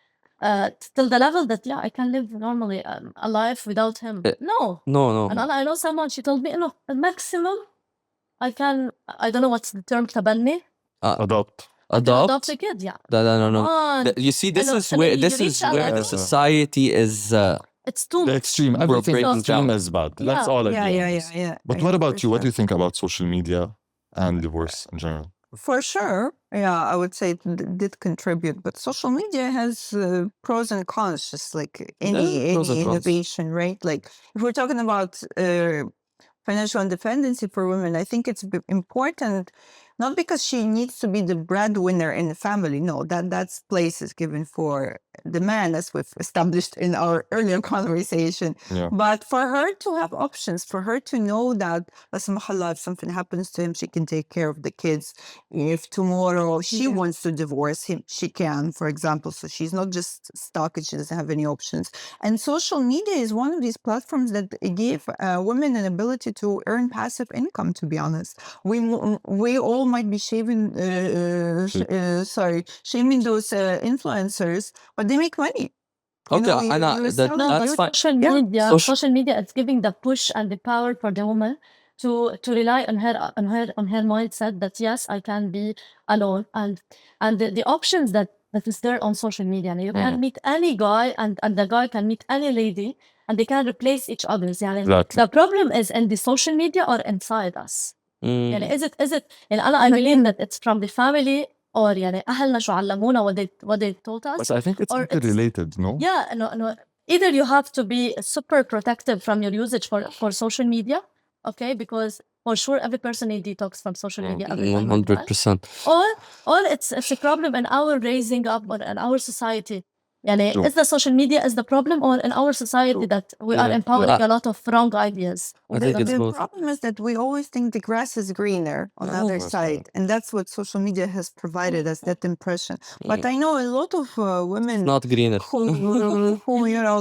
Speaker 2: till the level that I can live normally a life without him. No.
Speaker 1: No.
Speaker 2: And I know someone, she told me, no, the maximum I can, I don't know what's the term, تبني.
Speaker 3: Adopt.
Speaker 2: Adopt a kid, yeah.
Speaker 1: No.
Speaker 2: On.
Speaker 1: You see, this is where the society is.
Speaker 2: It's too
Speaker 3: The
Speaker 2: much.
Speaker 3: extreme. Everything
Speaker 1: breaking
Speaker 3: extreme
Speaker 1: down.
Speaker 3: is bad. Let's
Speaker 2: Yeah.
Speaker 3: all agree.
Speaker 6: Yeah.
Speaker 3: But what about you? What do you think about social media and divorce in general?
Speaker 6: For sure, yeah, I would say it did contribute, but social media has pros and cons, just like any
Speaker 1: pros and cons.
Speaker 6: innovation, right? Like if we're talking about financial independency for women, I think it's important, not because she needs to be the breadwinner in the family. No, that's place is given for the man, as we've established in our earlier conversation.
Speaker 3: Yeah.
Speaker 6: But for her to have options, for her to know that, if something happens to him, she can take care of the kids. If tomorrow she wants to divorce him, she can, for example. So she's not just stuck and she doesn't have any options. And social media is one of these platforms that give women an ability to earn passive income, to be honest. We all might be shaming those influencers, but they make money.
Speaker 1: Okay, that's fine.
Speaker 2: Social media is giving the push and the power for the woman to rely on her mindset that yes, I can be alone, and the options that is there on social media. And you can meet any guy, and the guy can meet any lady, and they can replace each other.
Speaker 3: Exactly.
Speaker 2: The problem is in the social media or inside us. Is it I believe that it's from the family, or أهلنا شو علمونا, what they taught us.
Speaker 3: But I think it's
Speaker 2: Or
Speaker 3: interrelated, no?
Speaker 2: Yeah, no. Either you have to be super protective from your usage for social media, okay? Because for sure every person needs detox from social media.
Speaker 1: 100%.
Speaker 2: Or it's a problem in our raising up, or in our society.
Speaker 3: True.
Speaker 2: Is the social media is the problem, or in our society that we are empowering a lot of wrong ideas?
Speaker 1: I think it's
Speaker 6: The
Speaker 1: both.
Speaker 6: problem is that we always think the grass is greener on the other side, and that's what social media has provided us, that impression. But I know a lot of women
Speaker 1: Not greener.
Speaker 6: who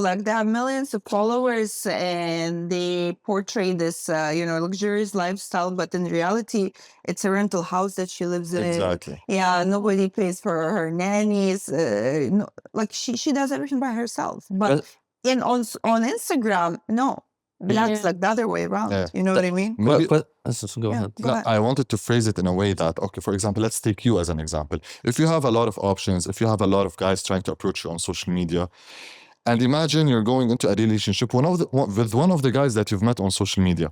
Speaker 6: like they have millions of followers and they portray this luxurious lifestyle, but in reality it's a rental house that she lives in.
Speaker 3: Exactly.
Speaker 6: Yeah, nobody pays for her nannies. Like she does everything by herself. But on Instagram, no. That's like the other way around.
Speaker 3: Yeah.
Speaker 6: You know what I mean?
Speaker 1: Go ahead.
Speaker 6: Go ahead.
Speaker 3: I wanted to phrase it in a way that, okay, for example, let's take you as an example. If you have a lot of options, if you have a lot of guys trying to approach you on social media, and imagine you're going into a relationship with one of the guys that you've met on social media.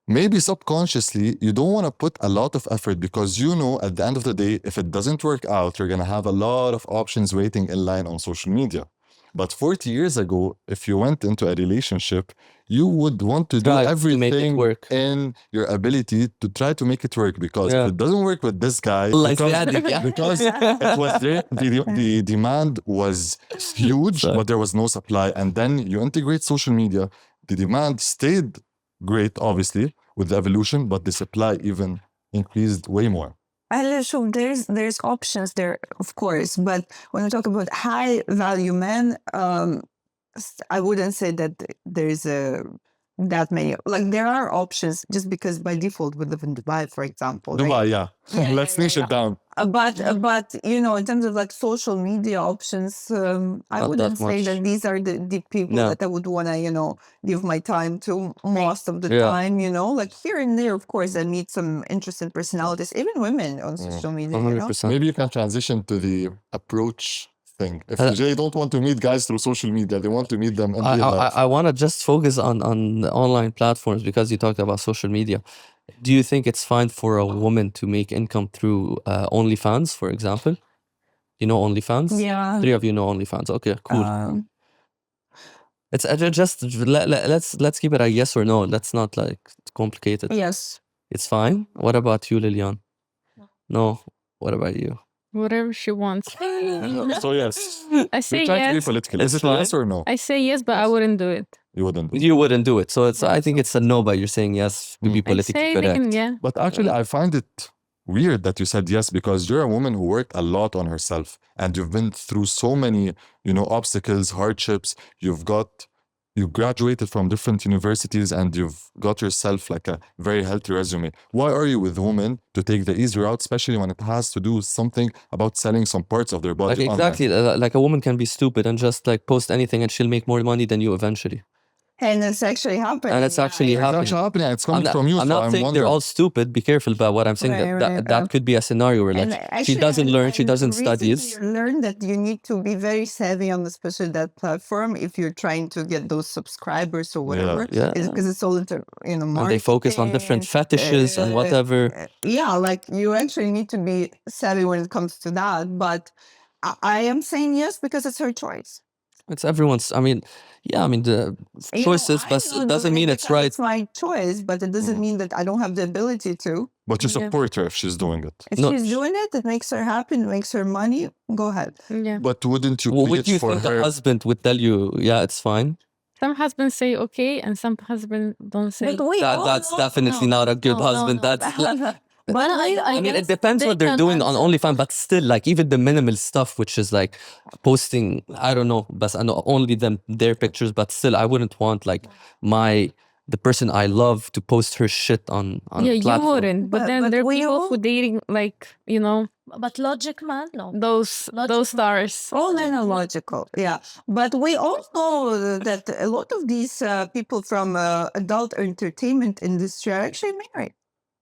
Speaker 3: Maybe subconsciously, you don't want to put a lot of effort, because you know at the end of the day, if it doesn't work out, you're going to have a lot of options waiting in line on social media. But 40 years ago, if you went into a relationship, you would want to do everything in your ability to try to make it work, because if it doesn't work with this guy, because it was there, the demand was huge, but there was no supply. And then you integrate social media, the demand stayed great, obviously, with the evolution, but the supply even increased way more.
Speaker 6: So there's options there, of course, but when we talk about high value men, I wouldn't say that there's that many. Like there are options, just because by default we live in Dubai, for example.
Speaker 3: Dubai,
Speaker 6: right?
Speaker 3: yeah. Let's niche it down.
Speaker 6: But you know, in terms of like social media options, I
Speaker 1: Not
Speaker 6: wouldn't
Speaker 1: that
Speaker 6: say
Speaker 1: much.
Speaker 6: that these are the people
Speaker 1: No.
Speaker 6: that I would want to, you know, give my time to most of the
Speaker 1: Yeah.
Speaker 6: time. You know, like here and there, of course, I meet some interesting personalities, even women on social media. You know?
Speaker 1: 100%.
Speaker 3: Maybe you can transition to the approach thing. If
Speaker 1: Uh,
Speaker 3: they don't want to meet guys through social media, they want to meet them in real life.
Speaker 1: I want to just focus on the online platforms because you talked about social media. Do you think it's fine for a woman to make income through OnlyFans, for example? You know OnlyFans?
Speaker 6: Yeah.
Speaker 1: 3 of you know OnlyFans. Okay, cool. It's just let's keep it a yes or no. Let's not like complicate it.
Speaker 6: Yes.
Speaker 1: It's fine. What about you, Lilian? No. What about you?
Speaker 5: Whatever she wants.
Speaker 3: So yes.
Speaker 5: I say
Speaker 3: We're trying to be
Speaker 5: yes.
Speaker 3: political.
Speaker 1: It's
Speaker 3: Is it a yes or no?
Speaker 5: I say yes, but I wouldn't do it.
Speaker 3: You wouldn't do it.
Speaker 1: You wouldn't do it. So I think it's a no, but you're saying yes to be
Speaker 5: I
Speaker 1: politically
Speaker 5: say they
Speaker 1: correct.
Speaker 5: can, yeah.
Speaker 3: But actually, I find it weird that you said yes, because you're a woman who worked a lot on herself and you've been through so many, you know, obstacles, hardships. You graduated from different universities and you've got yourself like a very healthy resume. Why are you with women to take the easy route, especially when it has to do something about selling some parts of their body?
Speaker 1: Like
Speaker 3: online?
Speaker 1: exactly, like a woman can be stupid and just like post anything and she'll make more money than you eventually.
Speaker 6: And it's actually happening.
Speaker 1: And it's actually
Speaker 3: It's
Speaker 1: happening.
Speaker 3: actually happening. It's
Speaker 1: I'm
Speaker 3: coming
Speaker 1: not,
Speaker 3: from you.
Speaker 1: I'm
Speaker 3: so
Speaker 1: not saying they're
Speaker 3: wondering.
Speaker 1: all stupid. Be careful about what I'm saying. That could be a scenario where like she doesn't learn, she doesn't study.
Speaker 6: You learn that you need to be very savvy on especially that platform if you're trying to get those subscribers or whatever.
Speaker 1: Yeah.
Speaker 6: Because it's all into, you know,
Speaker 1: And
Speaker 6: marketing.
Speaker 1: they focus on different fetishes and whatever.
Speaker 6: Yeah, like you actually need to be savvy when it comes to that. But I am saying yes because it's her choice.
Speaker 1: It's everyone's. I mean, the choices, but it doesn't mean it's right.
Speaker 6: It's my choice, but it doesn't mean that I don't have the ability to.
Speaker 3: But you support her if she's doing it.
Speaker 6: If she's doing it, it makes her happy, it makes her money, go ahead.
Speaker 5: Yeah.
Speaker 3: But wouldn't you
Speaker 1: Would
Speaker 3: preach
Speaker 1: you
Speaker 3: for
Speaker 1: think
Speaker 3: her?
Speaker 1: the husband would tell you, yeah, it's fine?
Speaker 5: Some husbands say okay, and some husbands don't say.
Speaker 1: That's definitely not a good husband.
Speaker 2: But
Speaker 1: I mean, it depends what they're doing on OnlyFans, but still, like, even the minimal stuff, which is like posting, I don't know, but I know only their pictures, but still, I wouldn't want like the person I love to post her shit on
Speaker 5: Yeah,
Speaker 1: a platform.
Speaker 5: you wouldn't. But then there are people who dating like, you know,
Speaker 2: But logic, man, no.
Speaker 5: those stars.
Speaker 6: All logical, yeah. But we all know that a lot of these people from adult entertainment industry are actually married.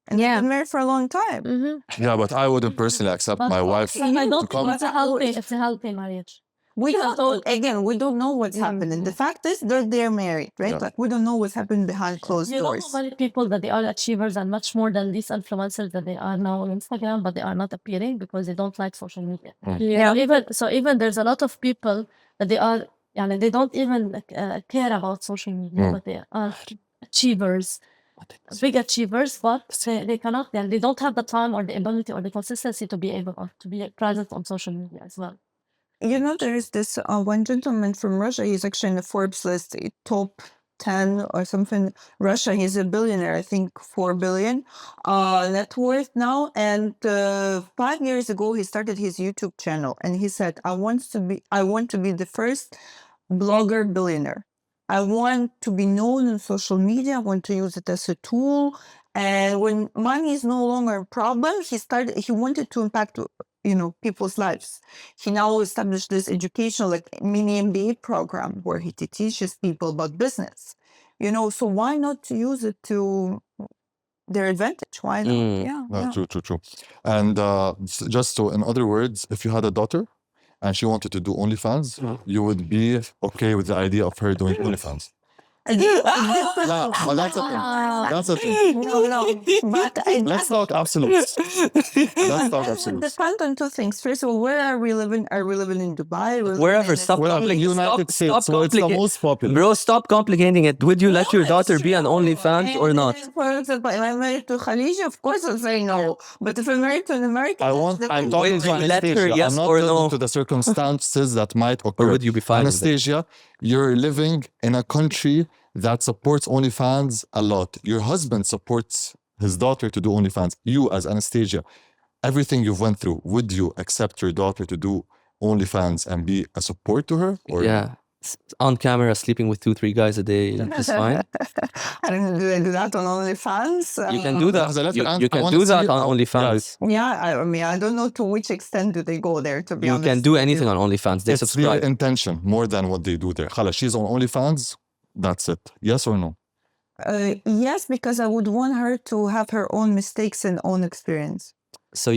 Speaker 6: And they've been married for a long time.
Speaker 5: Mm-hmm.
Speaker 3: Yeah, but I wouldn't personally accept my wife
Speaker 2: I don't
Speaker 3: to come.
Speaker 2: think it's a healthy marriage.
Speaker 6: We don't know what's happening. The fact is they're married, right?
Speaker 3: Yeah.
Speaker 6: Like we don't know what's happening behind closed
Speaker 2: You know
Speaker 6: doors.
Speaker 2: how many people that they are achievers and much more than these influencers that they are now on Instagram, but they are not appearing because they don't like social media.
Speaker 5: Yeah.
Speaker 2: So even there's a lot of people that they are, they don't even care about social media, but they are achievers, big achievers, but they cannot, they don't have the time or the ability or the consistency to be able to be present on social media as well.
Speaker 6: You know, there is this one gentleman from Russia. He's actually in the Forbes list, top 10 or something. Russia, he's a billionaire, I think 4 billion net worth now. And 5 years ago, he started his YouTube channel. And he said, I want to be the first blogger billionaire. I want to be known on social media. I want to use it as a tool. And when money is no longer a problem, he wanted to impact people's lives. He now established this educational, like mini MBA program where he teaches people about business. So why not to use it to their advantage? Why not?
Speaker 3: True. And just so, in other words, if you had a daughter and she wanted to do OnlyFans, you would be okay with the idea of her doing OnlyFans.
Speaker 6: No,
Speaker 3: well, that's a thing.
Speaker 6: No. But
Speaker 3: Let's talk absolutes.
Speaker 6: It depends on two things. First of all, where are we living? Are we living in Dubai?
Speaker 1: Wherever, stop
Speaker 3: Well,
Speaker 1: complicating.
Speaker 3: United States, so it's the most popular.
Speaker 1: Bro, stop complicating it. Would you let your daughter be an OnlyFans or not?
Speaker 6: For example, if I'm married to Khadija, of course I'll say no. But if I'm married to an American,
Speaker 3: I'm talking to
Speaker 1: Let her,
Speaker 3: Anastasia.
Speaker 1: yes
Speaker 3: I'm not
Speaker 1: or
Speaker 3: talking
Speaker 1: no?
Speaker 3: to the circumstances that might occur.
Speaker 1: Or would you be fine with it?
Speaker 3: Anastasia, you're living in a country that supports OnlyFans a lot. Your husband supports his daughter to do OnlyFans. You, as Anastasia, everything you've went through, would you accept your daughter to do OnlyFans and be a support to her? Or
Speaker 1: Yeah. On camera, sleeping with 2-3 guys a day is fine.
Speaker 6: I don't do that on OnlyFans.
Speaker 1: You can do that. You can do that on OnlyFans.
Speaker 6: Yeah, I mean, I don't know to which extent do they go there, to be
Speaker 1: You
Speaker 6: honest.
Speaker 1: can do anything on OnlyFans. They
Speaker 3: it's their
Speaker 1: subscribe.
Speaker 3: intention more than what they do there. خلاص, she's on OnlyFans. That's it. Yes or no?
Speaker 6: Yes, because I would want her to have her own mistakes and own experience.
Speaker 1: So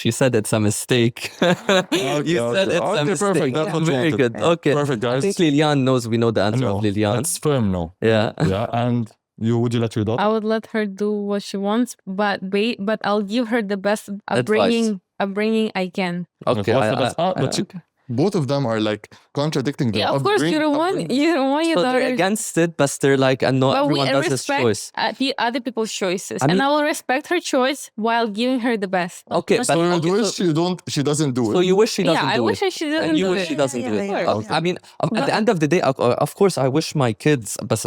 Speaker 1: she said it's a mistake. You said it's a mistake.
Speaker 3: Perfect. That's what you
Speaker 1: Very
Speaker 3: wanted.
Speaker 1: good. Okay.
Speaker 3: Perfect,
Speaker 1: I
Speaker 3: guys.
Speaker 1: think Liliane knows. We know the answer
Speaker 3: No,
Speaker 1: of Liliane.
Speaker 3: that's firm no.
Speaker 1: Yeah.
Speaker 3: Yeah, and would you let your daughter?
Speaker 5: I would let her do what she wants, but I'll give her the best upbringing I can.
Speaker 1: Okay.
Speaker 3: But both of them are like contradicting their
Speaker 5: Yeah, of course, you don't want your
Speaker 1: So
Speaker 5: daughter.
Speaker 1: they're against it, but they're like, and no,
Speaker 5: But
Speaker 1: everyone
Speaker 5: we
Speaker 1: does his choice.
Speaker 5: respect the other people's choices,
Speaker 1: I mean-
Speaker 5: and I will respect her choice while giving her the best.
Speaker 1: Okay,
Speaker 3: So you
Speaker 1: okay,
Speaker 3: wish she doesn't do it.
Speaker 1: so you wish she doesn't
Speaker 5: Yeah, I
Speaker 1: do
Speaker 5: wish
Speaker 1: it.
Speaker 5: she doesn't
Speaker 1: And you
Speaker 5: do
Speaker 1: wish
Speaker 5: it.
Speaker 1: she doesn't do it.
Speaker 6: Yeah.
Speaker 1: Okay. I mean, at the end of the day, of course, I wish my kids, but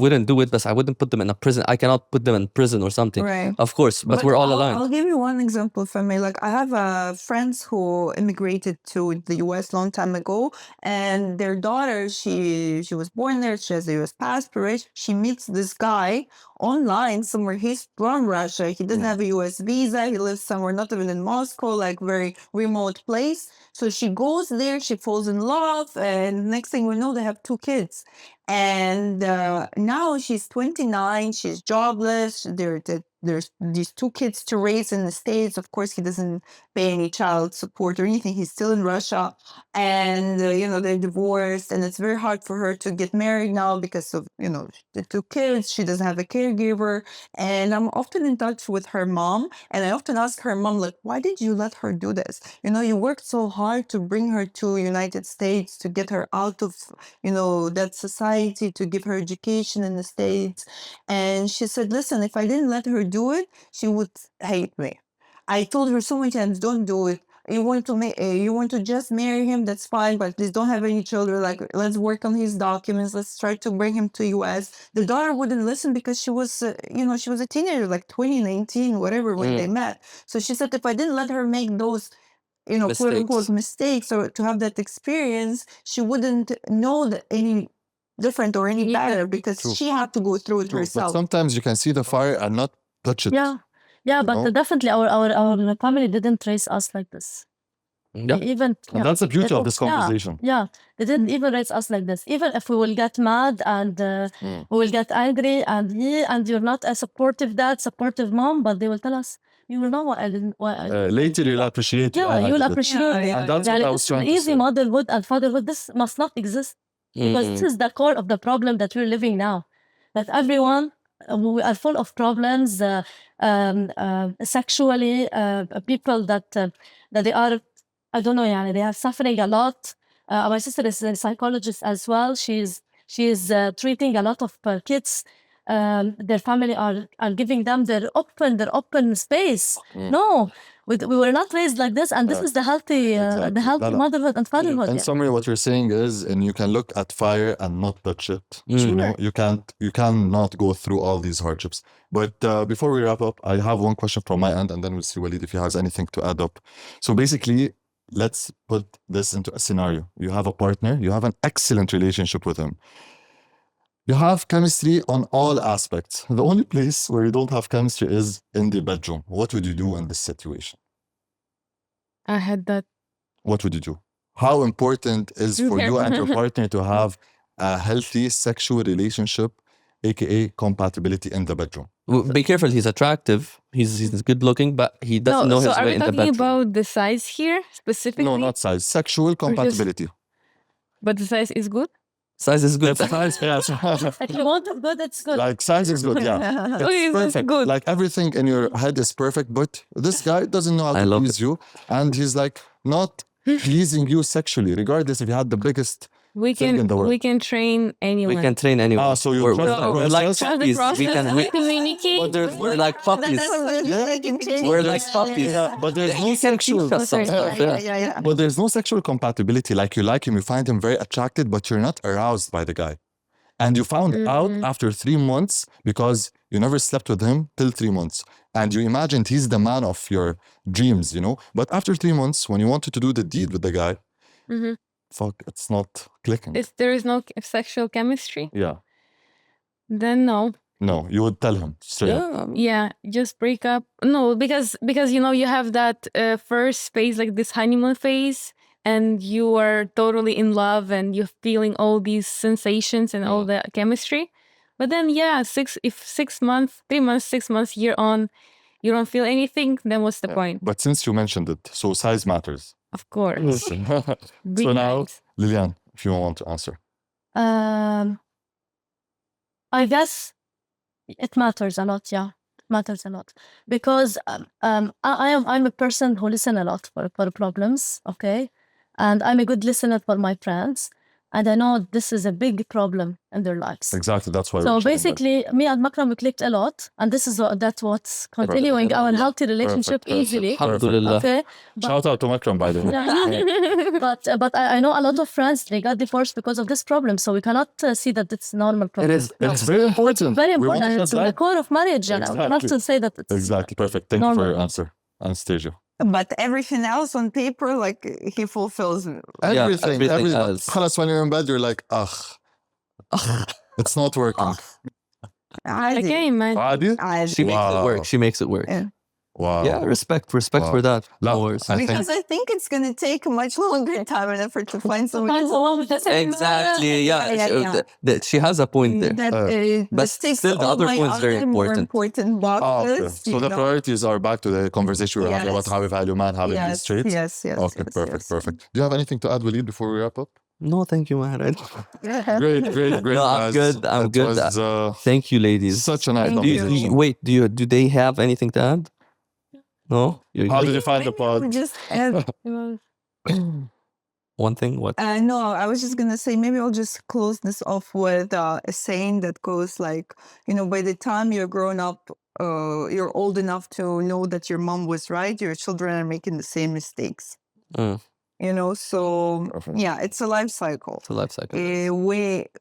Speaker 1: wouldn't do it. But I wouldn't put them in a prison. I cannot put them in prison or something.
Speaker 6: Right.
Speaker 1: Of course, but we're all
Speaker 6: I'll
Speaker 1: aligned.
Speaker 6: give you one example if I may. Like, I have friends who immigrated to the US long time ago, and their daughter, she was born there. She has a US passport. Right? She meets this guy online somewhere. He's from Russia. He doesn't have a US visa. He lives somewhere, not even in Moscow, like very remote place. So she goes there. She falls in love, and next thing we know, they have 2 kids. And now she's 29. She's jobless. There's these 2 kids to raise in the States. Of course, he doesn't pay any child support or anything. He's still in Russia. And, they're divorced. And it's very hard for her to get married now because of, the 2 kids. She doesn't have a caregiver. And I'm often in touch with her mom. And I often ask her mom, like, why did you let her do this? You worked so hard to bring her to United States, to get her out of, that society, to give her education in the States. And she said, listen, if I didn't let her do it, she would hate me. I told her so many times, don't do it. You want to just marry him, that's fine, but please don't have any children. Like, let's work on his documents. Let's try to bring him to US. The daughter wouldn't listen because she was, she was a teenager, like 2019, whatever, when they met. So she said, if I didn't let her make those, quote unquote mistakes or to have that experience, she wouldn't know that any different or any better because she had to go through it
Speaker 3: But
Speaker 6: herself.
Speaker 3: sometimes you can see the fire and not touch it.
Speaker 2: Yeah, but
Speaker 3: know?
Speaker 2: definitely our family didn't raise us like this.
Speaker 1: Yeah.
Speaker 2: Even
Speaker 3: And that's the beauty of this conversation.
Speaker 2: Yeah, they didn't even raise us like this. Even if we will get mad and we will get angry and you're not a supportive dad, supportive mom, but they will tell us, you will know what I didn't.
Speaker 3: Later you'll appreciate.
Speaker 2: Yeah, you will appreciate it.
Speaker 3: And that's what I was trying to
Speaker 2: Easy
Speaker 3: say.
Speaker 2: motherhood and fatherhood, this must not exist. Because this is the core of the problem that we're living now. That everyone, we are full of problems, sexually, people that they are, I don't know, they are suffering a lot. My sister is a psychologist as well. She's treating a lot of kids. Their family are giving them their open space. No, we were not raised like this, and this is the healthy
Speaker 3: Exactly.
Speaker 2: motherhood and fatherhood.
Speaker 3: In summary, what you're saying is, and you can look at fire and not touch it. So, you cannot go through all these hardships. But before we wrap up, I have one question from my end, and then we'll see Walid if he has anything to add up. So basically, let's put this into a scenario. You have a partner, you have an excellent relationship with him. You have chemistry on all aspects. The only place where you don't have chemistry is in the bedroom. What would you do in this situation?
Speaker 5: I had that.
Speaker 3: What would you do? How important is for you and your partner to have a healthy sexual relationship, aka compatibility in the bedroom?
Speaker 1: Be careful. He's attractive. He's good looking, but he doesn't know his
Speaker 5: so are
Speaker 1: way
Speaker 5: we
Speaker 1: in the
Speaker 5: talking
Speaker 1: bedroom.
Speaker 5: about the size here specifically?
Speaker 3: No, not size. Sexual compatibility.
Speaker 5: But the size is good?
Speaker 1: Size is good.
Speaker 3: Size, yes.
Speaker 2: If you want it good, it's good.
Speaker 3: Like size is good, yeah.
Speaker 5: Okay,
Speaker 3: It's
Speaker 5: that's
Speaker 3: perfect.
Speaker 5: good.
Speaker 3: Like everything in your head is perfect, but this guy doesn't know how
Speaker 1: I
Speaker 3: to
Speaker 1: love
Speaker 3: please you, and he's like not pleasing you sexually, regardless if you had the biggest
Speaker 5: We
Speaker 3: thing in the world.
Speaker 5: can train anyone.
Speaker 1: We can train anyone.
Speaker 3: Ah, so you
Speaker 1: we're,
Speaker 3: trust the
Speaker 1: we're like
Speaker 3: process?
Speaker 5: Trust the
Speaker 1: puppies.
Speaker 5: process,
Speaker 1: We can.
Speaker 5: communicate.
Speaker 1: We're like puppies. We're like puppies.
Speaker 3: Yeah, but there's no
Speaker 1: He can
Speaker 3: sexual.
Speaker 1: teach us some stuff. Yeah.
Speaker 3: But there's no sexual compatibility. Like you like him, you find him very attracted, but you're not aroused by the guy. And you found out after 3 months because you never slept with him till 3 months. And you imagined he's the man of your dreams, you know? But after 3 months, when you wanted to do the deed with the guy, fuck, it's not clicking.
Speaker 5: If there is no sexual chemistry,
Speaker 3: Yeah.
Speaker 5: then no.
Speaker 3: No, you would tell him straight up.
Speaker 5: Yeah, just break up. No, because you know, you have that first phase, like this honeymoon phase, and you are totally in love and you're feeling all these sensations and all the chemistry. But then, yeah, 6 months, 3 months, 6 months, year on, you don't feel anything, then what's the point?
Speaker 3: But since you mentioned it, so size matters.
Speaker 5: Of course. Big
Speaker 3: So now,
Speaker 5: size.
Speaker 3: Lilian, if you want to answer.
Speaker 2: I guess it matters a lot, yeah. It matters a lot. Because I'm a person who listen a lot for problems, okay? And I'm a good listener for my friends. And I know this is a big problem in their lives.
Speaker 3: Exactly, that's why.
Speaker 2: So basically, me and Makram, we clicked a lot. And this is that's what's continuing our healthy relationship easily.
Speaker 1: Alhamdulillah.
Speaker 2: Okay?
Speaker 3: Shout out to Makram, by the way.
Speaker 2: But I know a lot of friends, they got divorced because of this problem. So we cannot see that it's normal problem.
Speaker 3: It's very important.
Speaker 2: Very
Speaker 3: We want
Speaker 2: important. It's the core of marriage. And I would love to say that it's
Speaker 3: Exactly, perfect. Thank you for
Speaker 2: normal.
Speaker 3: your answer, Anastasia.
Speaker 6: But everything else on paper, like he fulfills.
Speaker 3: Everything
Speaker 1: else.
Speaker 3: خلاص, when you're in bed, you're like, it's not working.
Speaker 5: I can imagine.
Speaker 3: عادي?
Speaker 1: She makes it
Speaker 3: Wow.
Speaker 1: work. She makes it work.
Speaker 6: Yeah.
Speaker 3: Wow.
Speaker 1: Yeah, respect
Speaker 3: Wow.
Speaker 1: for that.
Speaker 3: لا,
Speaker 1: No worries.
Speaker 3: I think
Speaker 6: Because I think it's going to take much longer time and effort to find someone.
Speaker 1: Exactly. Yeah.
Speaker 6: Yeah.
Speaker 1: She has a point there.
Speaker 6: That,
Speaker 1: But
Speaker 6: this takes
Speaker 1: still the
Speaker 6: all
Speaker 1: other
Speaker 6: my
Speaker 1: point is very
Speaker 6: other more
Speaker 1: important.
Speaker 6: important boxes.
Speaker 3: okay. So
Speaker 6: you
Speaker 3: the
Speaker 6: know.
Speaker 3: priorities are back to the conversation we were having
Speaker 6: Yes.
Speaker 3: about how we value man, how we value
Speaker 6: Yes,
Speaker 3: straight.
Speaker 6: yes.
Speaker 3: Okay,
Speaker 6: yes,
Speaker 3: perfect,
Speaker 6: yes.
Speaker 3: perfect. Do you have anything to add, Walid, before we wrap up?
Speaker 1: No, thank you, man.
Speaker 3: Great.
Speaker 1: No, I'm
Speaker 3: guys.
Speaker 1: good. I'm
Speaker 3: It
Speaker 1: good.
Speaker 3: was
Speaker 1: Thank you, ladies.
Speaker 3: such a nice
Speaker 6: Thank you.
Speaker 3: conversation.
Speaker 1: Wait, do they have anything to add? No?
Speaker 3: How did you find the
Speaker 6: Maybe I
Speaker 3: pod?
Speaker 6: would just add,
Speaker 1: One thing? What?
Speaker 6: no, I was just going to say, maybe I'll just close this off with a saying that goes like, you know, by the time you're grown up, you're old enough to know that your mom was right, your children are making the same mistakes. You know, so
Speaker 3: Perfect.
Speaker 6: yeah, it's a life cycle.
Speaker 1: It's a life cycle.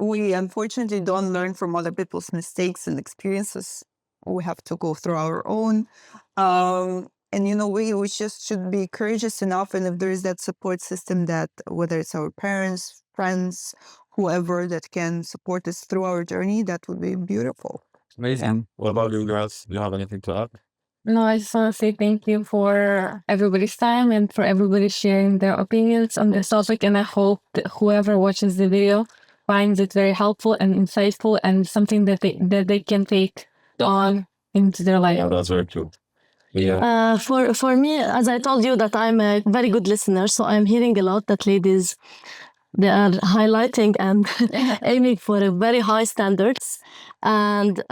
Speaker 6: We unfortunately don't learn from other people's mistakes and experiences. We have to go through our own. And, you know, we just should be courageous enough. And if there is that support system that, whether it's our parents, friends, whoever that can support us through our journey, that would be beautiful.
Speaker 3: Amazing. What about you girls? Do you have anything to add?
Speaker 5: No, I just want to say thank you for everybody's time and for everybody sharing their opinions on this topic. And I hope that whoever watches the video finds it very helpful and insightful and something that they can take on into their life.
Speaker 3: Yeah, that's very true. Yeah.
Speaker 2: For me, as I told you that I'm a very good listener, so I'm hearing a lot that ladies, they are highlighting and aiming for a very high standards. And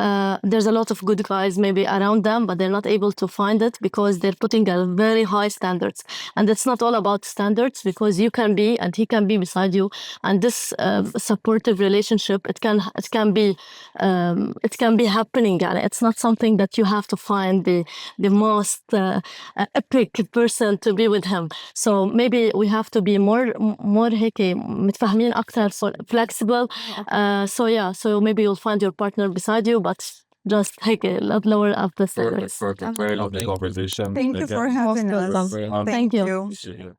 Speaker 2: there's a lot of good guys maybe around them, but they're not able to find it because they're putting a very high standards. And it's not all about standards, because you can be and he can be beside you. And this supportive relationship, it can be happening. And it's not something that you have to find the most epic person to be with him. So maybe we have to be more هيك متفاهمين أكتر, flexible. So maybe you'll find your partner beside you, but just هيك lower up the standards.
Speaker 3: Perfect. Very lovely conversation.
Speaker 6: Thank you for having us.
Speaker 2: Thank you.
Speaker 6: you.